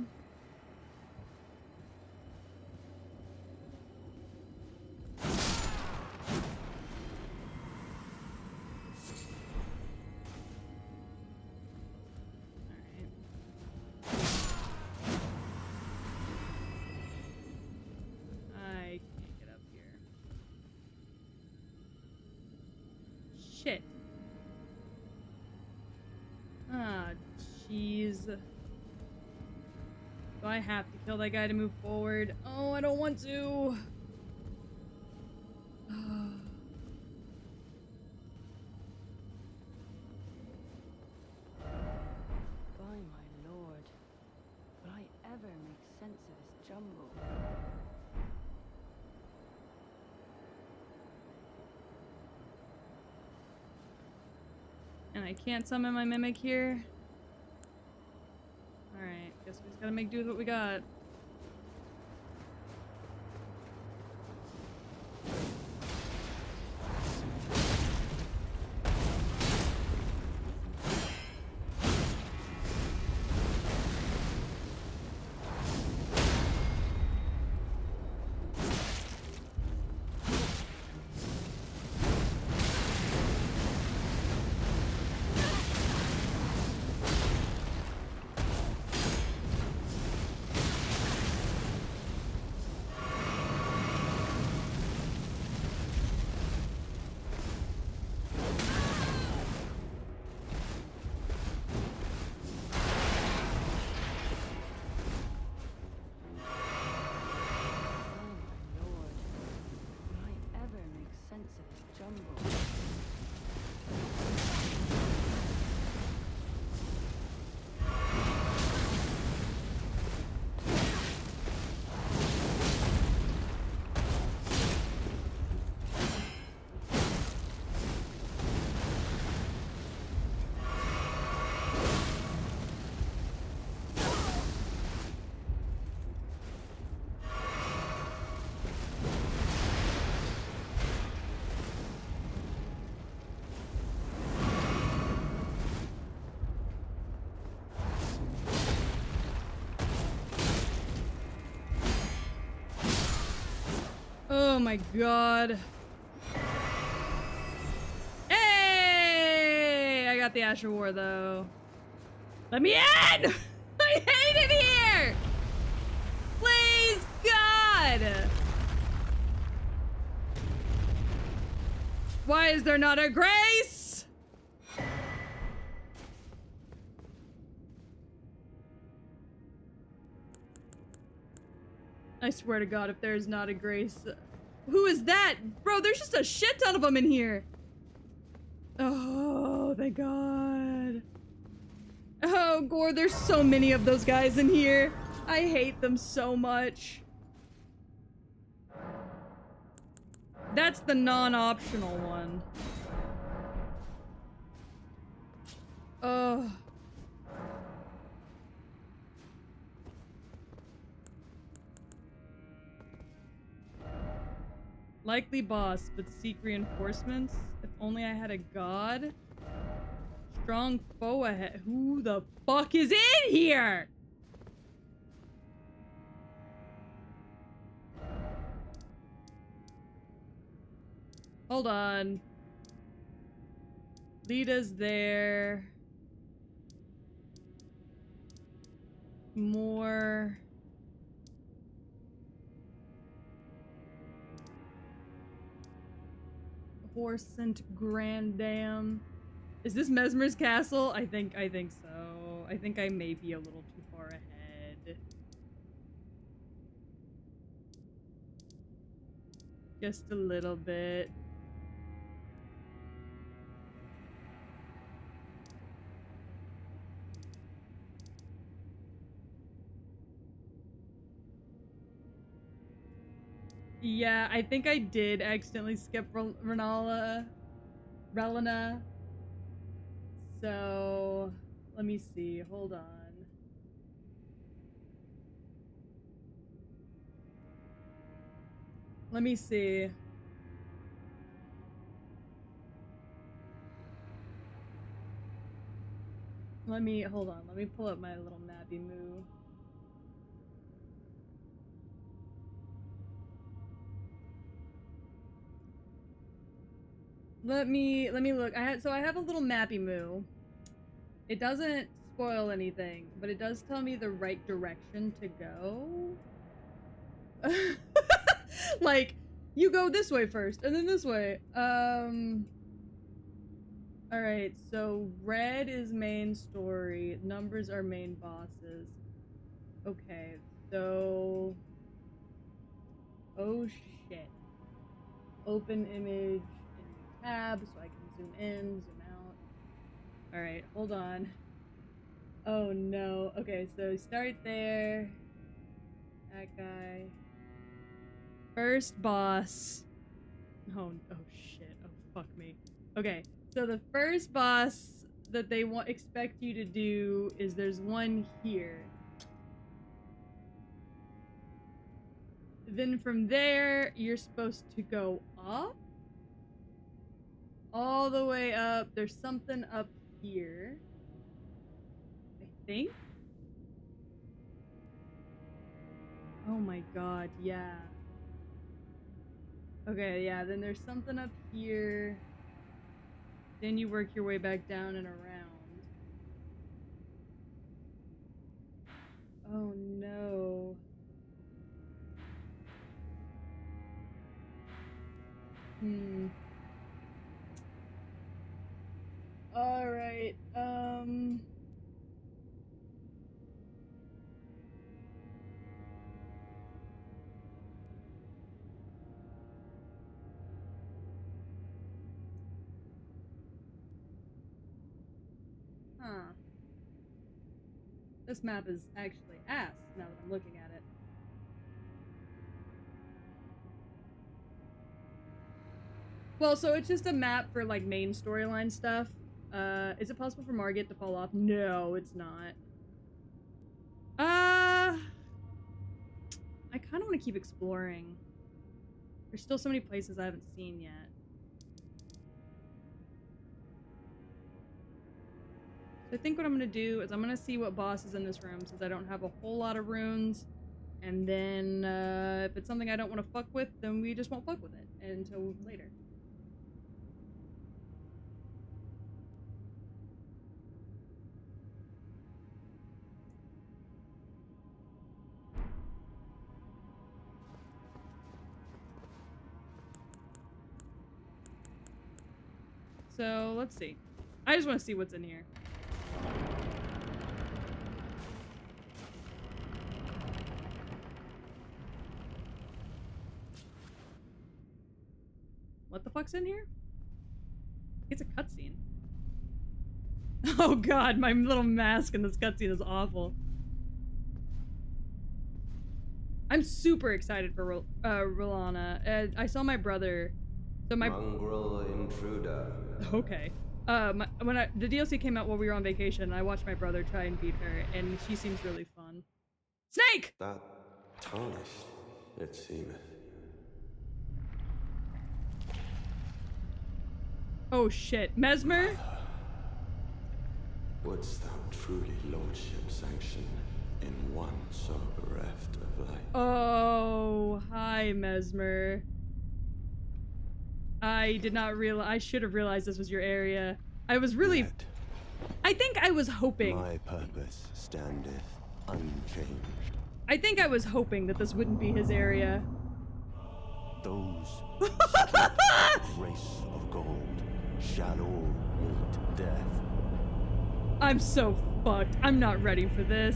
I can't get up here. Shit. Ah, jeez. Do I have to kill that guy to move forward? Oh, I don't want to. By my lord, will I ever make sense of this jumble? And I can't summon my mimic here. Alright, guess we just gotta make do with what we got. Oh my god. Hey! I got the Asher War though. Let me in! I hate it here! Please, God! Why is there not a grace? I swear to God, if there is not a grace. Who is that? Bro, there's just a shit ton of them in here. Oh, thank God. Oh, Gore, there's so many of those guys in here. I hate them so much. That's the non-optional one. Oh. Likely boss, but seek reinforcements. If only I had a god. Strong foe ahead. Who the fuck is in here? Hold on. Lita's there. More. Horsent Grandam. Is this MESSMER's castle? I think so. I think I may be a little too far ahead. Just a little bit. Yeah, I think I did accidentally skip Relana. So, let me see. Hold on. Let me see. Hold on. Let me pull up my little mappy moo. Let me look. I have a little mappy moo. It doesn't spoil anything, but it does tell me the right direction to go. Like, you go this way first, and then this way. Alright, so red is main story, numbers are main bosses. Okay, so... Oh shit. Open image in tab so I can zoom in, zoom out. Alright, hold on. Oh no. Okay, so start there. That guy. First boss. Oh shit. Oh fuck me. Okay, so the first boss that they expect you to do is there's one here. Then from there, you're supposed to go up. All the way up. There's something up here. I think. Oh my god, yeah. Okay, yeah, then there's something up here. Then you work your way back down and around. Oh no. Alright, huh. This map is actually ass now that I'm looking at it. Well, so it's just a map for like main storyline stuff. Is it possible for Margit to fall off? No, it's not. I kind of want to keep exploring. There's still so many places I haven't seen yet. So I think what I'm going to do is I'm going to see what boss is in this room since I don't have a whole lot of runes. And then if it's something I don't want to fuck with, then we just won't fuck with it until later. So let's see. I just want to see what's in here. What the fuck's in here? It's a cutscene. Oh god, my little mask in this cutscene is awful. I'm super excited for Rolana. I saw my brother. So my mongrel intruder. Okay. The DLC came out while we were on vacation, and I watched my brother try and beat her, and she seems really fun. Snake! That tarnished, it seemeth. Oh shit. Mesmer? Wouldst thou truly lordship sanction in one so bereft of life? Oh, hi, Mesmer. I did not realize. I should have realized this was your area. I was really. Yet, I think I was hoping. my purpose standeth unchanged. I think I was hoping that this wouldn't be his area. Those who keep the race of gold shall all meet death. I'm so fucked. I'm not ready for this.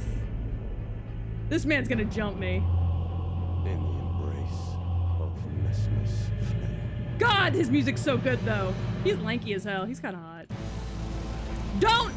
This man's gonna jump me. In the embrace of MESSMERS flame. God, his music's so good though. He's lanky as hell. He's kind of hot. Don't!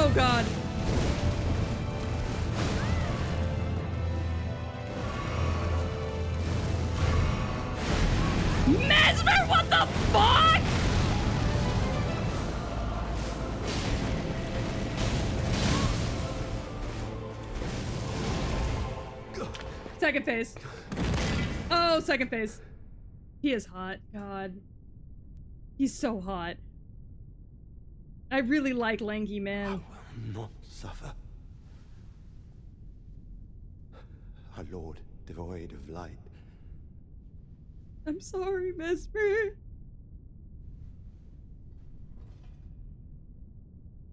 Oh god. Mesmer, what the fuck? Second phase. Oh, second phase. He is hot. God. He's so hot. I really like lanky men. I will not suffer. A lord devoid of light. I'm sorry, Mesmer.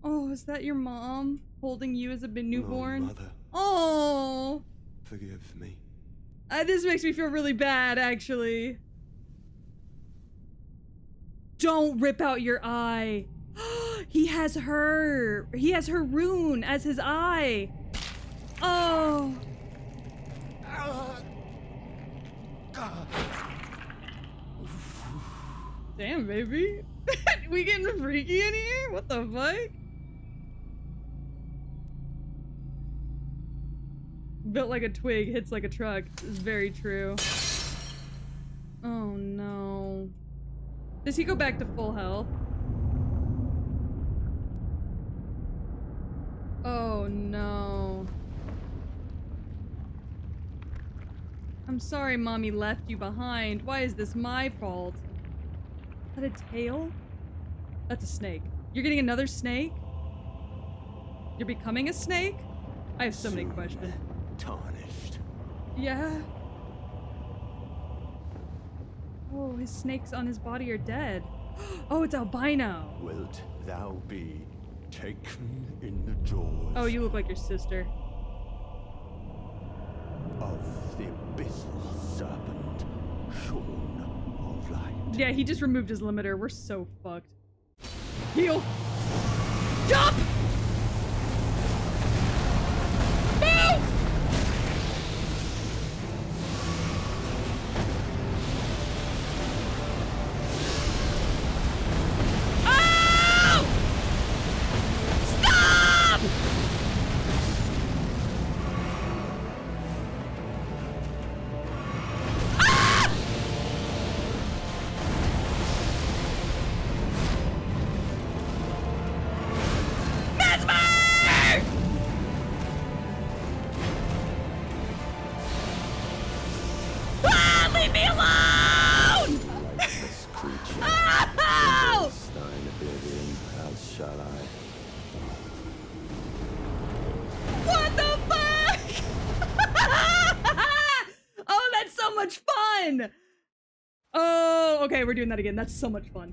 Oh, is that your mom holding you as a newborn? Oh, mother. Oh. Forgive me. This makes me feel really bad, actually. Don't rip out your eye. He has her. He has her rune as his eye. Oh. Damn, baby. We getting freaky in here? What the fuck? Built like a twig, hits like a truck. This is very true. Oh no. Does he go back to full health? Oh no. I'm sorry mommy left you behind. Why is this my fault? Is that a tail? That's a snake. You're getting another snake? You're becoming a snake? I have so many questions. Tarnished. Yeah. Oh, his snakes on his body are dead. Oh, it's albino. Wilt thou be taken in the jaws Oh, you look like your sister. of the abyssal serpent, shorn of light? Yeah, he just removed his limiter. We're so fucked. Heal! Jump! Move! Oh! Stop! Ah! Mesmer! Ah, leave me alone! This creature Oh! embrace thine oblivion, as shall I. What the fuck? Oh, that's so much fun! Oh, okay, we're doing that again. That's so much fun.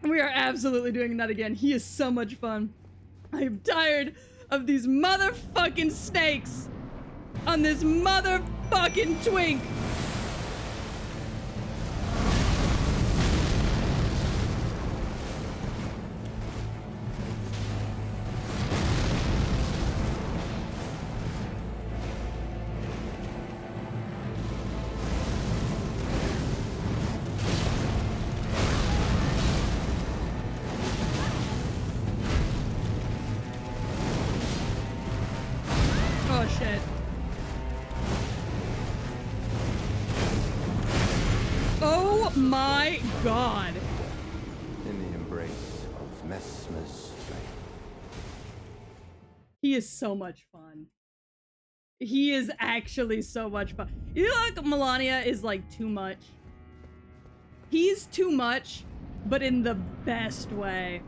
We are absolutely doing that again. He is so much fun. I am tired of these motherfucking snakes on this motherfucking twink. Oh shit. Oh my god. In the embrace of MESSMERS flame. He is so much fun. He is actually so much fun. You know, like Melania is like too much. He's too much, but in the best way.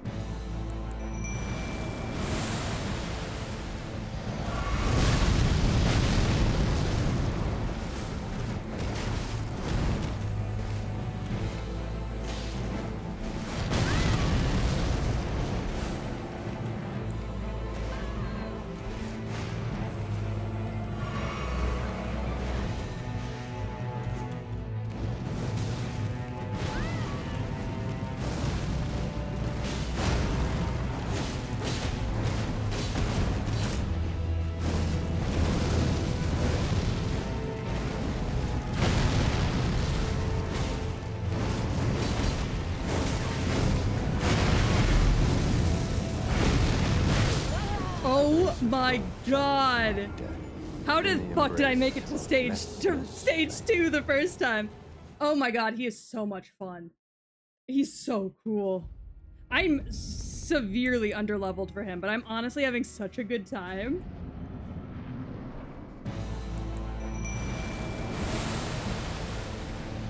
Oh my god! How the fuck did I make it to stage MESSMERS. 2 the first time? Oh my god, he is so much fun. He's so cool. I'm severely underleveled for him, but I'm honestly having such a good time.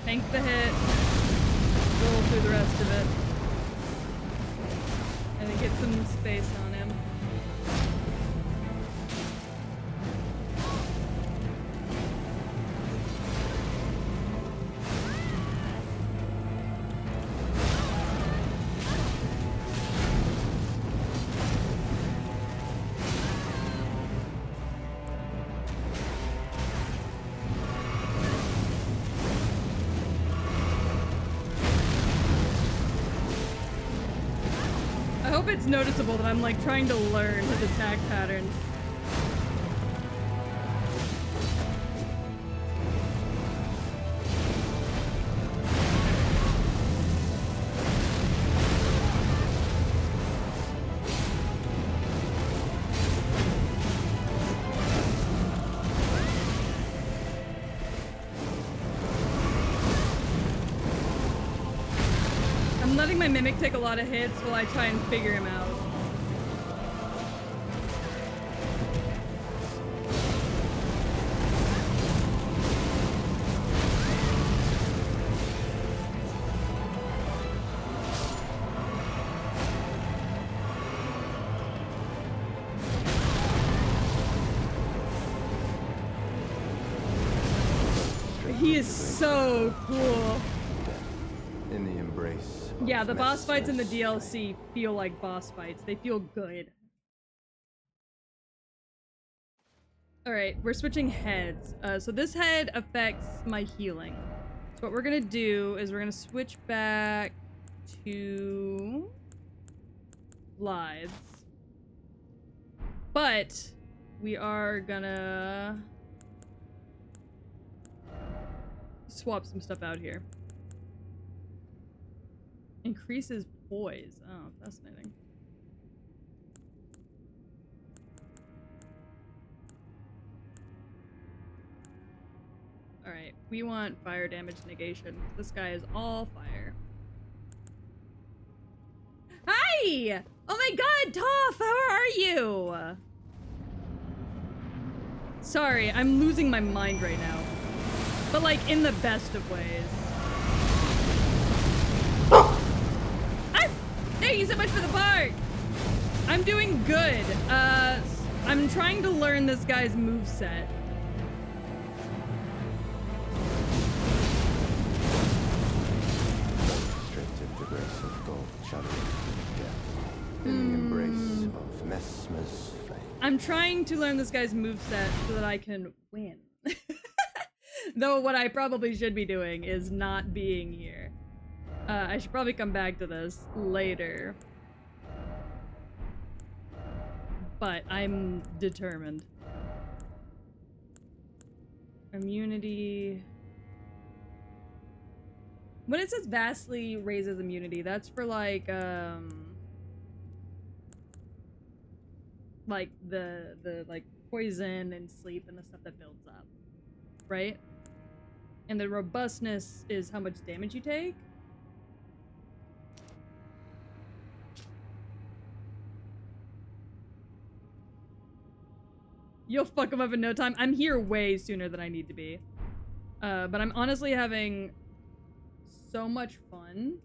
Tank the hit. Roll through the rest of it. And then get some space on him. I hope it's noticeable that I'm like trying to learn his attack patterns. I'm letting my mimic take a lot of hits while I try and figure him out. He is so cool. In the embrace. Yeah, of the boss fights in the MESSMERS. DLC feel like boss fights. They feel good. Alright, we're switching heads. So this head affects my healing. So what we're gonna do is we're gonna switch back to lives. But we are gonna swap some stuff out here. Increases poise. Oh, fascinating. Alright, we want fire damage negation. This guy is all fire. Hi! Oh my god, Toph! How are you? Sorry, I'm losing my mind right now. But like, in the best of ways. Ah! Thank you so much for the bark! I'm doing good. I'm trying to learn this guy's moveset. Stripped of the grace of gold, shadowed death. In the embrace of MESSMERS flame. I'm trying to learn this guy's moveset so that I can win. Though what I probably should be doing is not being here. I should probably come back to this later. But I'm determined. Immunity. When it says vastly raises immunity, that's for like the like poison and sleep and the stuff that builds up, right? And the robustness is how much damage you take. You'll fuck him up in no time. I'm here way sooner than I need to be. But I'm honestly having so much fun.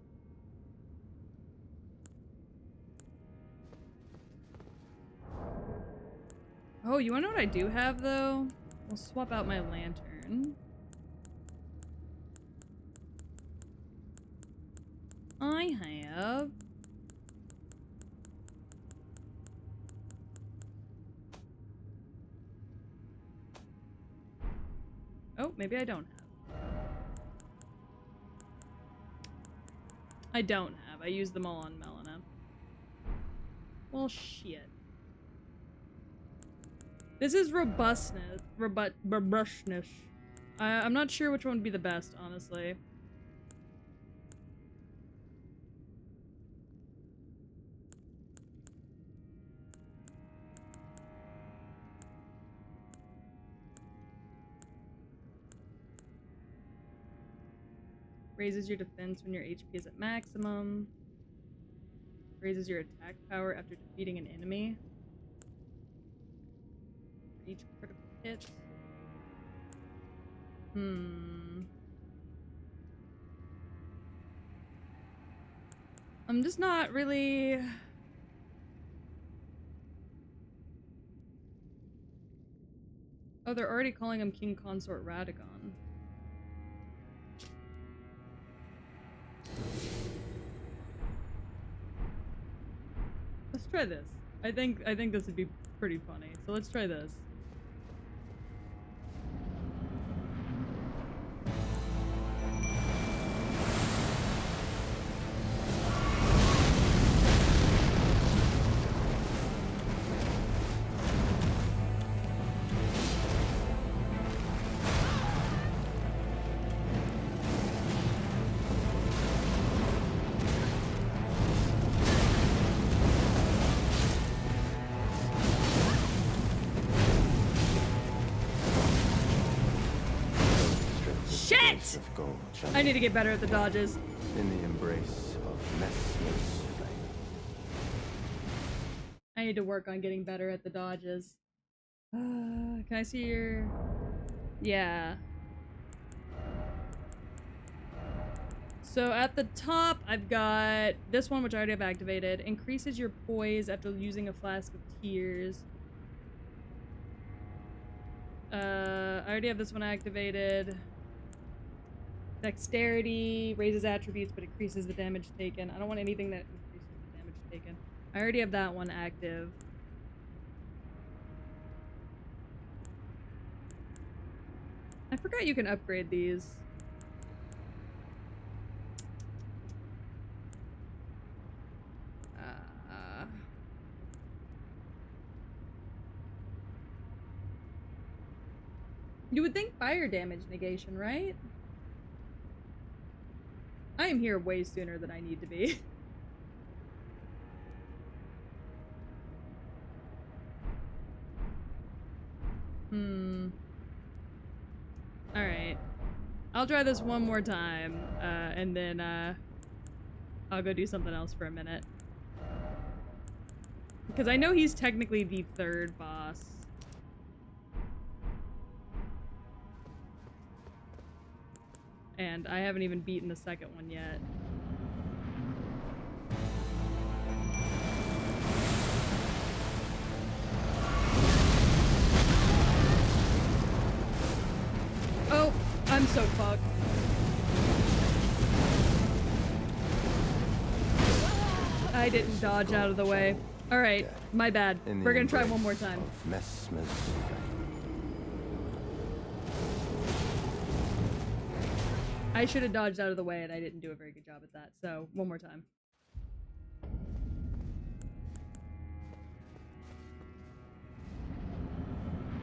Oh, you wanna know what I do have, though? We'll swap out my lantern. I have... Oh, maybe I don't have. I don't have. I used them all on Melina. Well, shit. This is robustness. Robustness. I'm not sure which one would be the best, honestly. Raises your defense when your HP is at maximum. Raises your attack power after defeating an enemy. For each critical hit. I'm just not really... Oh, they're already calling him King Consort Radagon. Let's try this. I think this would be pretty funny. So let's try this. Shit! Of gold shall I need to get better at the dodges. in the embrace of MESSMERS flame. I need to work on getting better at the dodges. Can I see your... Yeah. So at the top, I've got this one, which I already have activated. Increases your poise after using a flask of tears. I already have this one activated. Dexterity raises attributes but increases the damage taken. I don't want anything that increases the damage taken. I already have that one active. I forgot you can upgrade these. You would think fire damage negation, right? I am here way sooner than I need to be. Alright. I'll try this one more time, and then, I'll go do something else for a minute. Because I know he's technically the third boss. And I haven't even beaten the second one yet. Oh, I'm so fucked. I didn't dodge out of the way. Alright, my bad. We're gonna try one more time. MESSMERS flame. I should have dodged out of the way and I didn't do a very good job at that, so one more time.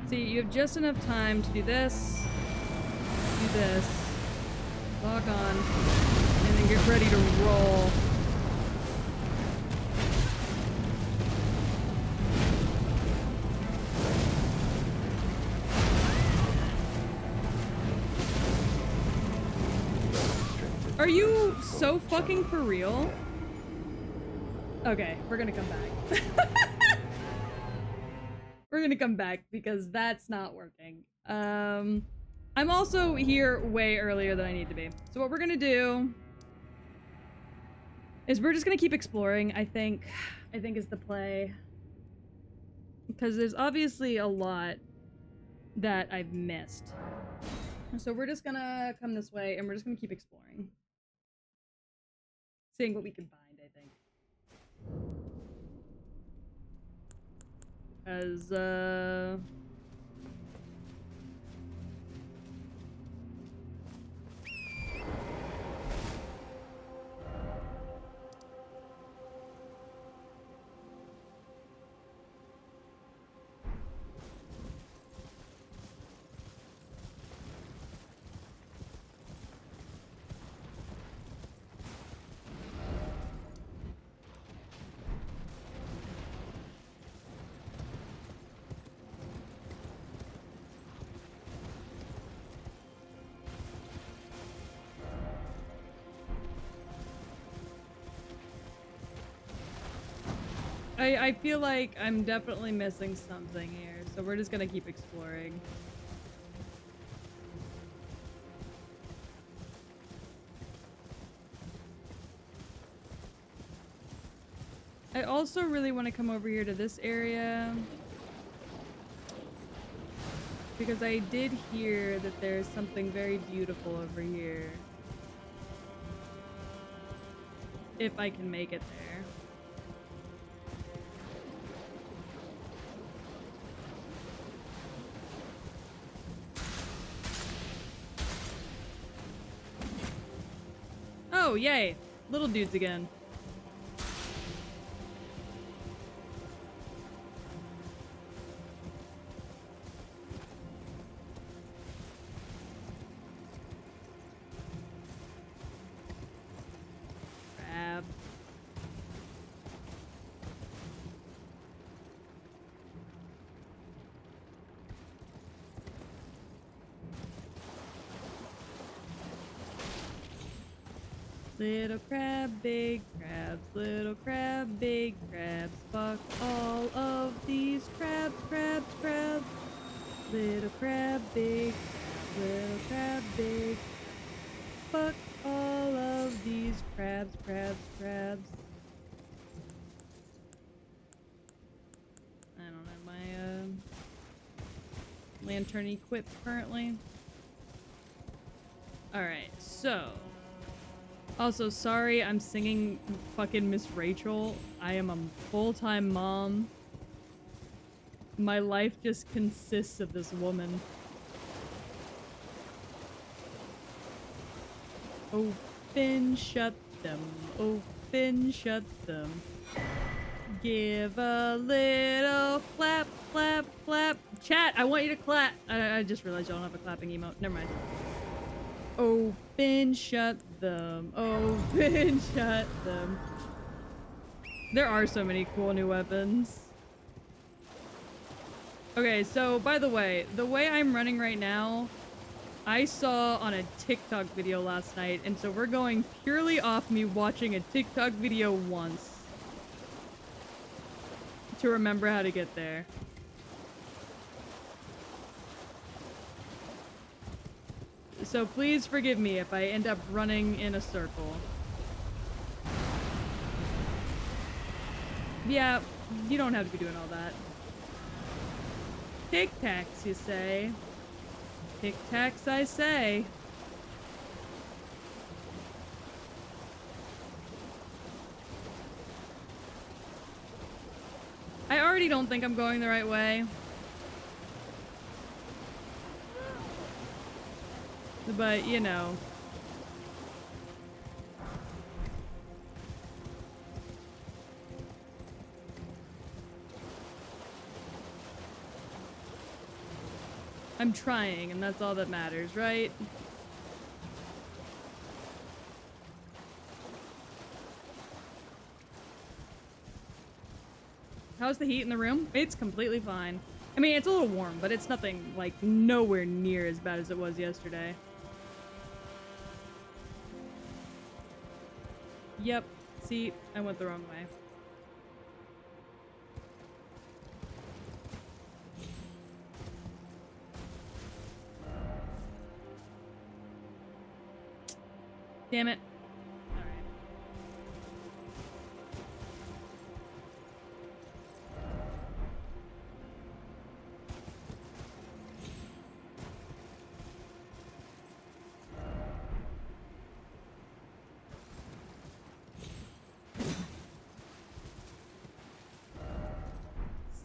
See, you have just enough time to do this, log on, and then get ready to roll. Are you so fucking for real? Okay, we're gonna come back. We're gonna come back because that's not working. I'm also here way earlier than I need to be. So what we're gonna do is we're just gonna keep exploring, I think is the play. Because there's obviously a lot that I've missed. So we're just gonna come this way and we're just gonna keep exploring. Seeing what we can find, I think. Because, I feel like I'm definitely missing something here, so we're just gonna keep exploring. I also really want to come over here to this area because I did hear that there's something very beautiful over here. If I can make it there. Oh, yay! Little dudes again. Crab. Little crab, big crabs, little crab, big crabs, fuck all of these crabs, crabs, crabs. Little crab, big crab, little crab, big. Fuck all of these crabs, crabs, crabs. I don't have my lantern equipped currently. Alright, so. Also, sorry I'm singing fucking Miss Rachel. I am a full-time mom. My life just consists of this woman. Open, shut them. Open, shut them. Give a little clap, clap, clap. Chat, I want you to clap. I just realized y'all don't have a clapping emote. Never mind. Open, shut them. Open, shut them. There are so many cool new weapons. Okay, so by the way I'm running right now, I saw on a TikTok video last night, and so we're going purely off me watching a TikTok video once to remember how to get there. So please forgive me if I end up running in a circle. Yeah, you don't have to be doing all that. Tic-tacs, you say? Tic-tacs, I say. I already don't think I'm going the right way. But, you know. I'm trying, and that's all that matters, right? How's the heat in the room? It's completely fine. I mean, it's a little warm, but it's nothing, like, nowhere near as bad as it was yesterday. Yep. See, I went the wrong way. Damn it. Alright.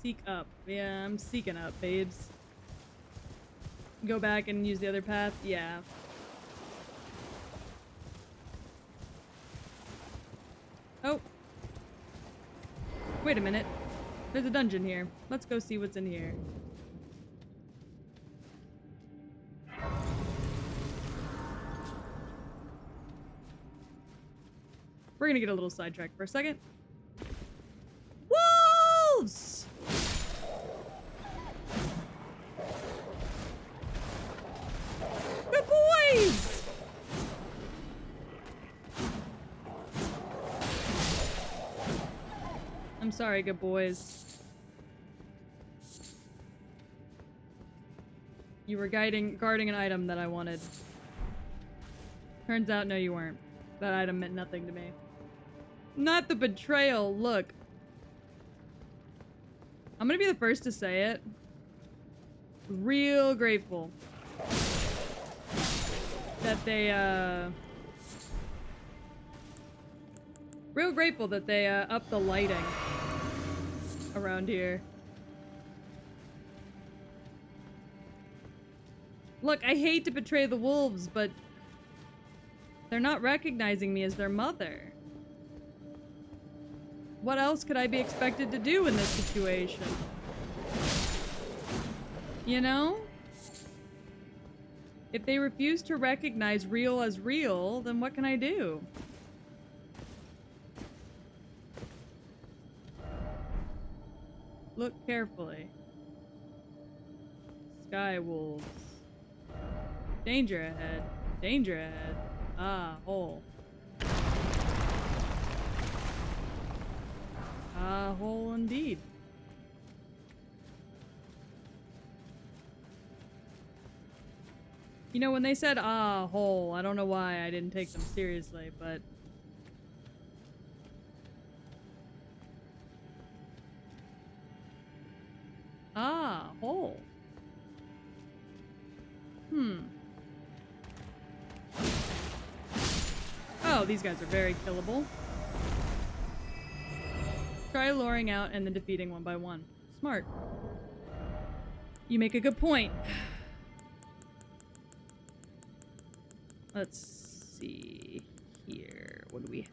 Seek up. Yeah, I'm seeking up, babes. Go back and use the other path? Yeah. Oh. Wait a minute. There's a dungeon here. Let's go see what's in here. We're gonna get a little sidetracked for a second. Wolves! Good boys! I'm sorry, good boys. You were guarding an item that I wanted. Turns out, no, you weren't. That item meant nothing to me. Not the betrayal, look. I'm gonna be the first to say it. Real grateful that they, real grateful that they, upped the lighting around here. Look, I hate to betray the wolves, but they're not recognizing me as their mother. What else could I be expected to do in this situation? You know? If they refuse to recognize real as real, then what can I do? Look carefully. Sky wolves. Danger ahead. Danger ahead. Ah, hole. Ah, hole indeed. You know, when they said, ah, hole, I don't know why I didn't take them seriously, but... Ah, hole. Oh, these guys are very killable. Try luring out and then defeating one by one. Smart. You make a good point. Let's see here. What do we have?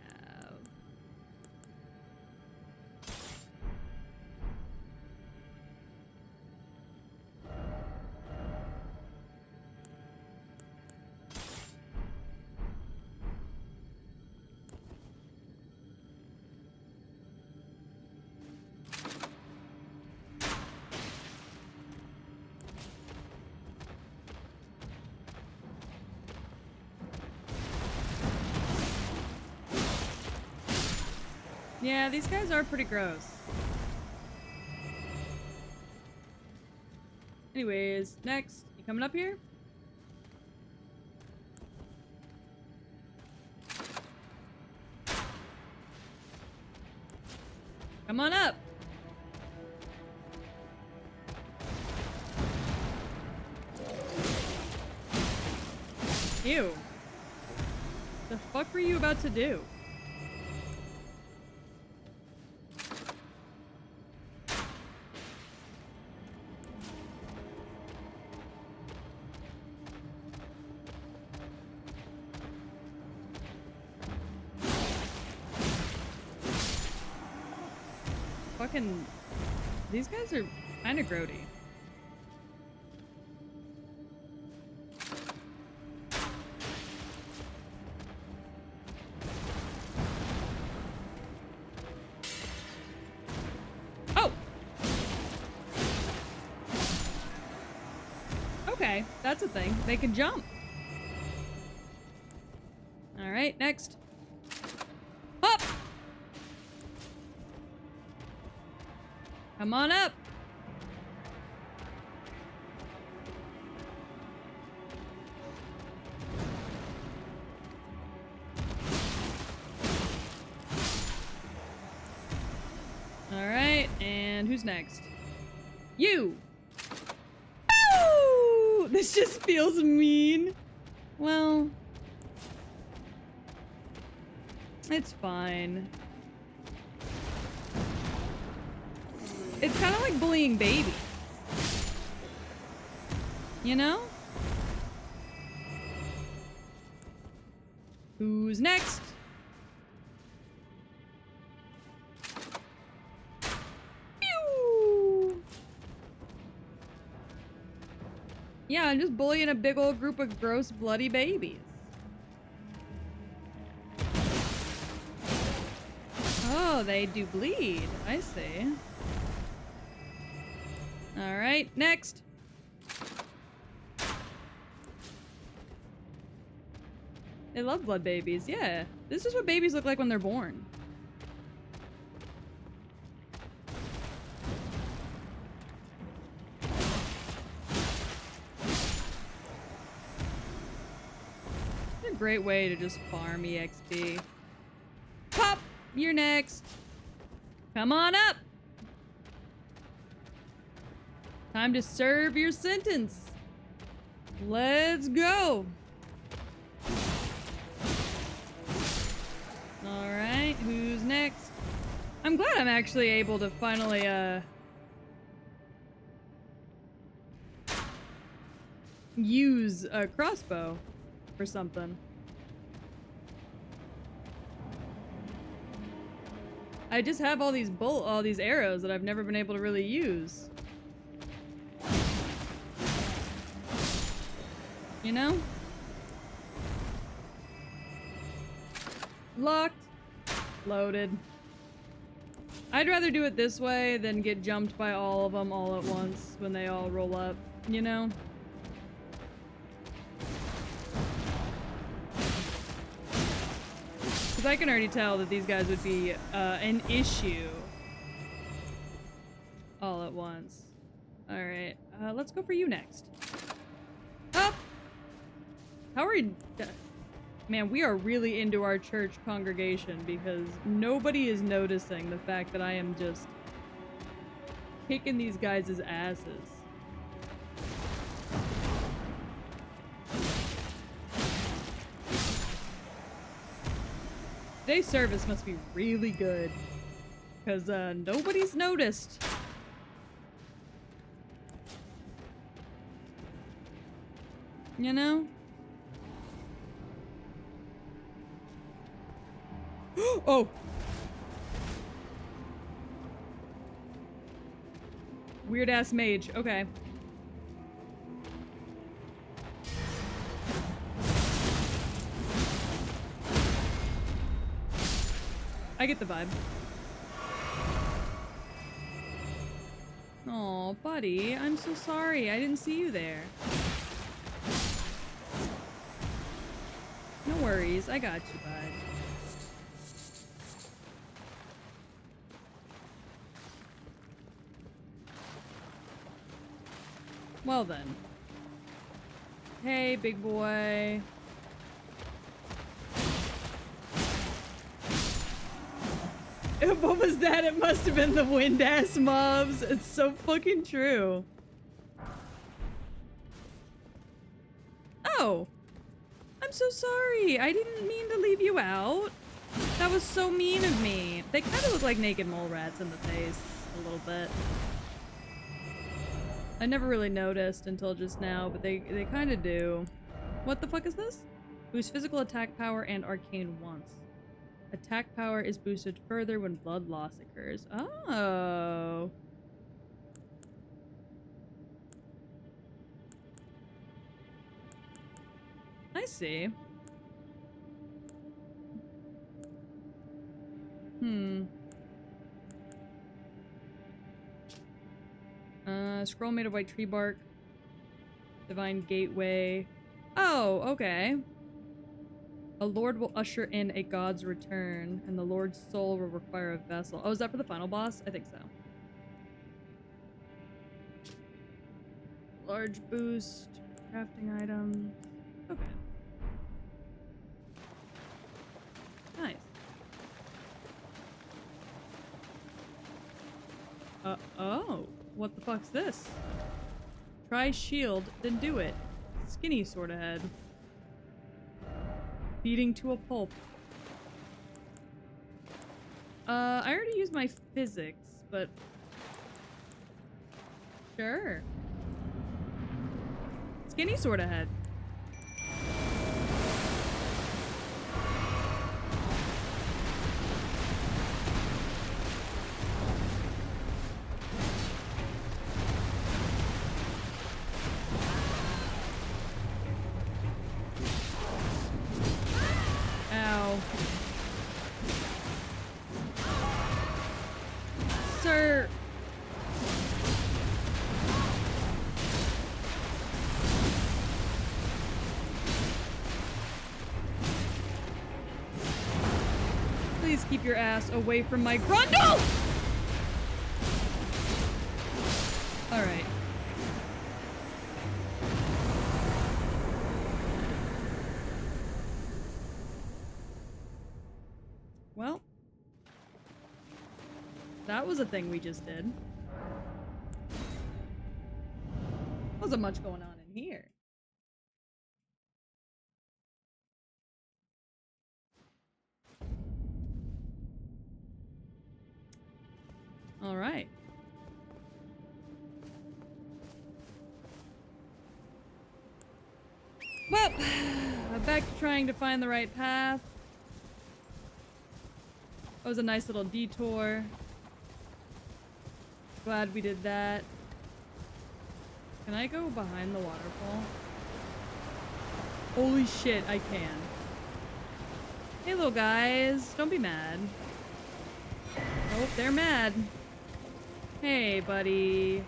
Yeah, these guys are pretty gross. Anyways, next. You coming up here? Come on up! Ew. The fuck were you about to do? Fucking... These guys are kinda grody. Oh! Okay, that's a thing. They can jump. Alright, next. Up! Come on up! Alright, and who's next? You! Woo! This just feels mean. Well... It's fine. It's kind of like bullying babies. You know? Who's next? Pew! Yeah, I'm just bullying a big old group of gross, bloody babies. Oh, they do bleed. I see. Alright, next. They love blood babies, yeah. This is what babies look like when they're born. great way to just farm EXP. Pop! You're next. Come on up. Time to serve your sentence. Let's go. Alright, who's next? I'm glad I'm actually able to finally, use a crossbow for something. I just have all these arrows that I've never been able to really use. You know? Locked. Loaded. I'd rather do it this way than get jumped by all of them all at once when they all roll up, you know? Because I can already tell that these guys would be an issue all at once. Alright, let's go for you next. Up! How are we... Man, we are really into our church congregation because nobody is noticing the fact that I am just kicking these guys' asses. Today's service must be really good because nobody's noticed. You know? Oh! Weird ass mage. Okay. I get the vibe. Aw, buddy. I'm so sorry. I didn't see you there. No worries. I got you, bud. Well then. Hey, big boy. What was that? It must have been the wind-ass mobs. It's so fucking true. Oh. I'm so sorry. I didn't mean to leave you out. That was so mean of me. They kind of look like naked mole rats in the face a little bit. I never really noticed until just now, but they kind of do. What the fuck is this? Boost physical attack power and arcane once. Attack power is boosted further when blood loss occurs. Oh. I see. Scroll made of white tree bark. Divine gateway. Oh, okay. A lord will usher in a god's return, and the lord's soul will require a vessel. Oh, is that for the final boss? I think so. Large boost. Crafting items. Okay. Nice. Oh. What the fuck's this? Try shield, then do it. Skinny sorta head. Beating to a pulp. I already used my physics, but... Sure. Skinny sorta head. Sir! Please keep your ass away from my grundle! Alright. That was a thing we just did. Wasn't much going on in here. All right. Well, I'm back to trying to find the right path. That was a nice little detour. Glad we did that. Can I go behind the waterfall? Holy shit, I can. Hey, little guys. Don't be mad. Oh, they're mad. Hey, buddy.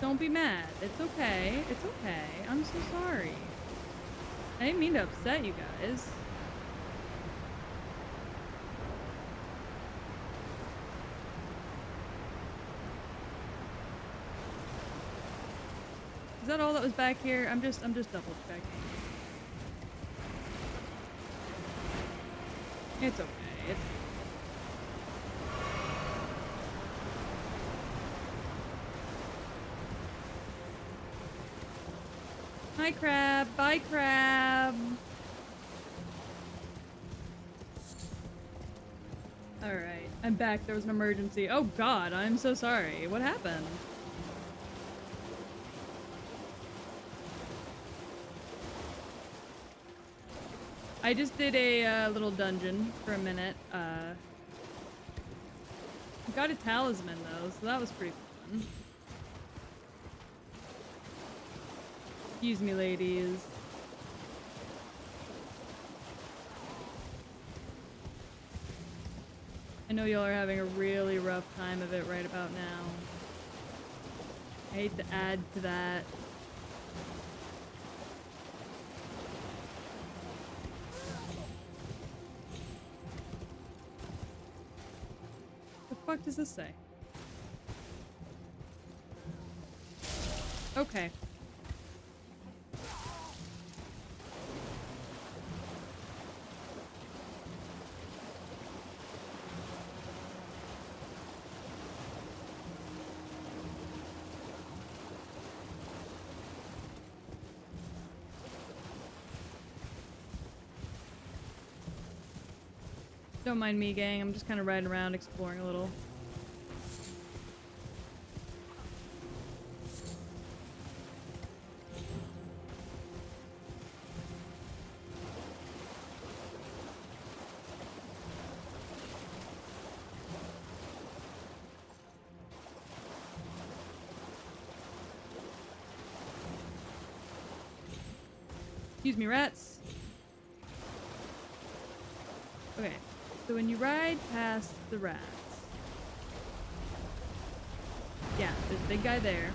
Don't be mad. It's okay. It's okay. I'm so sorry. I didn't mean to upset you guys. Is that all that was back here? I'm just double checking. It's okay. It's Hi, crab. Bye, crab. Alright, I'm back. There was an emergency. Oh god, I'm so sorry. What happened? I just did a little dungeon for a minute. Got a talisman though, so that was pretty fun. Excuse me, ladies. I know y'all are having a really rough time of it right about now. I hate to add to that. The fuck does this say? Okay. Don't mind me, gang. I'm just kind of riding around, exploring a little. Excuse me, rats. Okay. So when you ride past the rats, yeah, there's a big guy there.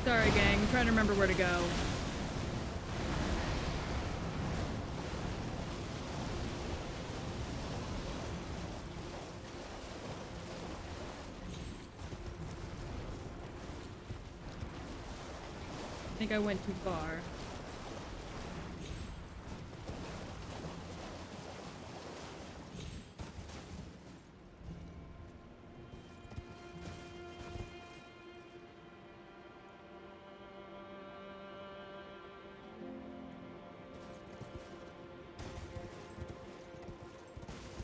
Sorry, gang. I'm trying to remember where to go. I think I went too far.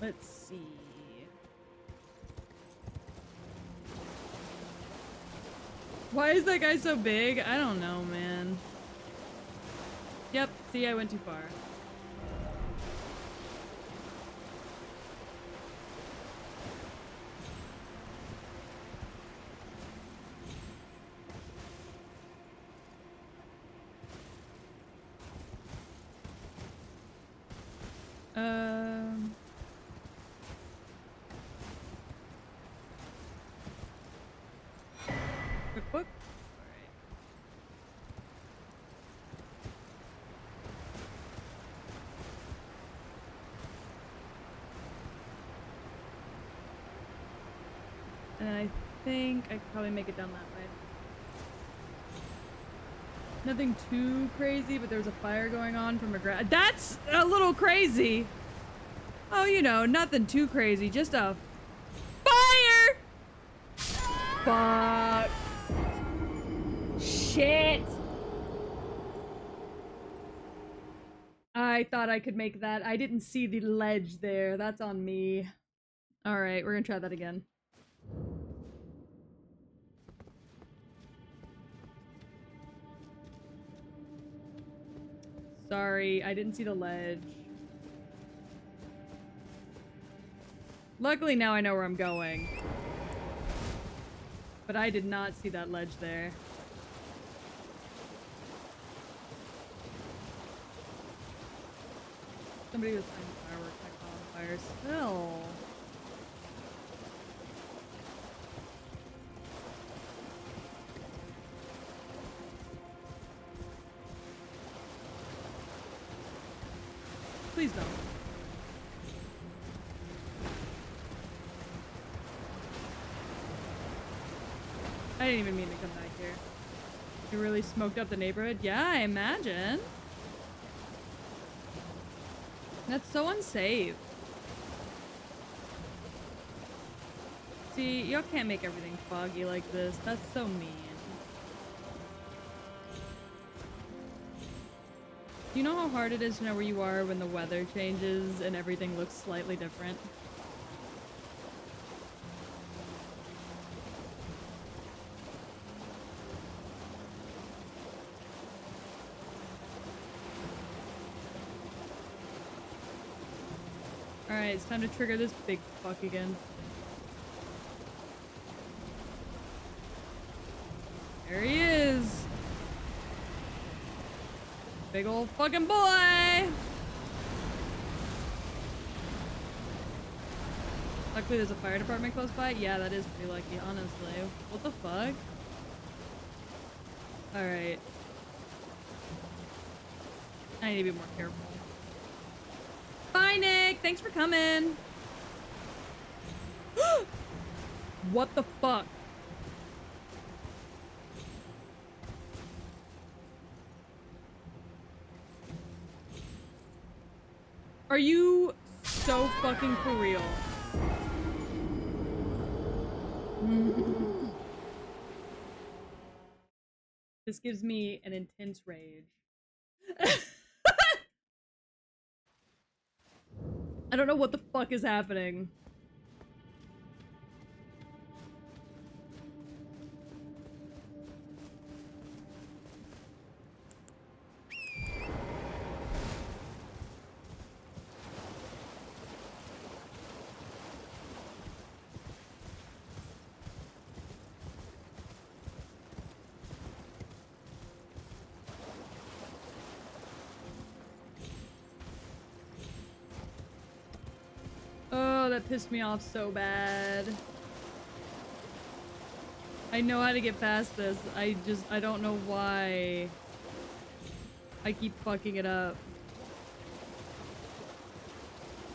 Let's see. Why is that guy so big? I don't know, man. Yep, see, I went too far. Um. Quick book. And I think I could probably make it down that way. Nothing too crazy, but there was a fire going on from a That's a little crazy! Oh, you know, nothing too crazy, just a fire! Fuck. Shit! I thought I could make that. I didn't see the ledge there. That's on me. Alright, we're gonna try that again. Sorry, I didn't see the ledge. Luckily now I know where I'm going. But I did not see that ledge there. Somebody was finding fireworks like bonfires. Still. Please don't. I didn't even mean to come back here. You really smoked up the neighborhood? Yeah, I imagine. That's so unsafe. See, y'all can't make everything foggy like this. That's so mean. Do you know how hard it is to know where you are when the weather changes and everything looks slightly different? Alright, it's time to trigger this big fuck again. There he is! Big old fucking boy! Luckily there's a fire department close by. Yeah, that is pretty lucky, honestly. What the fuck? Alright. I need to be more careful. Bye, Nick! Thanks for coming! What the fuck? Are you so fucking for real? This gives me an intense rage. I don't know what the fuck is happening. Oh, that pissed me off so bad. I know how to get past this. I don't know why I keep fucking it up.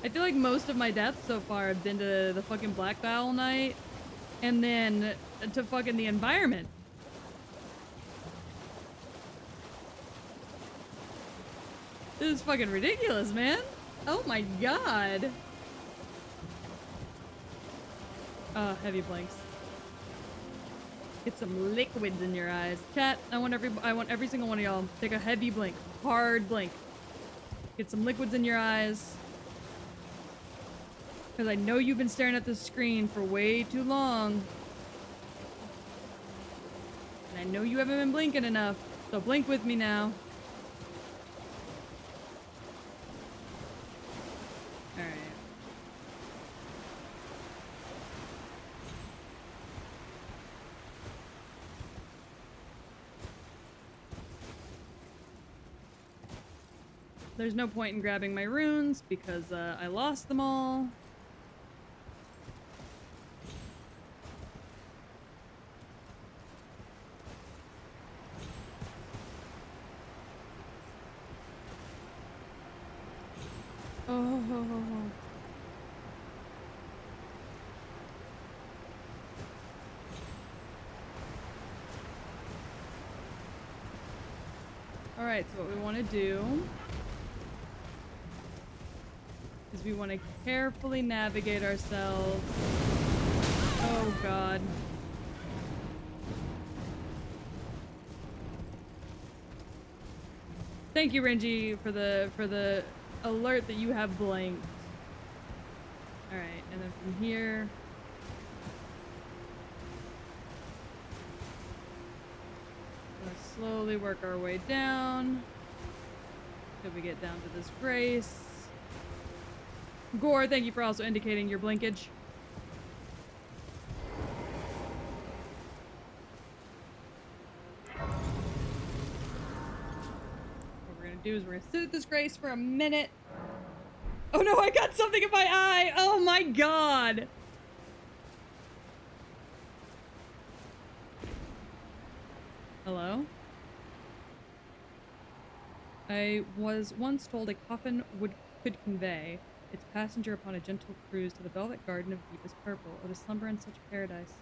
I feel like most of my deaths so far have been to the fucking Black Battle Knight and then to fucking the environment. This is fucking ridiculous, man. Oh my god. Heavy blinks. Get some liquids in your eyes. Chat, I want every single one of y'all take a heavy blink. Hard blink. Get some liquids in your eyes. Because I know you've been staring at the screen for way too long. And I know you haven't been blinking enough. So blink with me now. Alright. there's no point in grabbing my runes because I lost them all. Oh. Alright, so what we want to do is we want to carefully navigate ourselves. Oh god. Thank you, Renji, for the alert that you have blanked. Alright, and then from here... slowly work our way down till we get down to this grace. Gore, thank you for also indicating your blinkage. What we're gonna do is we're gonna sit at this grace for a minute. Oh no, I got something in my eye! Oh my god! Hello? I was once told a coffin could convey its passenger upon a gentle cruise to the velvet garden of deepest purple, or to slumber in such paradise.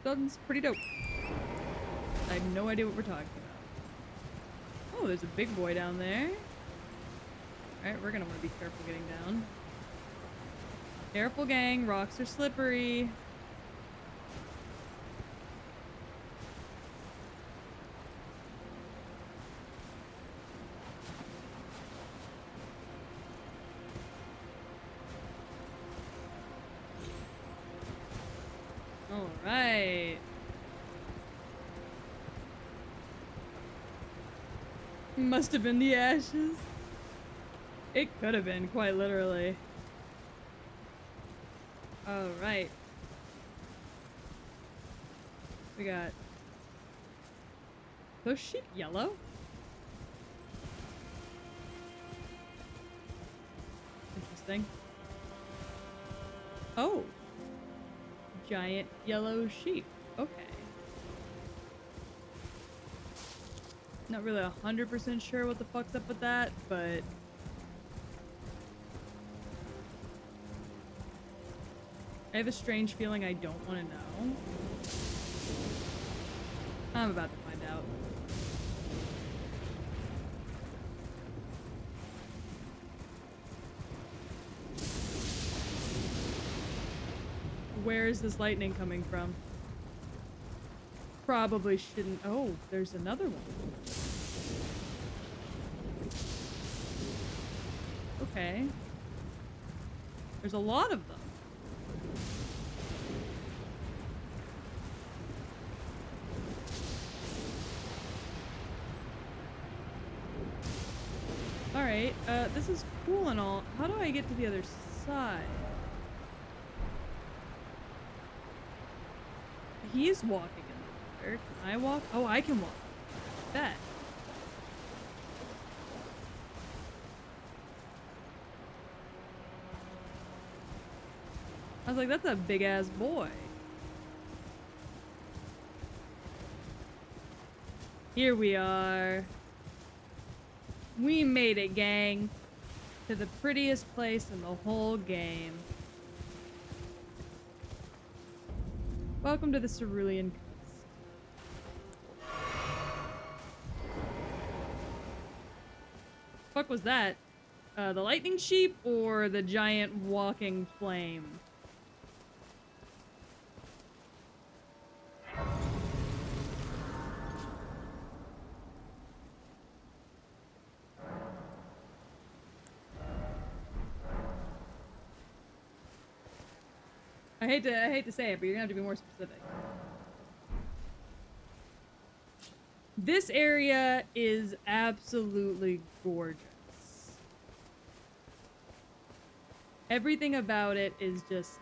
Sounds pretty dope. I have no idea what we're talking about. Oh, there's a big boy down there. Alright, we're gonna want to be careful getting down. Careful, gang. Rocks are slippery. Alright. Must have been the ashes. It could have been, quite literally. Alright. We got... those sheep yellow? Interesting. Oh. Giant yellow sheep. Okay. Not really 100% sure what the fuck's up with that, but... I have a strange feeling I don't want to know. I'm about to find out. Where is this lightning coming from? Probably shouldn't... oh, there's another one. Okay. There's a lot of them. Alright, this is cool and all. How do I get to the other side? He's walking in the water. Can I walk? Oh, I can walk. Bet. I was like, that's a big ass boy. Here we are. We made it, gang. To the prettiest place in the whole game. Welcome to the Cerulean Coast. Fuck was that? The lightning sheep or the giant walking flame? I hate to say it, but you're gonna have to be more specific. This area is absolutely gorgeous. Everything about it is just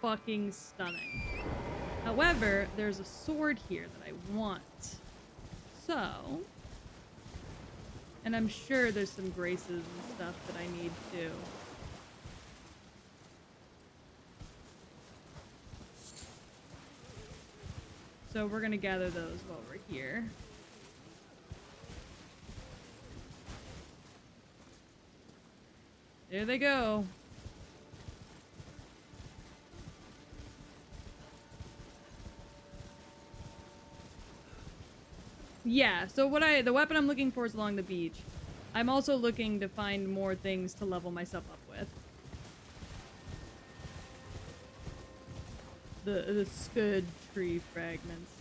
fucking stunning. However, there's a sword here that I want. So, And I'm sure there's some graces and stuff that I need too. So we're gonna gather those while we're here. There they go. Yeah, so the weapon I'm looking for is along the beach. I'm also looking to find more things to level myself up with. The scud tree fragments.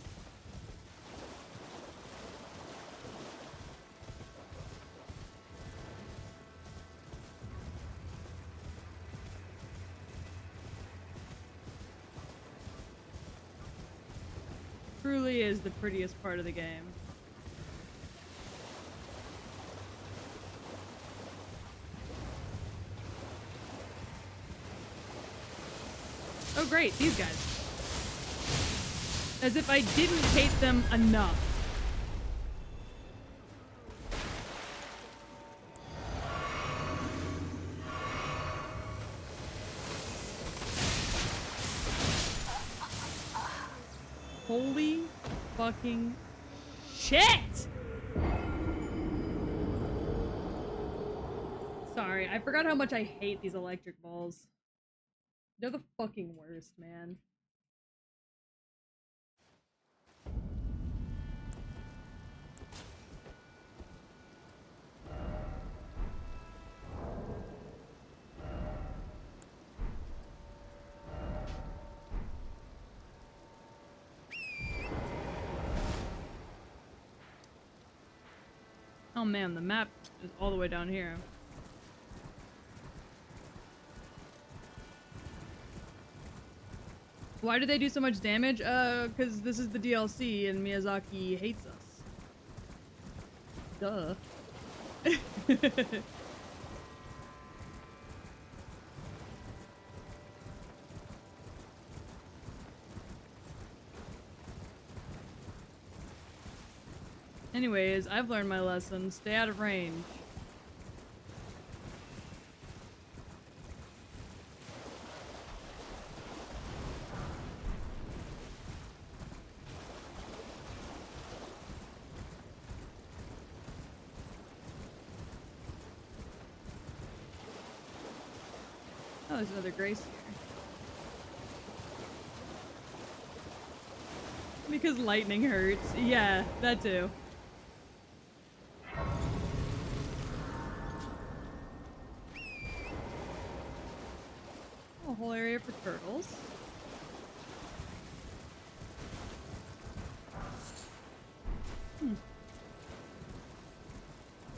Truly is the prettiest part of the game. Oh great, these guys. As if I didn't hate them enough. Holy fucking shit! Sorry, I forgot how much I hate these electric balls. They're the fucking worst, man. Oh man, the map is all the way down here. Why do they do so much damage? Because this is the DLC and Miyazaki hates us. Duh. Anyways, I've learned my lesson. Stay out of range. Oh, there's another Grace here. Because lightning hurts. Yeah, that too. A whole area for turtles.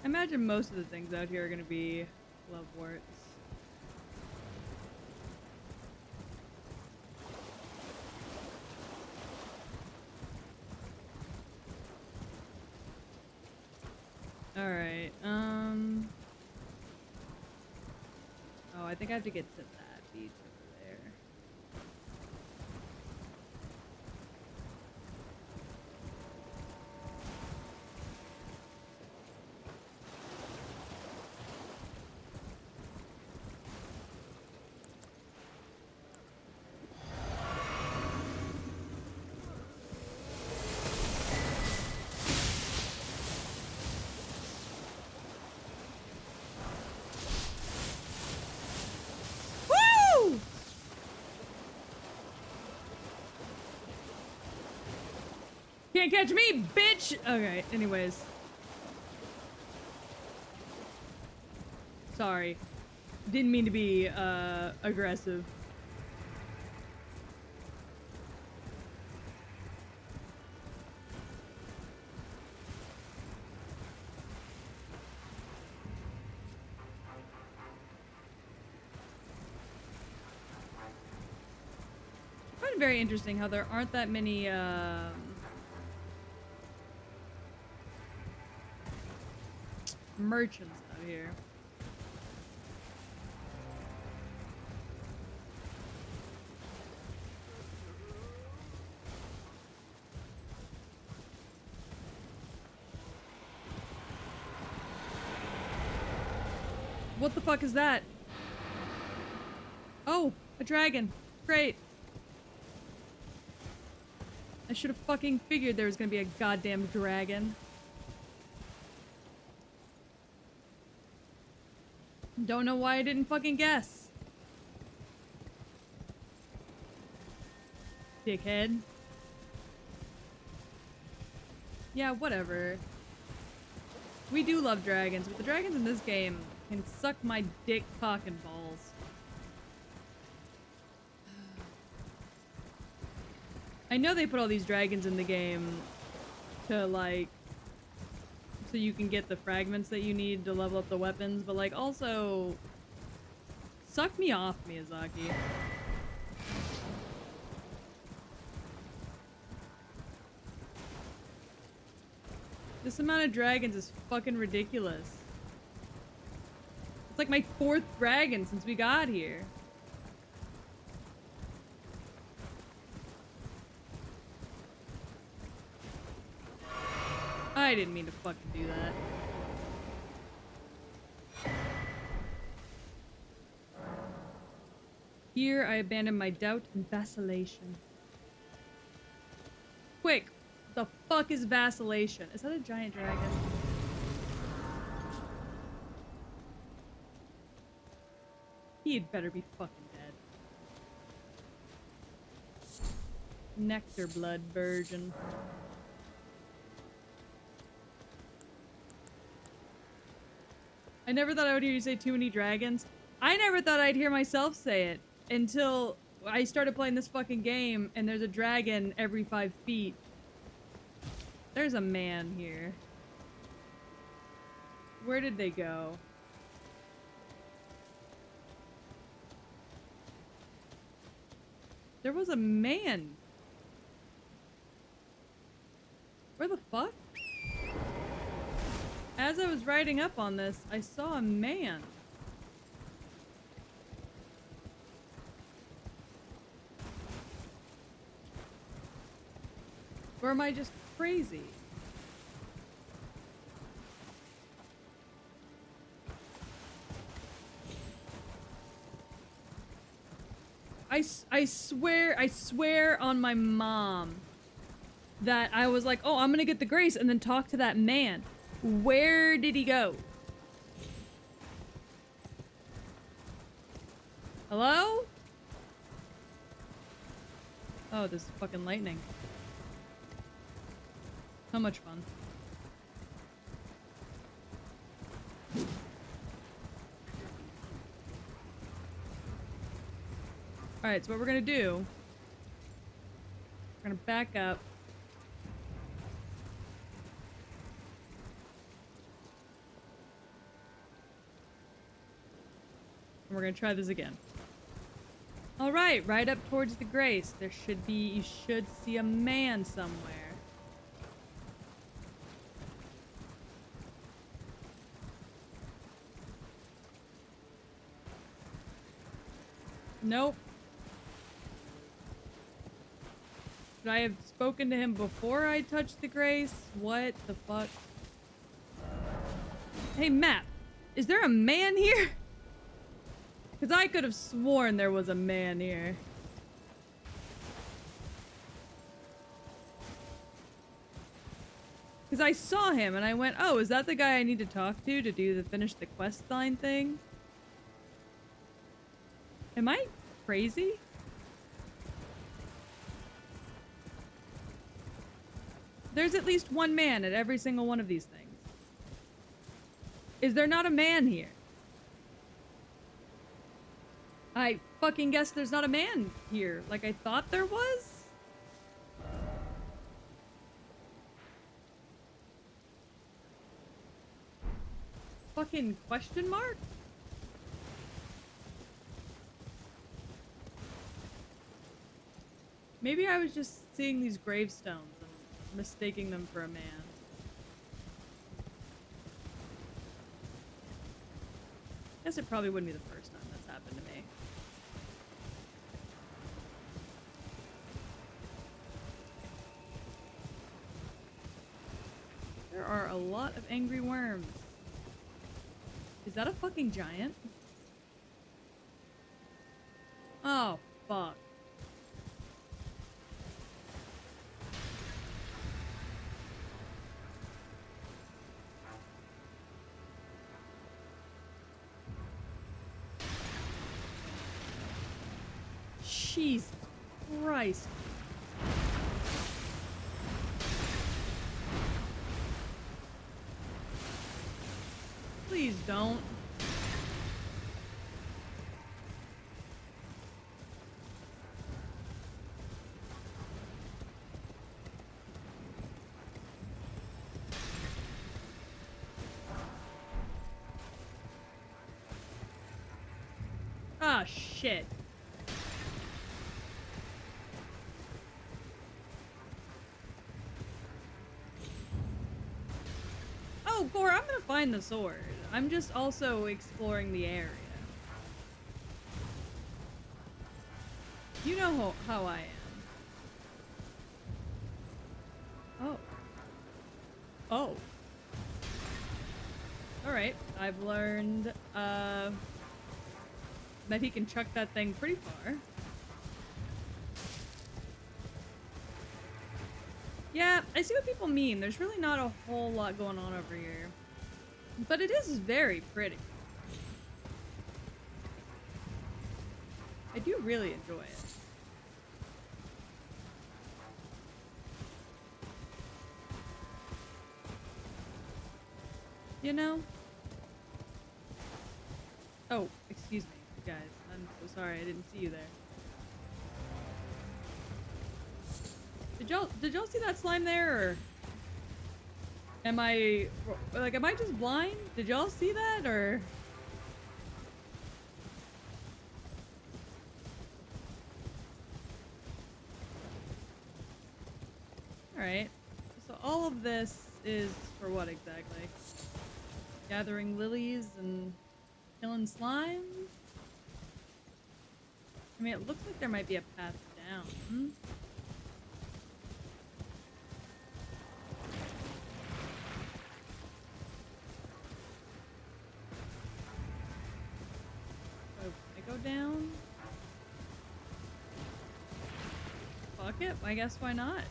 I imagine most of the things out here are gonna be loveworts. Alright, oh, I think I have to get to that beach over there. Can't catch me, bitch! Okay, anyways. Sorry. Didn't mean to be, aggressive. I find it very interesting how there aren't that many, merchants out here. What the fuck is that? Oh, a dragon. Great. I should have fucking figured there was gonna be a goddamn dragon. Don't know why I didn't fucking guess. Dickhead. Yeah, whatever. We do love dragons, but the dragons in this game can suck my dick, cock, and balls. I know they put all these dragons in the game to, like, so you can get the fragments that you need to level up the weapons, but, like, also suck me off, Miyazaki. This amount of dragons is fucking ridiculous. It's like my 4th dragon since we got here. I didn't mean to fucking do that. Here I abandon my doubt and vacillation. Quick! The fuck is vacillation? Is that a giant dragon? He'd better be fucking dead. Nectar blood virgin. I never thought I would hear you say too many dragons. I never thought I'd hear myself say it until I started playing this fucking game and there's a dragon every 5 feet. There's a man here. Where did they go? There was a man. Where the fuck? As I was riding up on this, I saw a man. Or am I just crazy? I swear on my mom that I was like, oh, I'm gonna get the grace and then talk to that man. Where did he go? Hello? Oh, this is fucking lightning. So much fun. Alright, so what we're gonna do, we're gonna back up. And we're gonna try this again. Alright, right up towards the grace. There should be, you should see a man somewhere. Nope. Should I have spoken to him before I touched the grace? What the fuck? Hey, map. Is there a man here? Because I could have sworn there was a man here. Because I saw him and I went, oh, is that the guy I need to talk to do the finish the quest line thing? Am I crazy? There's at least one man at every single one of these things. Is there not a man here? I fucking guess there's not a man here, like I thought there was? Fucking question mark? Maybe I was just seeing these gravestones and mistaking them for a man. Guess it probably wouldn't be the first time that's happened to me. There are a lot of angry worms. Is that a fucking giant? Oh, fuck. Jesus Christ. Please don't. Ah, shit. Oh, Gore, I'm gonna find the sword. I'm just also exploring the area. You know how I am. Oh. Oh. Alright, I've learned, that he can chuck that thing pretty far. Yeah, I see what people mean. There's really not a whole lot going on over here. But it is very pretty. I do really enjoy it. You know? Oh, excuse me, guys. I'm so sorry, I didn't see you there. Did y'all see that slime there, or am I just blind? Did y'all see that, or? Alright, so all of this is for what exactly? Gathering lilies and killing slimes? I mean, it looks like there might be a path down. So, can I go down? Fuck it, I guess why not?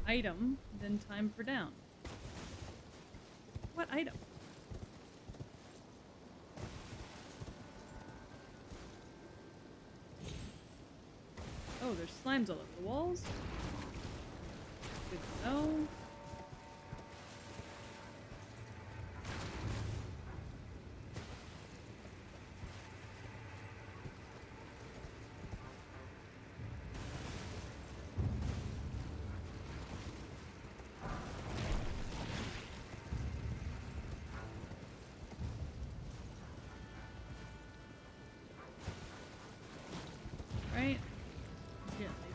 Item, then time for down. What item? Oh, there's slimes all over the walls. Good to know. Right? Gently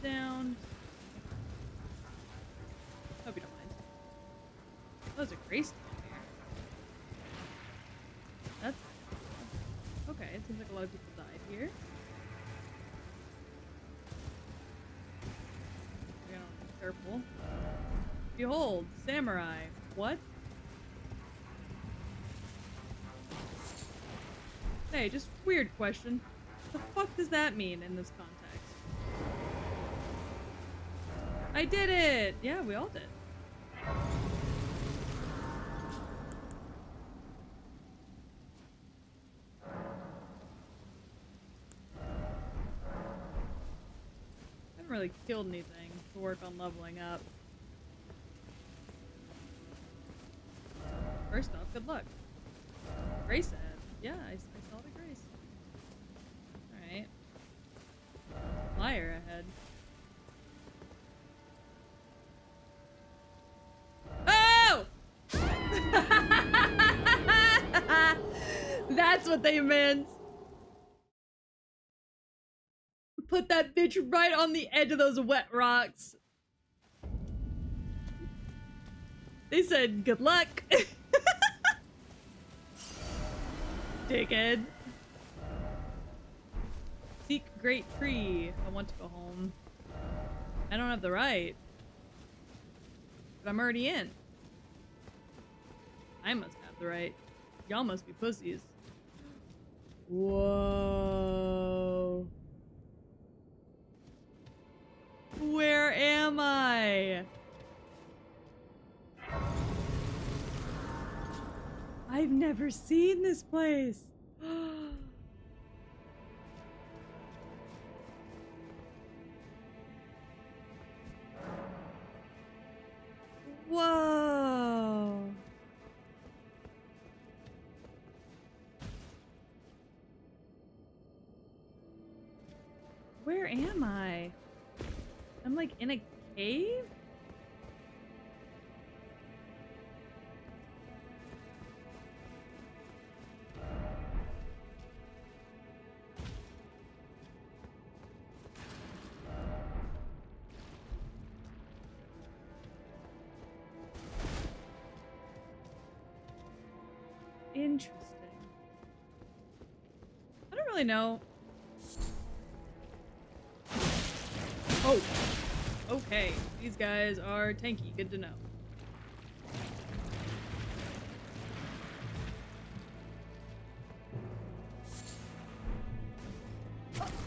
down. Hope you don't mind. Oh, there's a grace down here. That's okay. It seems like a lot of people died here. We gotta be careful. Behold, samurai. What? Hey, just weird question. What the fuck does that mean in this context? I did it! Yeah, we all did. Haven't really killed anything to work on leveling up. First off, good luck. Grace ahead. Yeah, I saw the grace. Alright. Liar ahead. Oh! That's what they meant. Put that bitch right on the edge of those wet rocks. They said good luck. Dickhead. Seek great tree. I want to go home. I don't have the right. But I'm already in. I must have the right. Y'all must be pussies. Whoa. Where am I? I've never seen this place. Whoa. Where am I? I'm like in a cave? Interesting. I don't really know. Oh, okay. These guys are tanky. Good to know.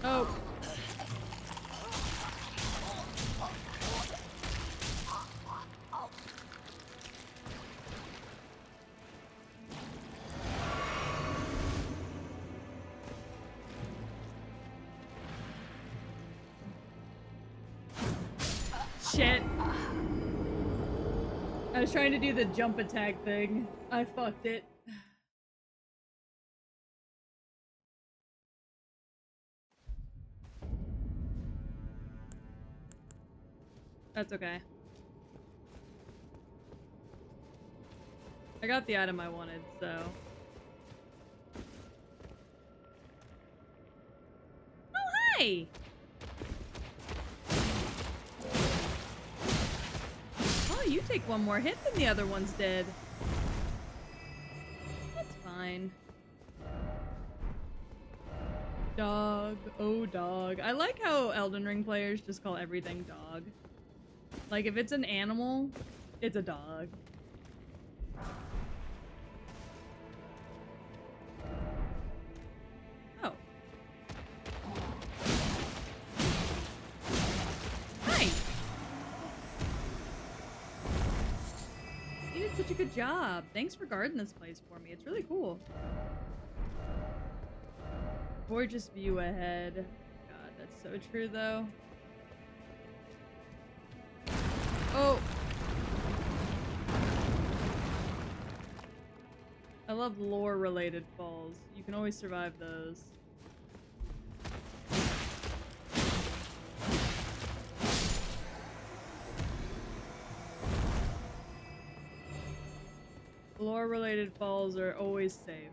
Oh. Shit. I was trying to do the jump attack thing. I fucked it. That's okay. I got the item I wanted, so. Oh, hi! Oh, you take one more hit than the other ones did. That's fine. Dog. Oh, dog. I like how Elden Ring players just call everything dog. Like, if it's an animal, it's a dog. Oh. Hi! You did such a good job. Thanks for guarding this place for me. It's really cool. Gorgeous view ahead. God, that's so true, though. Oh! I love lore-related falls. You can always survive those. Lore-related falls are always safe.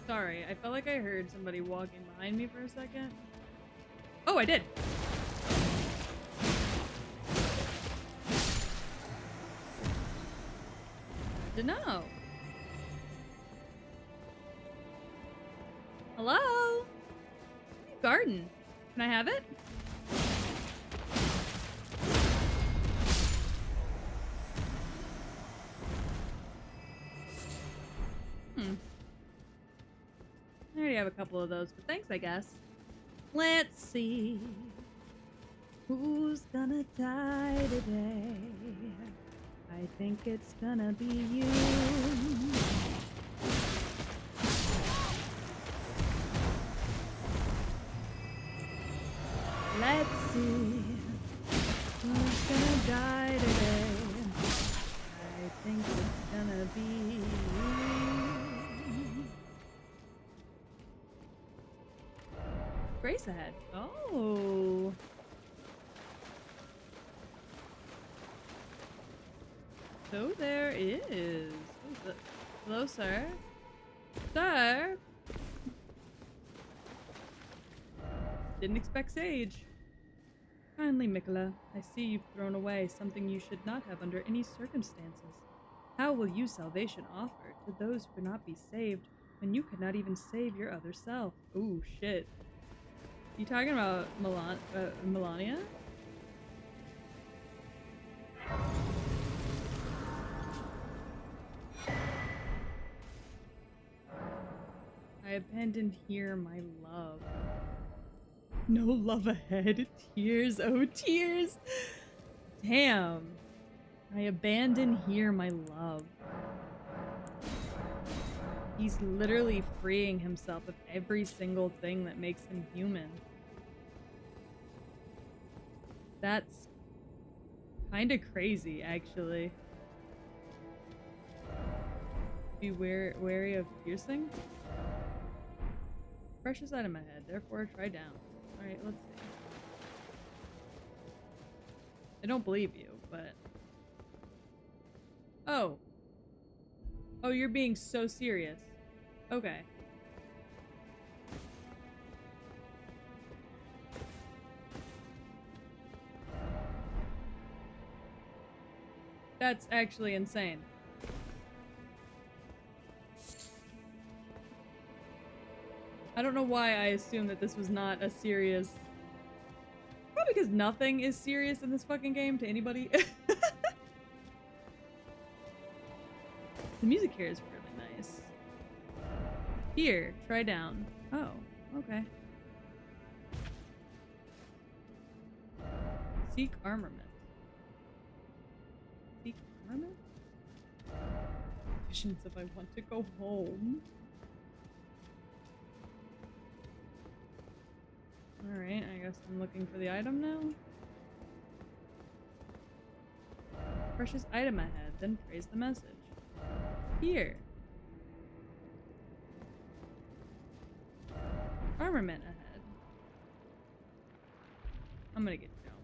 Sorry, I felt like I heard somebody walking behind me for a second. Oh, I did. Good to know. Hello? Garden. Can I have it? I already have a couple of those, but thanks, I guess. Let's see. Who's gonna die today? I think it's gonna be you. Let's see. Who's gonna die today? I think it's gonna be you. Grace ahead. Oh. So there is. What is this? Hello, sir. Sir? Didn't expect Sage. Kindly, Mikola, I see you've thrown away something you should not have under any circumstances. How will you salvation offer to those who cannot be saved when you cannot even save your other self? Ooh, shit. You talking about Melania? I abandoned here my love. No love ahead. Tears, oh tears. Damn. I abandon here my love. He's literally freeing himself of every single thing that makes him human. That's kind of crazy, actually. Be wary of piercing. Precious item ahead, therefore try down. Alright, let's see. I don't believe you, but... Oh. Oh, you're being so serious. Okay. That's actually insane. I don't know why I assumed that this was not a serious... Probably because nothing is serious in this fucking game to anybody. The music here is really nice. Here, try down. Oh, okay. Seek armament. Seek armament? Visions if I want to go home. Alright, I guess I'm looking for the item now. Precious item ahead, then praise the message. Here. Armament ahead. I'm gonna get jumped.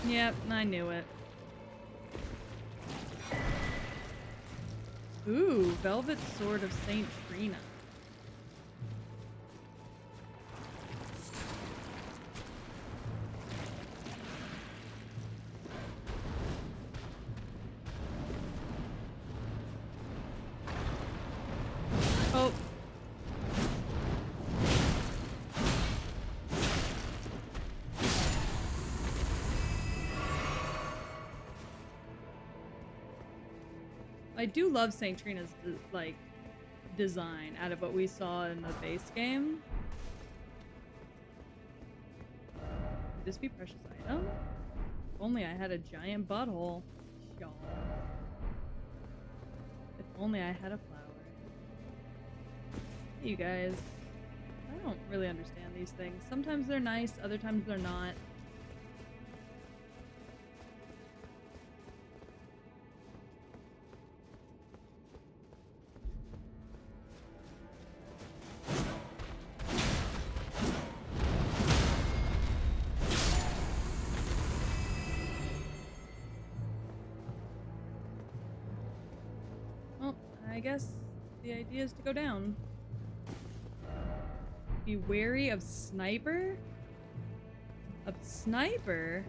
Yep, I knew it. Ooh, Velvet Sword of Saint Trina. Oh. I do love Saint Trina's like design out of what we saw in the base game. Could this be precious item? If only I had a giant butthole, y'all. If only I had a flower. Hey, you guys. I don't really understand these things. Sometimes they're nice, other times they're not. Well, I guess the idea is to go down. Be wary of sniper? Of sniper?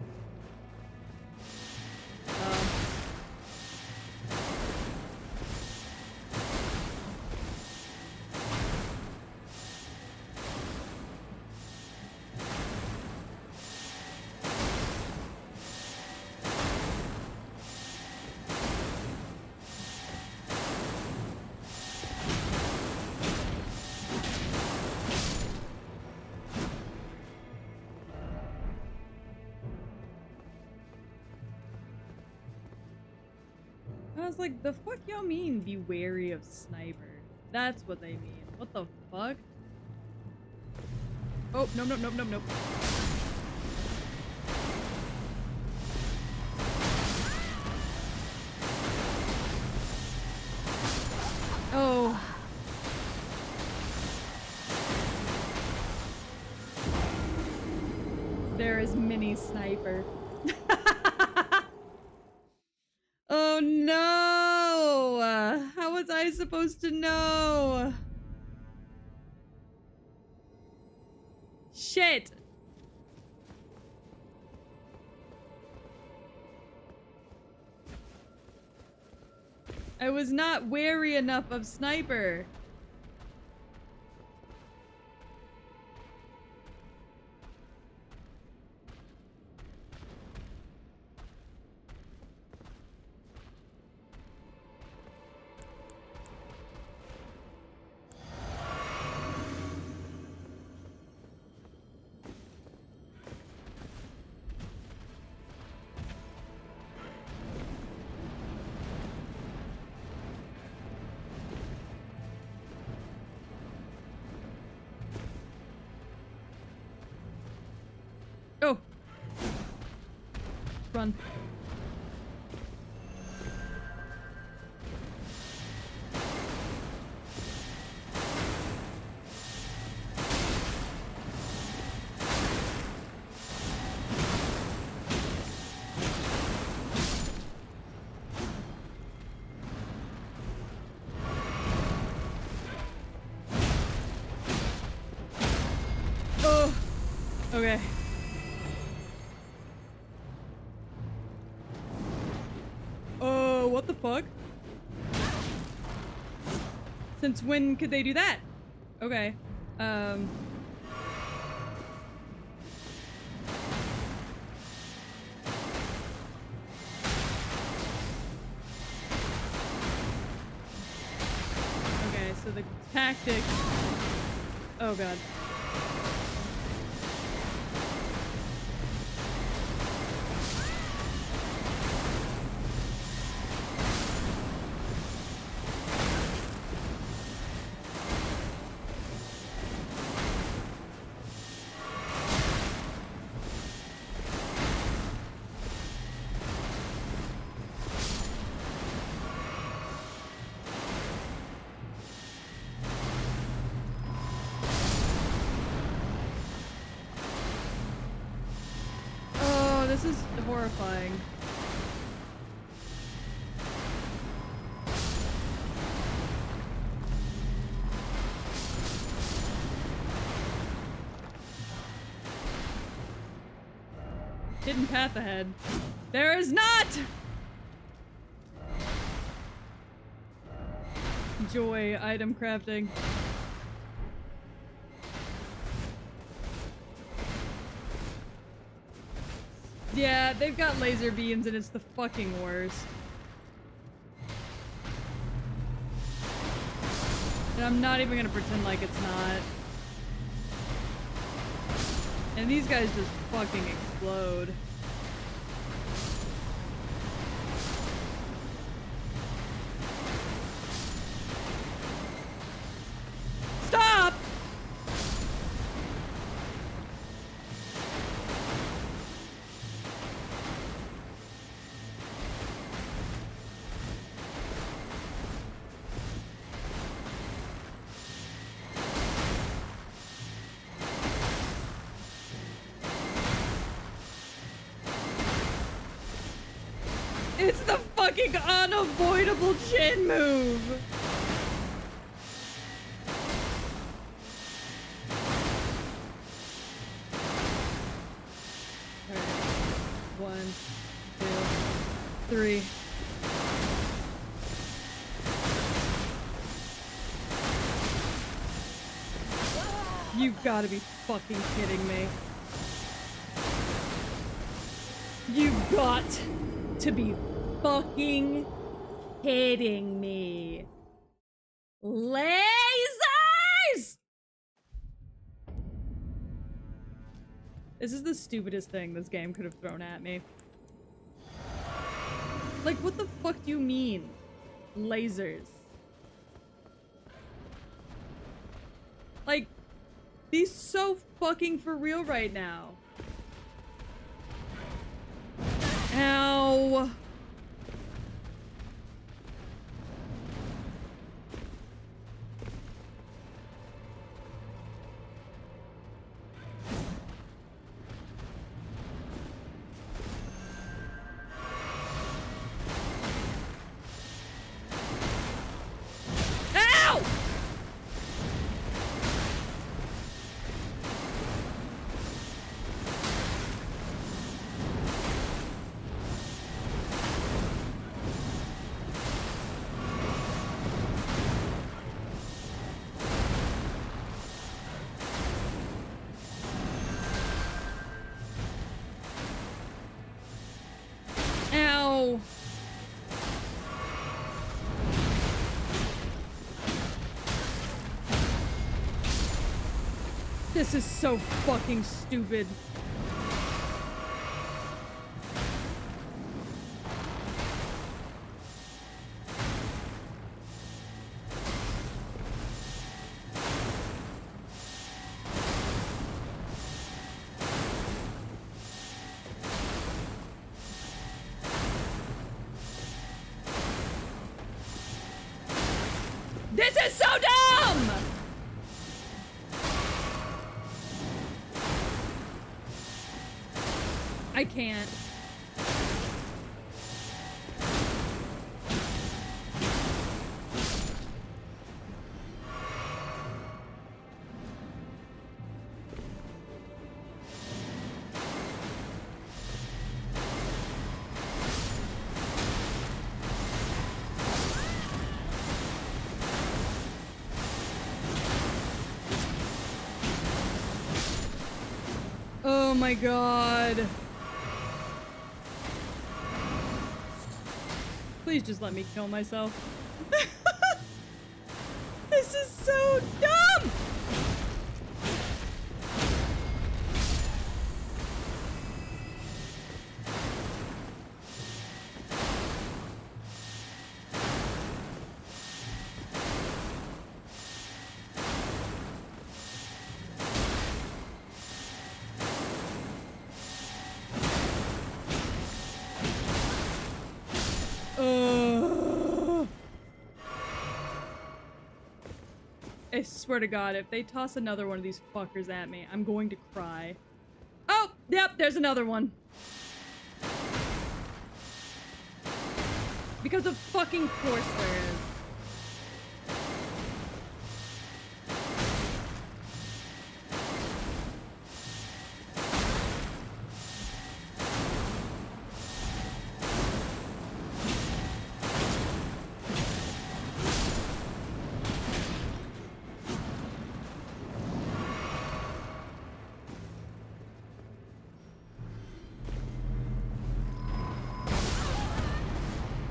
I was like, the fuck y'all mean be wary of sniper? That's what they mean. What the fuck? Oh, no, no, no, no, no. Oh. There is mini sniper. was I supposed to know? Shit. I was not wary enough of sniper. Oh. Run. Oh. Okay. Oh, what the fuck? Since when could they do that? Okay. Okay, so the tactic. Oh god. This is horrifying. Hidden path ahead. There is not! Joy item crafting. Yeah, they've got laser beams and it's the fucking worst. And I'm not even gonna pretend like it's not. And these guys just fucking explode. Stop! It's the fucking unavoidable chin move! Alright. 1, 2, 3. You've gotta be fucking kidding me. You've got to be fucking kidding me. Lasers! This is the stupidest thing this game could have thrown at me. Like, what the fuck do you mean? Lasers. Like, be so fucking for real right now. Ow. This is so fucking stupid. This is so dumb! I can't. Oh my god. Please just let me kill myself. This is so dumb! I swear to God, if they toss another one of these fuckers at me, I'm going to cry. Oh, yep, there's another one. Because of fucking course there is.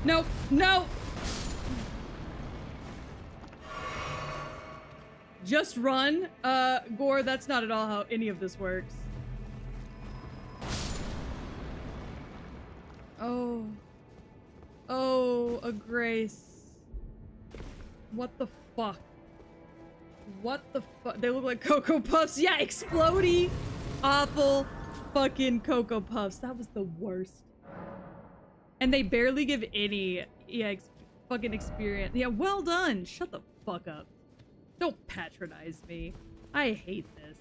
Nope, no! Just run? Gore, that's not at all how any of this works. Oh. Oh, a grace. What the fuck? What the fuck? They look like Cocoa Puffs. Yeah, explodey, awful fucking Cocoa Puffs. That was the worst. And they barely give any fucking experience. Yeah, well done. Shut the fuck up. Don't patronize me. I hate this.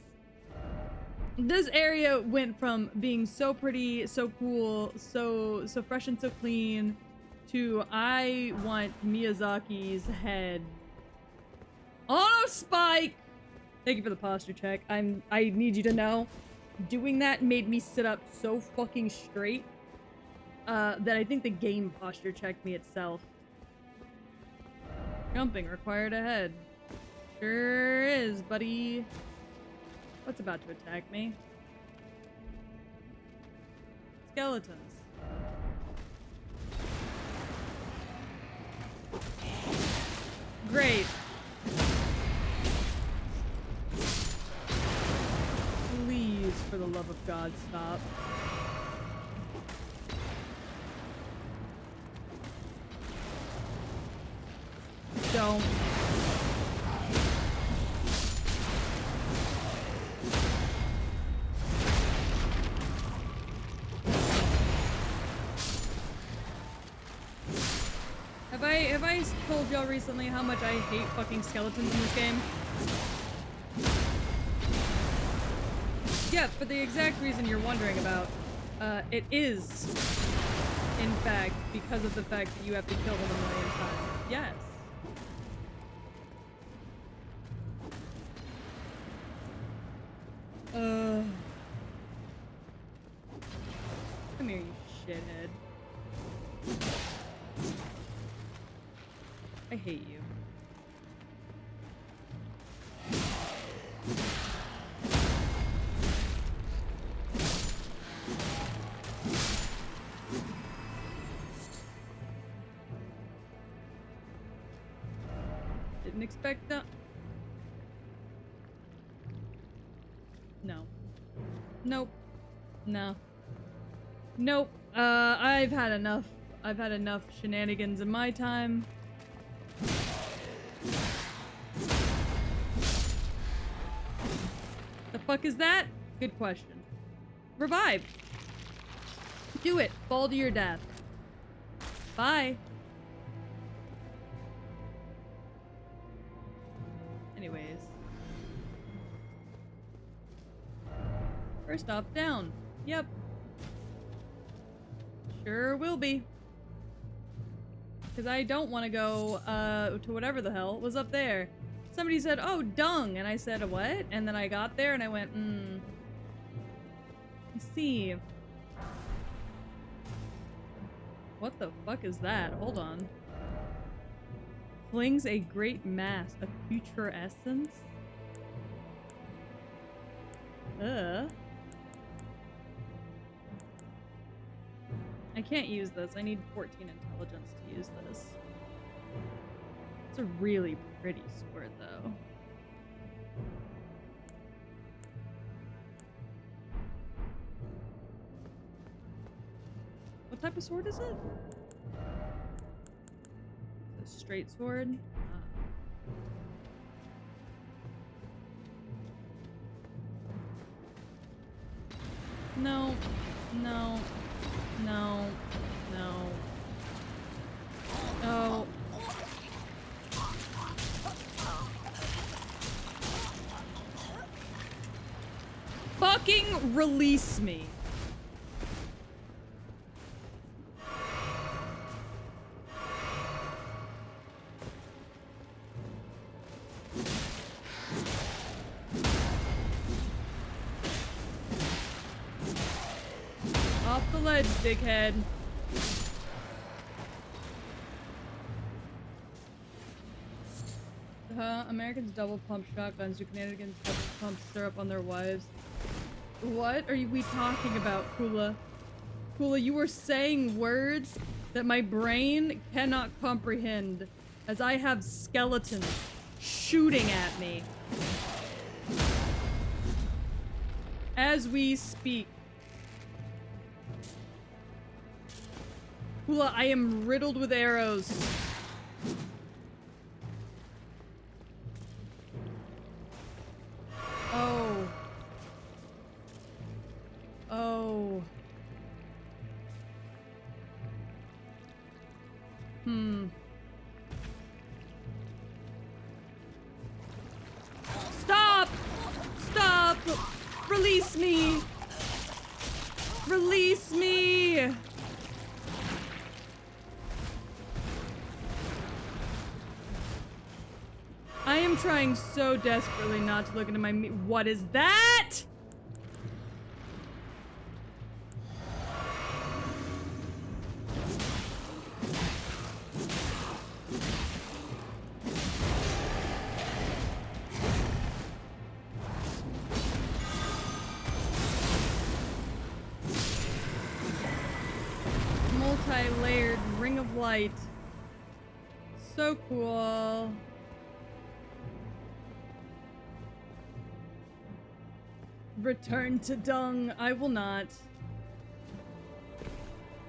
This area went from being so pretty, so cool, so fresh and so clean, to I want Miyazaki's head on a spike. Thank you for the posture check. I need you to know, doing that made me sit up so fucking straight that I think the game posture checked me itself. Jumping required ahead. Sure is, buddy. What's about to attack me? Skeletons. Great. Please, for the love of God, stop. Don't. Have I told y'all recently how much I hate fucking skeletons in this game? Yeah, for the exact reason you're wondering about. It is, in fact, because of the fact that you have to kill them a million times. Yes. Come here, you shithead. I hate you. Didn't expect that. Nope. No. Nope. I've had enough. I've had enough shenanigans in my time. The fuck is that? Good question. Revive. Do it. Fall to your death. Bye. Anyways. First off, down. Yep. Sure will be. Because I don't want to go, to whatever the hell was up there. Somebody said, oh, dung! And I said, what? And then I got there and I went, Let's see. What the fuck is that? Hold on. Flings a great mass of future essence? I can't use this. I need 14 intelligence to use this. It's a really pretty sword, though. What type of sword is it? It's a straight sword. No. No. No. No. No. Fucking release me. Off the ledge, dickhead. Americans double pump shotguns. Do Canadians double pump syrup on their wives? What are we talking about, Kula? Kula, you are saying words that my brain cannot comprehend, as I have skeletons shooting at me as we speak. Kula, I am riddled with arrows. Oh. Oh. Stop! Stop! Release me! Release me! I am trying so desperately not to look into my what is that? Multi-layered ring of light. So cool. Return to dung. I will not.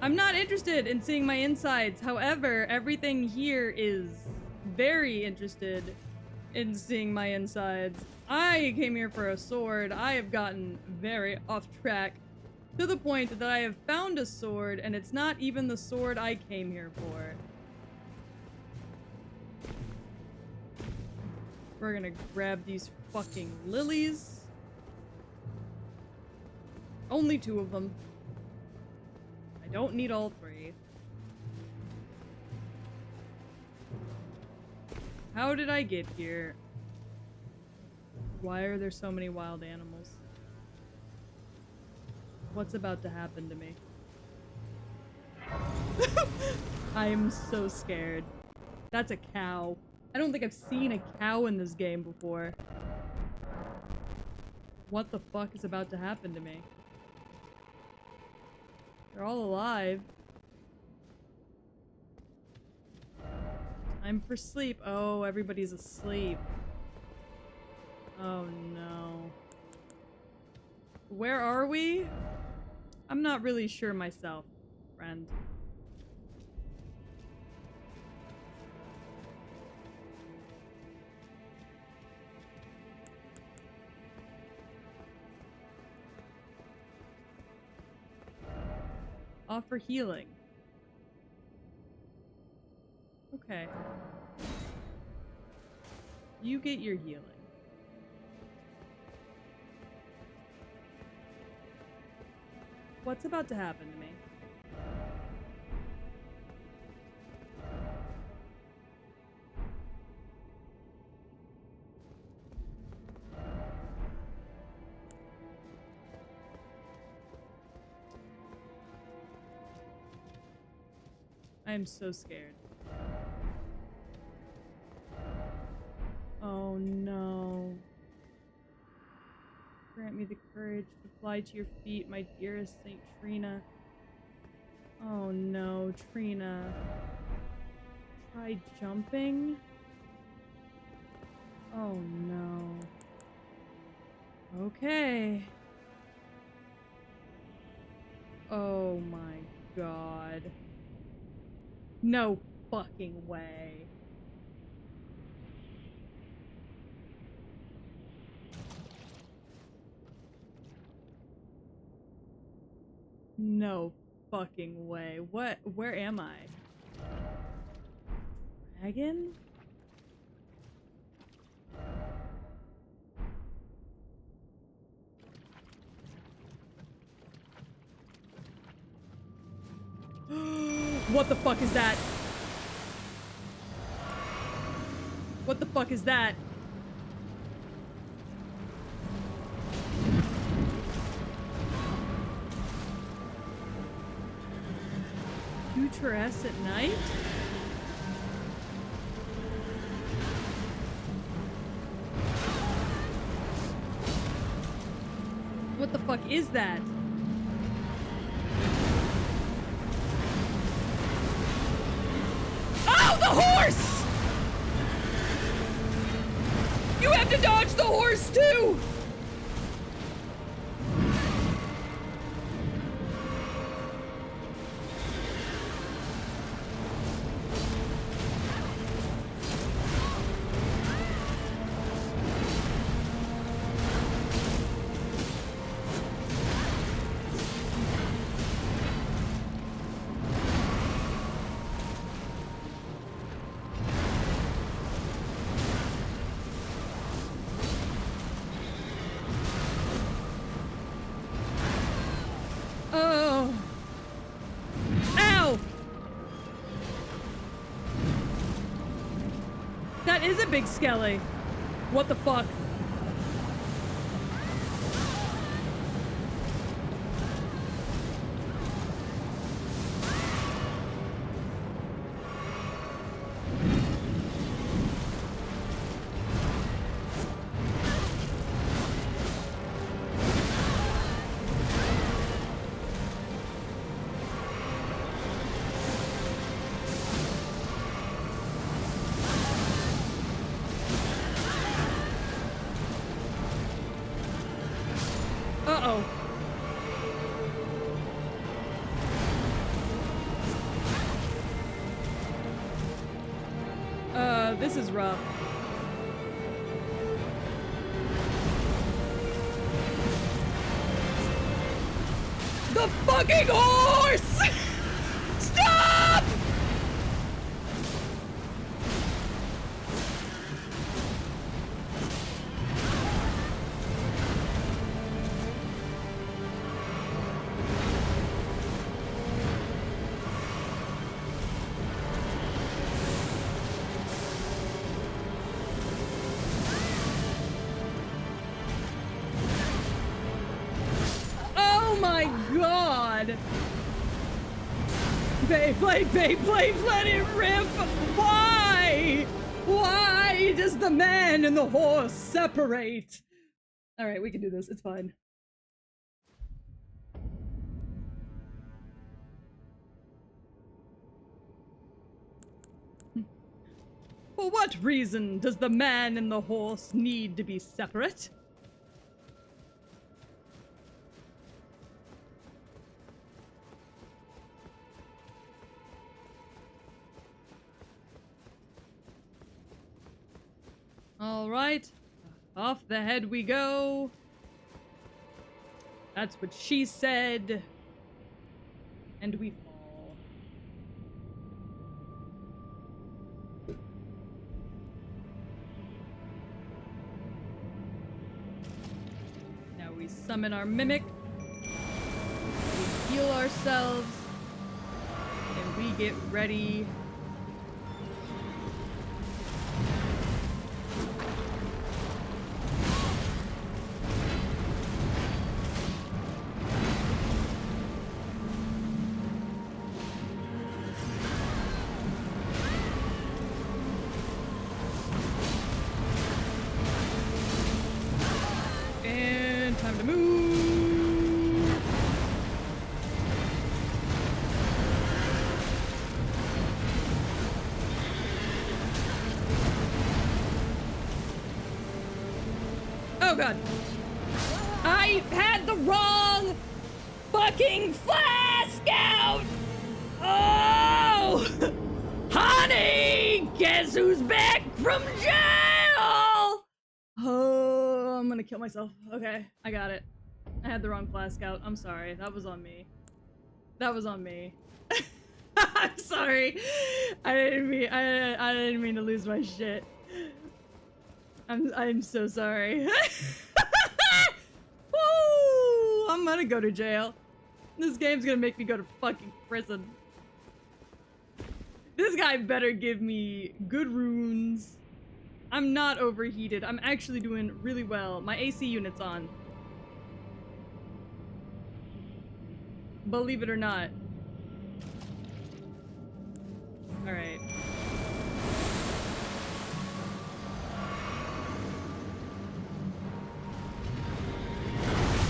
I'm not interested in seeing my insides. However, everything here is very interested in seeing my insides. I came here for a sword. I have gotten very off track to the point that I have found a sword and it's not even the sword I came here for. We're gonna grab these fucking lilies. Only 2 of them. I don't need all 3. How did I get here? Why are there so many wild animals? What's about to happen to me? I am so scared. That's a cow. I don't think I've seen a cow in this game before. What the fuck is about to happen to me? They're all alive. Time for sleep. Oh, everybody's asleep. Oh no. Where are we? I'm not really sure myself, friend. Offer healing. Okay. You get your healing. What's about to happen to me? I am so scared. Oh no. Grant me the courage to fly to your feet, my dearest Saint Trina. Oh no, Trina. Try jumping? Oh no. Okay. Oh my god. No fucking way. No fucking way. What? Where am I? Dragon? What the fuck is that? What the fuck is that? Futuress at night? What the fuck is that? Oh, the horse! You have to dodge the horse too! Oh. Ow! That is a big skelly. What the fuck? Uh-oh. This is rough. The fucking horse! Stop! God! Beyblade, let it rip! Why? Why does the man and the horse separate? Alright, we can do this. It's fine. For what reason does the man and the horse need to be separate? All right. Off the head we go. That's what she said. And we fall. Now we summon our mimic. We heal ourselves. And we get ready. And time to move. Oh god. I had the wrong fucking flask out! Oh! Honey! Guess who's back from jail? Oh, I'm gonna kill myself. Okay, I got it. I had the wrong flask out. I'm sorry. That was on me. That was on me. I'm sorry. I didn't mean to lose my shit. I'm so sorry. Woo! I'm gonna go to jail. This game's gonna make me go to fucking prison. This guy better give me good runes. I'm not overheated. I'm actually doing really well. My AC unit's on. Believe it or not. Alright.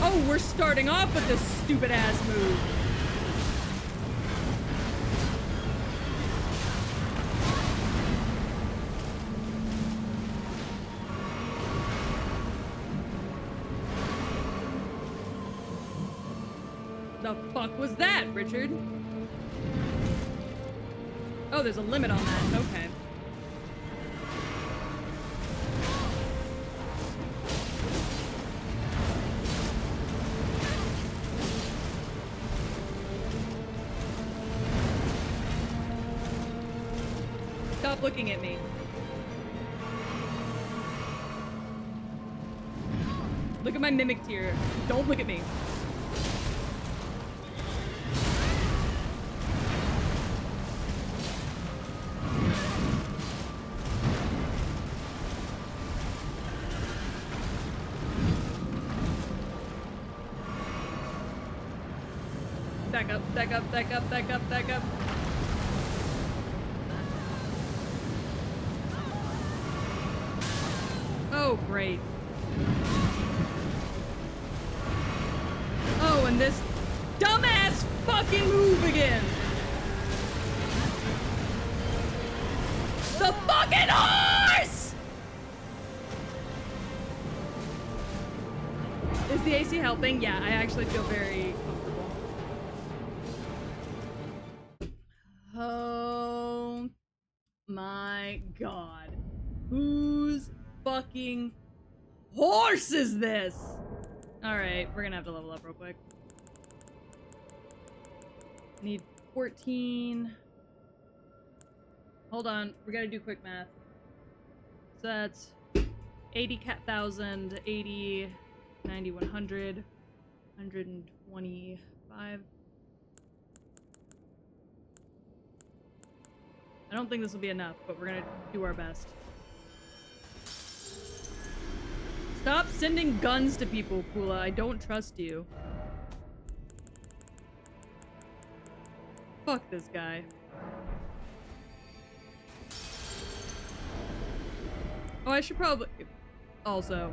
Oh, we're starting off with this stupid ass move. The fuck was that, Richard? Oh, there's a limit on that. Okay. Stop looking at me. Look at my mimic tier. Don't look at me. Back up, back up, back up, back up, back up. Oh, great. Oh, and this dumbass fucking move again. The fucking horse! Is the AC helping? Yeah, I actually feel very comfortable. Oh my god. Whose fucking horse is this? Alright, we're gonna have to level up real quick. Need 14. Hold on, we gotta do quick math. So that's 80,000, 80, 90, 100, 125. I don't think this will be enough, but we're gonna do our best. Stop sending guns to people, Kula. I don't trust you. Fuck this guy. Oh, I should probably... Also.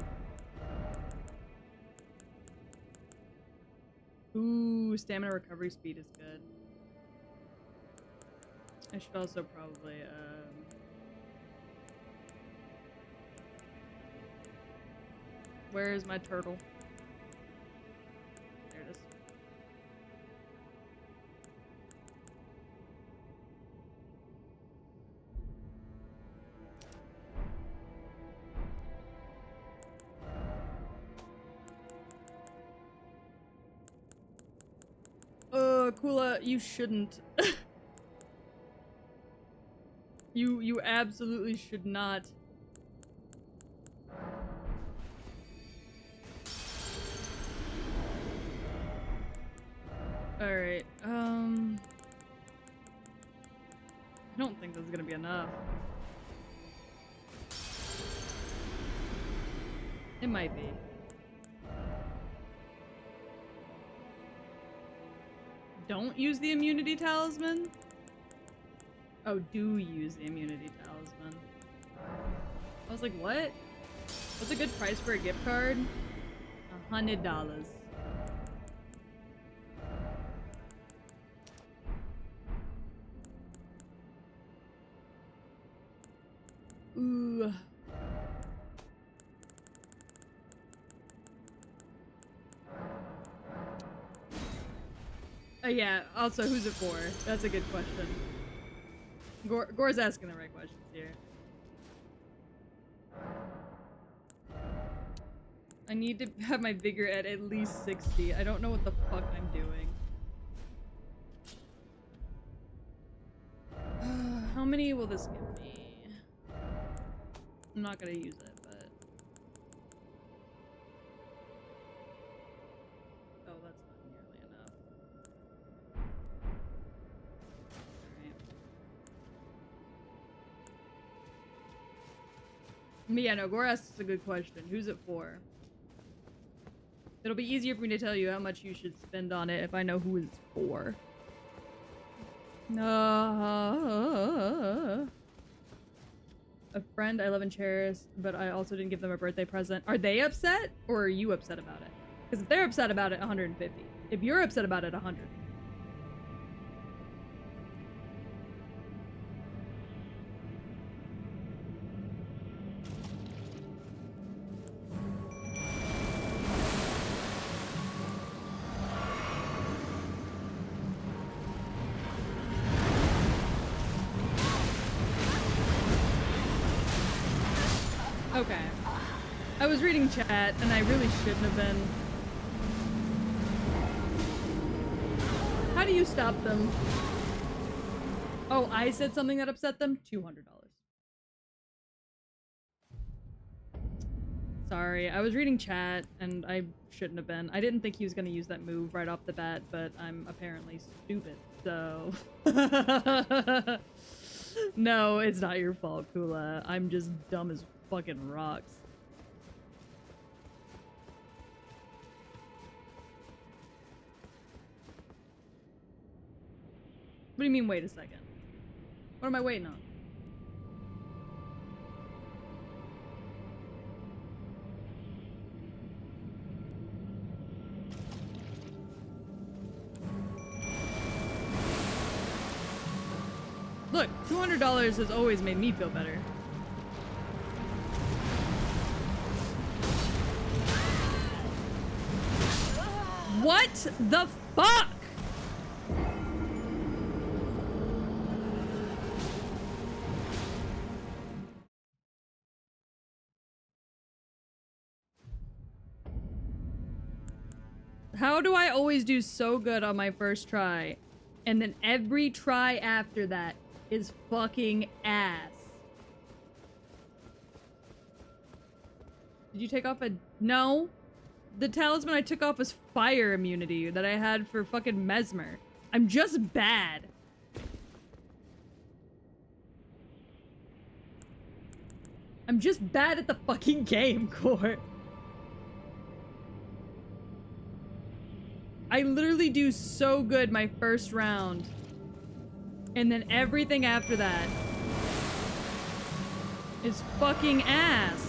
Ooh, stamina recovery speed is good. I should also probably, where is my turtle? There it is. Kula, you shouldn't. You absolutely should not. Alright, I don't think this is gonna be enough. It might be. Don't use the immunity talisman? Oh, do use the immunity talisman. I was like, what? What's a good price for a gift card? $100. Ooh. Yeah, also, who's it for? That's a good question. Gore's asking the right questions here. I need to have my vigor at least 60. I don't know what the fuck I'm doing. How many will this give me? I'm not gonna use it, but... Oh, that's not nearly enough. Alright. Yeah, no, Gore asks a good question. Who's it for? It'll be easier for me to tell you how much you should spend on it if I know who it's for. A friend I love and cherish, but I also didn't give them a birthday present. Are they upset, or are you upset about it? Because if they're upset about it, 150. If you're upset about it, 100. Okay. I was reading chat, and I really shouldn't have been. How do you stop them? Oh, I said something that upset them? $200. Sorry, I was reading chat, and I shouldn't have been. I didn't think he was gonna use that move right off the bat, but I'm apparently stupid, so... No, it's not your fault, Kula. I'm just dumb as fucking rocks. What do you mean, wait a second? What am I waiting on? Look, $200 has always made me feel better. What the fuck? How do I always do so good on my first try, and then every try after that is fucking ass? Did you take off a... No. The talisman I took off was fire immunity that I had for fucking MESSMER. I'm just bad. I'm just bad at the fucking game, Core. I literally do so good my first round. And then everything after that is fucking ass.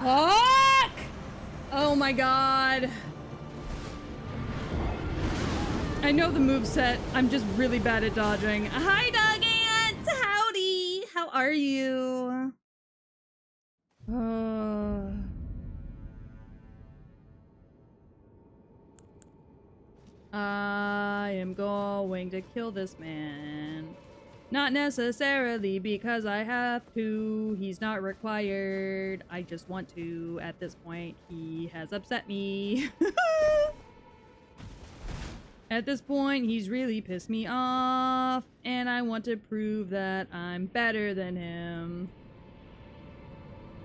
Fuck! Oh my god. I know the moveset. I'm just really bad at dodging. Hi, dog ants! Howdy! How are you? I am going to kill this man. Not necessarily because I have to. He's not required. I just want to at this point. He has upset me. At this point, he's really pissed me off, and I want to prove that I'm better than him.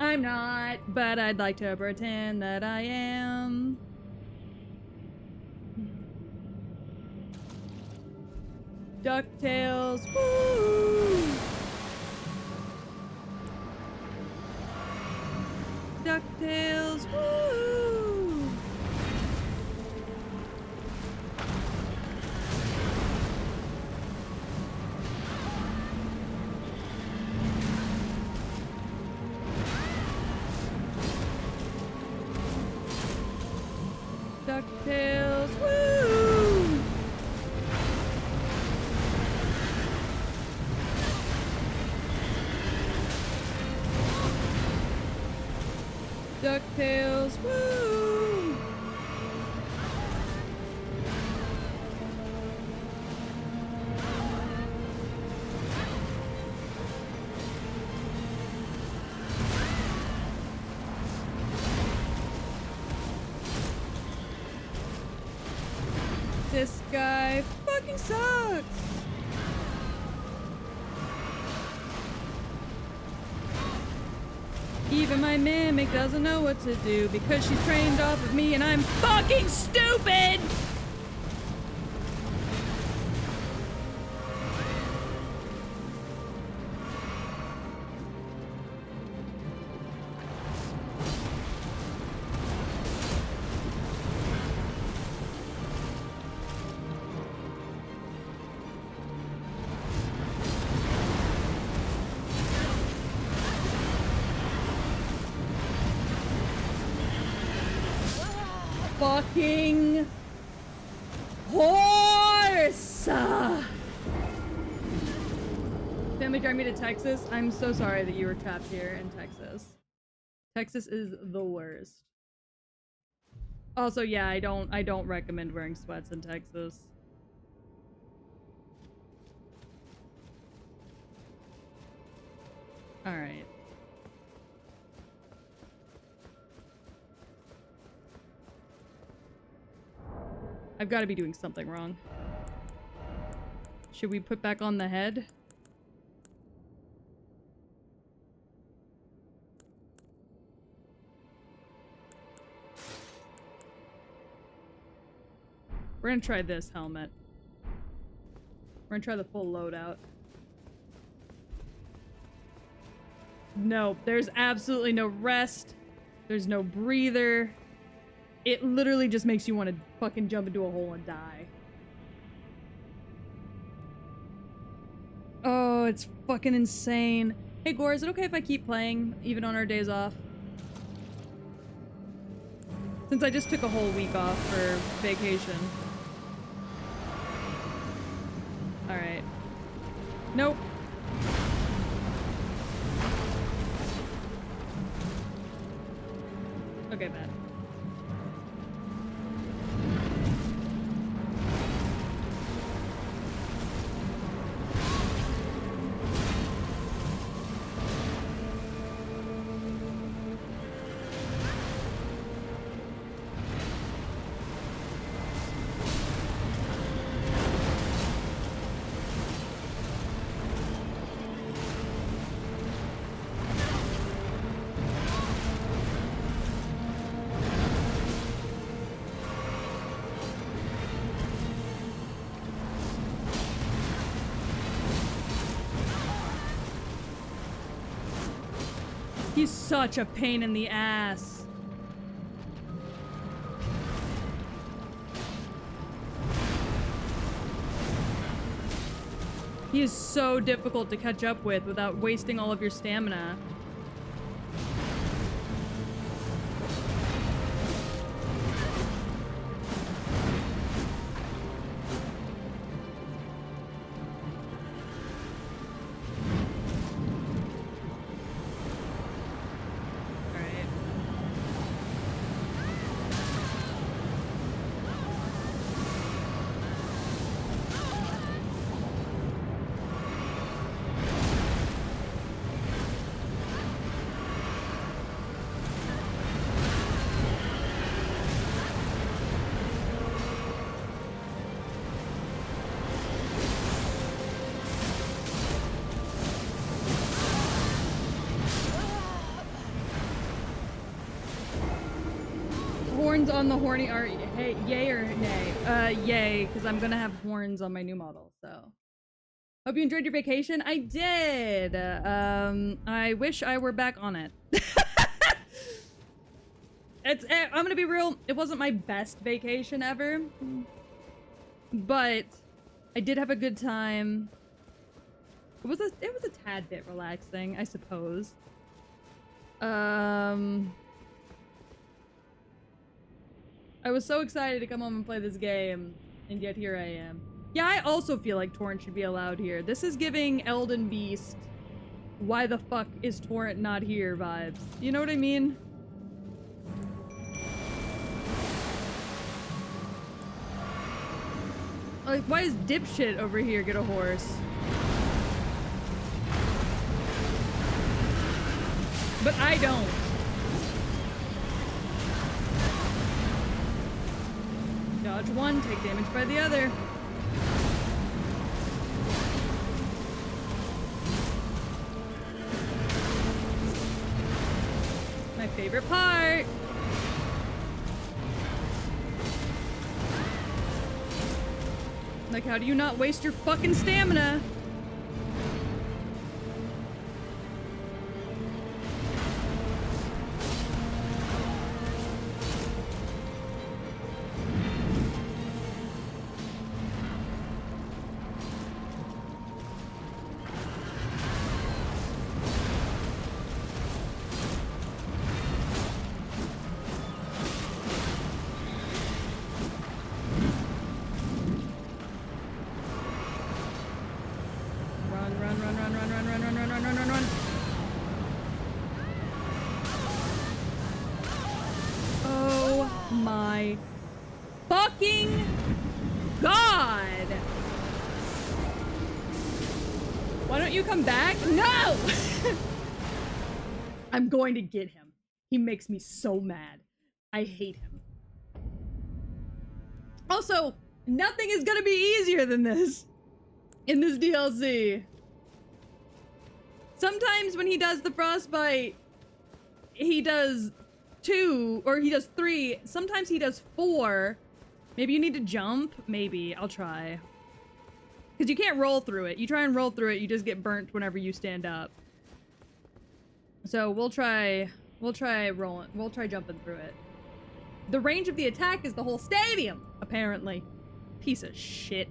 I'm not, but I'd like to pretend that I am. DuckTales, woo! DuckTales, woo! DuckTales, woo! DuckTales, woo! This guy fucking sucks! Even my mimic doesn't know what to do because she's trained off of me and I'm fucking stupid! Fucking horse! Family drive me to Texas. I'm so sorry that you were trapped here in Texas. Texas is the worst. Also, yeah, I don't recommend wearing sweats in Texas. All right. I've got to be doing something wrong. Should we put back on the head? We're gonna try this helmet. We're gonna try the full loadout. No, there's absolutely no rest. There's no breather. It literally just makes you want to fucking jump into a hole and die. Oh, it's fucking insane. Hey, Gore, is it okay if I keep playing, even on our days off? Since I just took a whole week off for vacation. Alright. Nope. Okay, bad. He's such a pain in the ass. He is so difficult to catch up with without wasting all of your stamina. horns on the horny are hey, yay or nay? Yay, because I'm gonna have horns on my new model, so. Hope you enjoyed your vacation. I did. I wish I were back on it. I'm gonna be real, it wasn't my best vacation ever, but I did have a good time. It was a tad bit relaxing, I suppose. I was so excited to come home and play this game, and yet here I am. Yeah, I also feel like Torrent should be allowed here. This is giving Elden Beast, why the fuck is Torrent not here vibes. You know what I mean? Like, why does dipshit over here get a horse? But I don't. Dodge one, take damage by the other. My favorite part. Like, how do you not waste your fucking stamina? Come back? No! I'm going to get him. He makes me so mad. I hate him. Also, nothing is gonna be easier than this in this DLC. Sometimes when he does the frostbite, he does 2 or he does 3. Sometimes he does 4. Maybe you need to jump? Maybe. I'll try. Because you can't roll through it. You try and roll through it, you just get burnt whenever you stand up. So we'll try rolling. We'll try jumping through it. The range of the attack is the whole stadium, apparently. Piece of shit.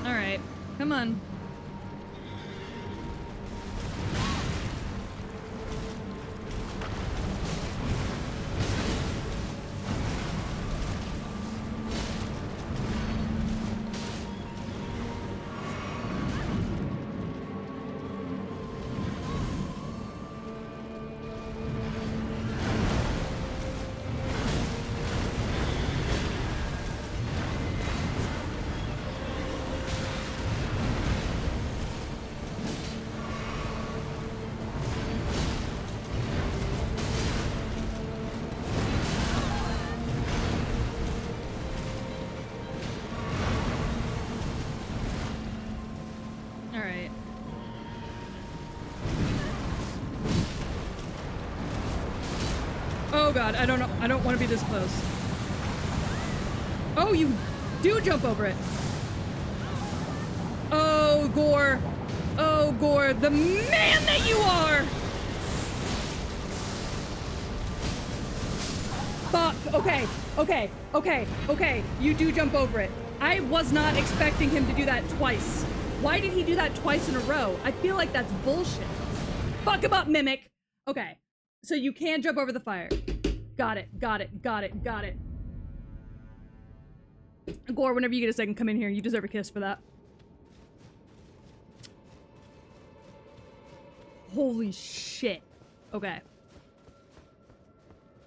All right, come on. Oh god, I don't know. I don't want to be this close. Oh, you do jump over it. Oh, Gore. Oh, Gore, the man that you are! Fuck. Okay. You do jump over it. I was not expecting him to do that twice. Why did he do that twice in a row? I feel like that's bullshit. Fuck him up, Mimic. Okay. So you can jump over the fire. Got it. Gore, whenever you get a second, come in here. You deserve a kiss for that. Holy shit. Okay.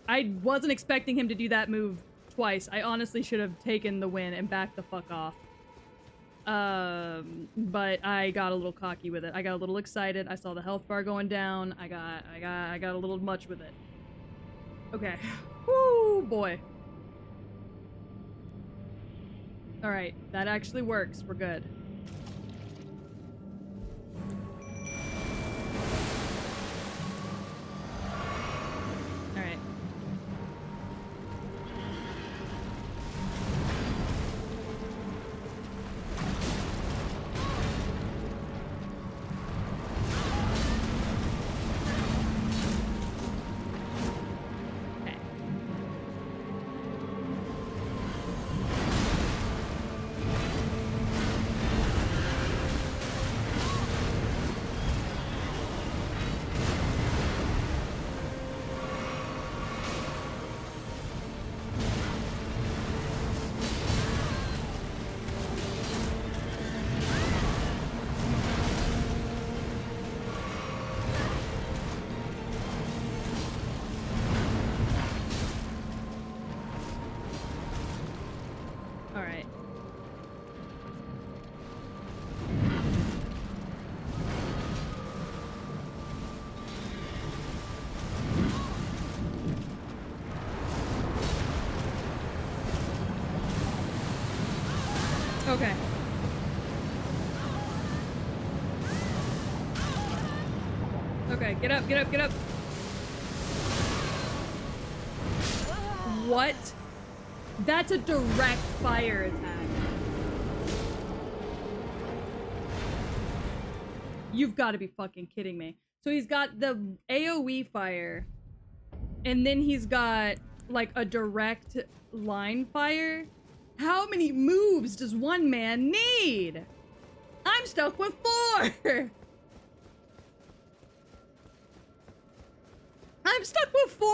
I wasn't expecting him to do that move twice. I honestly should have taken the win and backed the fuck off. But I got a little cocky with it. I got a little excited. I saw the health bar going down. I got a little much with it. Okay. Woo, boy. All right, that actually works. We're good. right. Okay. Okay, get up, get up, get up. What? That's a direct fire attack. You've got to be fucking kidding me. So he's got the AoE fire, and then he's got like a direct line fire. How many moves does one man need? I'm stuck with 4. I'm stuck with 4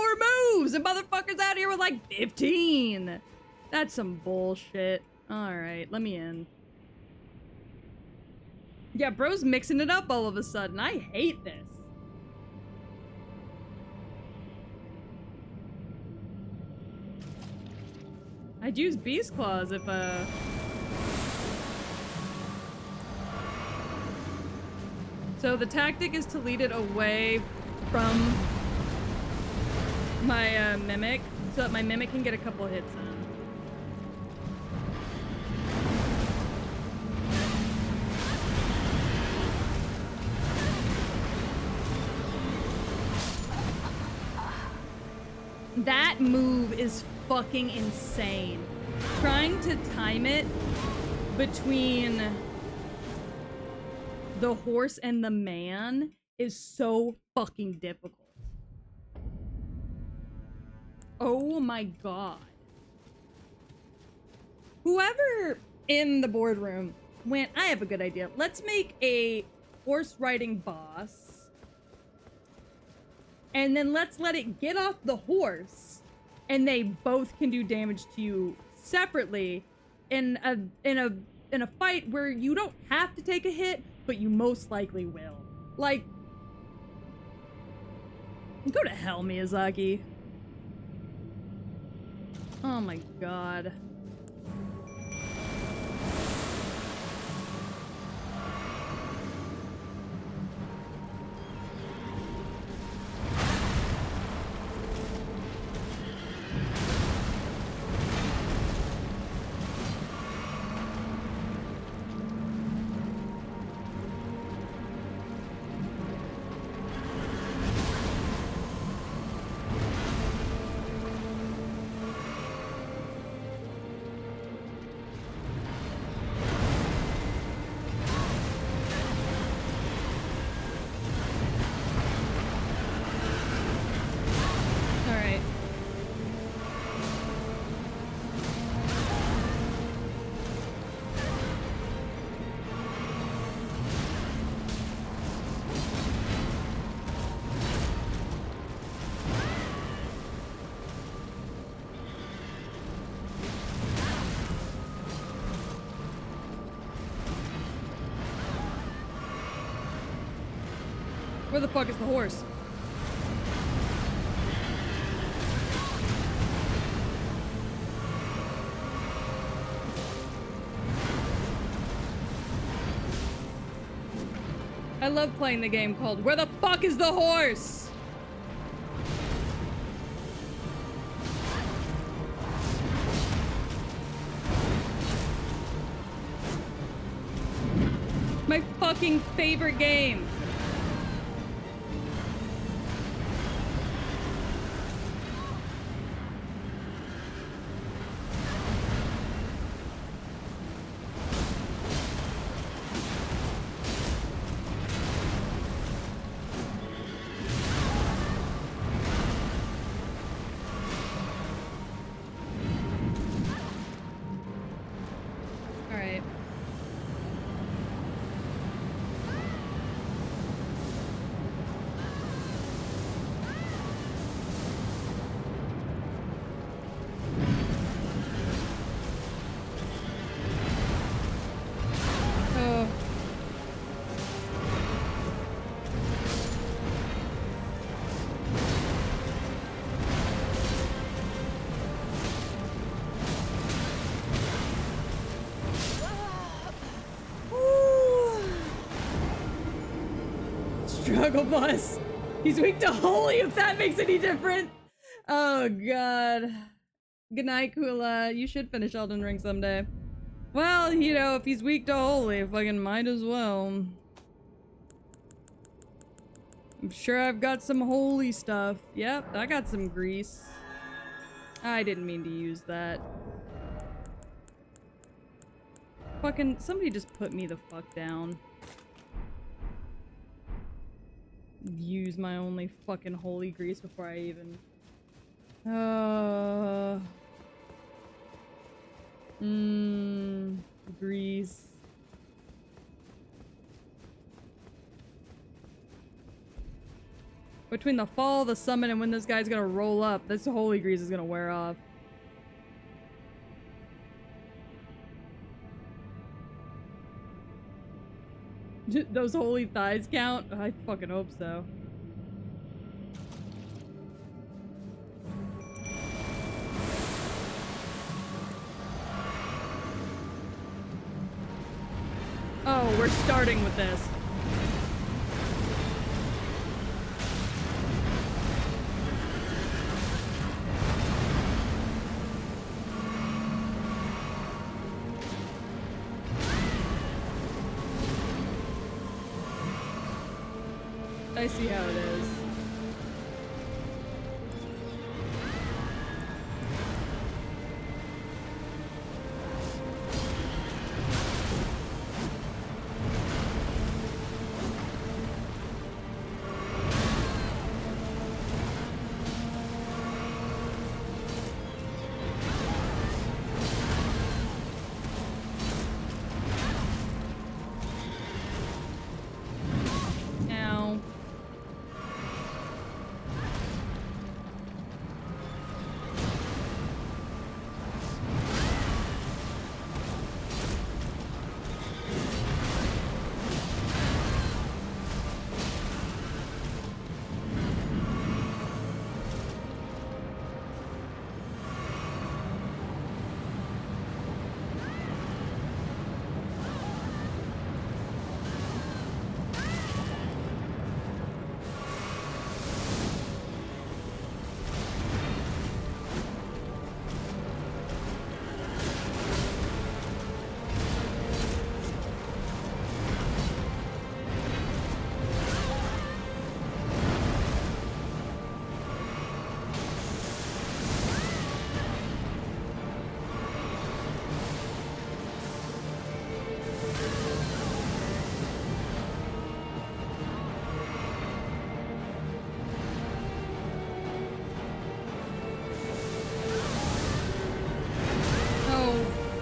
moves, and motherfuckers out here with like 15. That's some bullshit. All right, let me in. Yeah, bro's mixing it up all of a sudden. I hate this. I'd use Beast Claws if, So the tactic is to lead it away from my, Mimic, so that my Mimic can get a couple hits in. That move is fucking insane. Trying to time it between the horse and the man is so fucking difficult. Oh my god. Whoever in the boardroom went, I have a good idea. Let's make a horse riding boss. And then let's let it get off the horse, and they both can do damage to you separately in a fight where you don't have to take a hit, but you most likely will. Like, go to hell, Miyazaki. Oh my god. Where the fuck is the horse? I love playing the game called Where the Fuck is the Horse? My fucking favorite game. struggle bus. He's weak to holy, if that makes any difference. Oh god. Good night, Kula. You should finish Elden Ring someday. Well, you know, if he's weak to holy, fucking might as well. I'm sure I've got some holy stuff. Yep, I got some grease. I didn't mean to use that. Fucking, somebody just put me the fuck down. Use my only fucking holy grease before I even... Grease. Between the fall, the summon, and when this guy's gonna roll up, this holy grease is gonna wear off. Those holy thighs count? I fucking hope so. Oh, we're starting with this. I see how it is. Ow.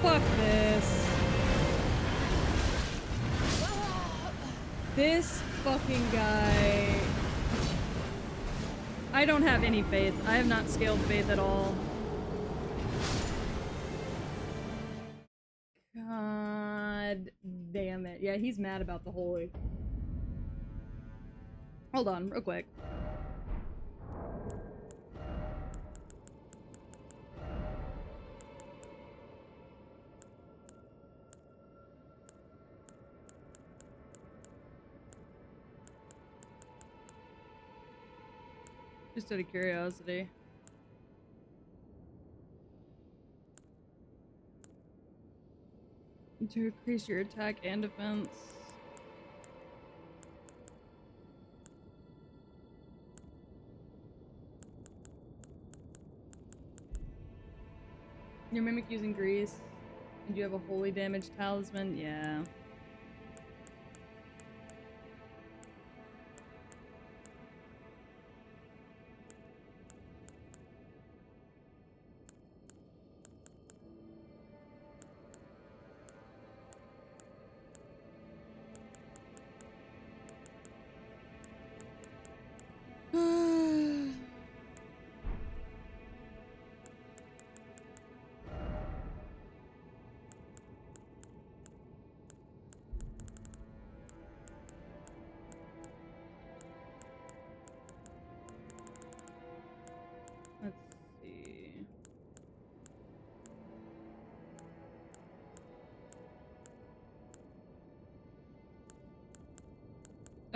Fuck this. This fucking guy. I don't have any faith. I have not scaled faith at all. God damn it. Yeah, he's mad about the holy. Hold on, real quick. Just out of curiosity. To increase your attack and defense. Your mimic using grease. And you have a holy damage talisman? Yeah.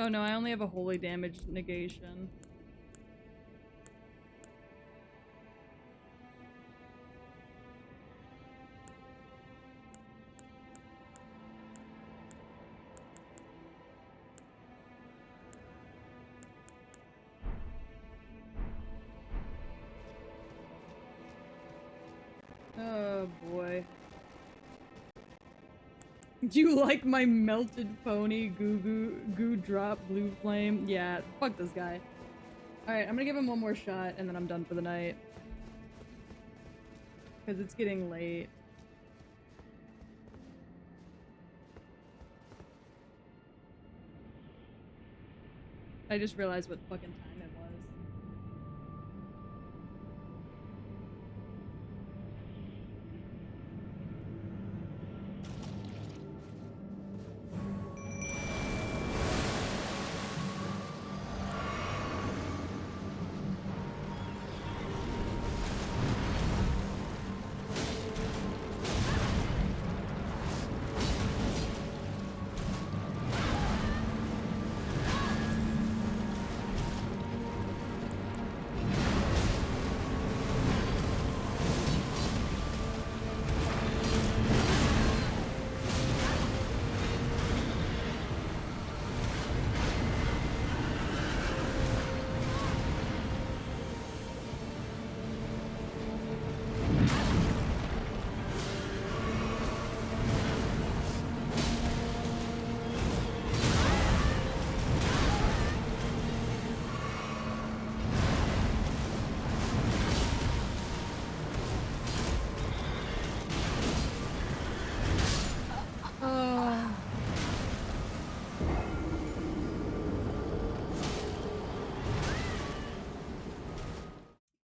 Oh no, I only have a holy damage negation. Oh boy. Do you like my melted pony goo drop blue flame? Yeah, fuck this guy. Alright, I'm gonna give him one more shot and then I'm done for the night. Because it's getting late. I just realized what fucking time it was.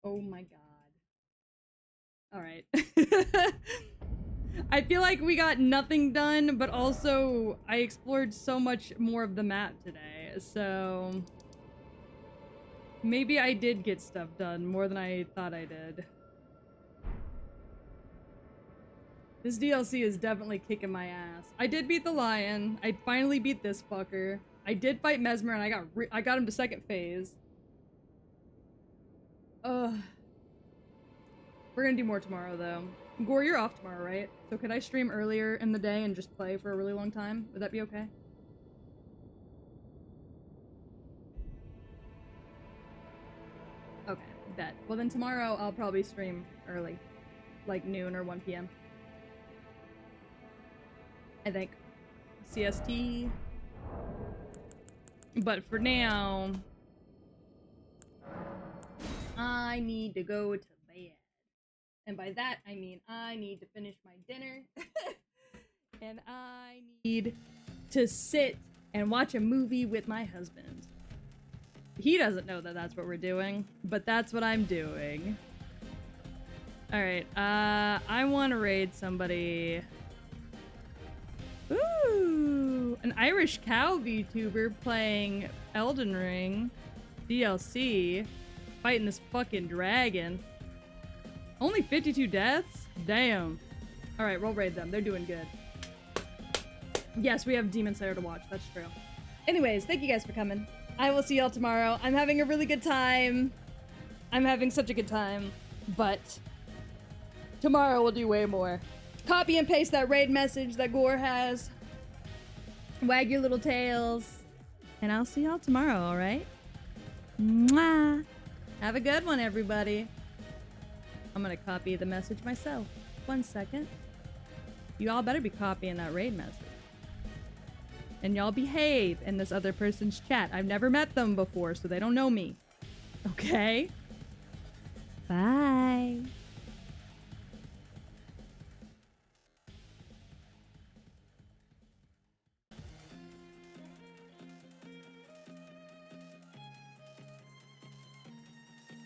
Oh my god. Alright. I feel like we got nothing done, but also I explored so much more of the map today, so maybe I did get stuff done more than I thought I did. This DLC is definitely kicking my ass. I did beat the lion. I finally beat this fucker. I did fight Mesmer and I got him to second phase. Ugh. We're gonna do more tomorrow, though. Gore, you're off tomorrow, right? So could I stream earlier in the day and just play for a really long time? Would that be okay? Okay, bet. Well then tomorrow I'll probably stream early. Like noon or 1 p.m. I think. CST. But for now, I need to go to bed. And by that, I mean I need to finish my dinner. And I need to sit and watch a movie with my husband. He doesn't know that that's what we're doing, but that's what I'm doing. Alright, I want to raid somebody. Ooh, an Irish cow VTuber playing Elden Ring DLC, fighting this fucking dragon. Only 52 deaths? Damn. Alright, we'll raid them. They're doing good. Yes, we have Demon Slayer to watch. That's true. Anyways, thank you guys for coming. I will see y'all tomorrow. I'm having a really good time. I'm having such a good time. But tomorrow we'll do way more. Copy and paste that raid message that Gore has. Wag your little tails. And I'll see y'all tomorrow, alright? Mwah! Have a good one, everybody. I'm gonna copy the message myself. 1 second. You all better be copying that raid message. And y'all behave in this other person's chat. I've never met them before, so they don't know me. Okay? Bye.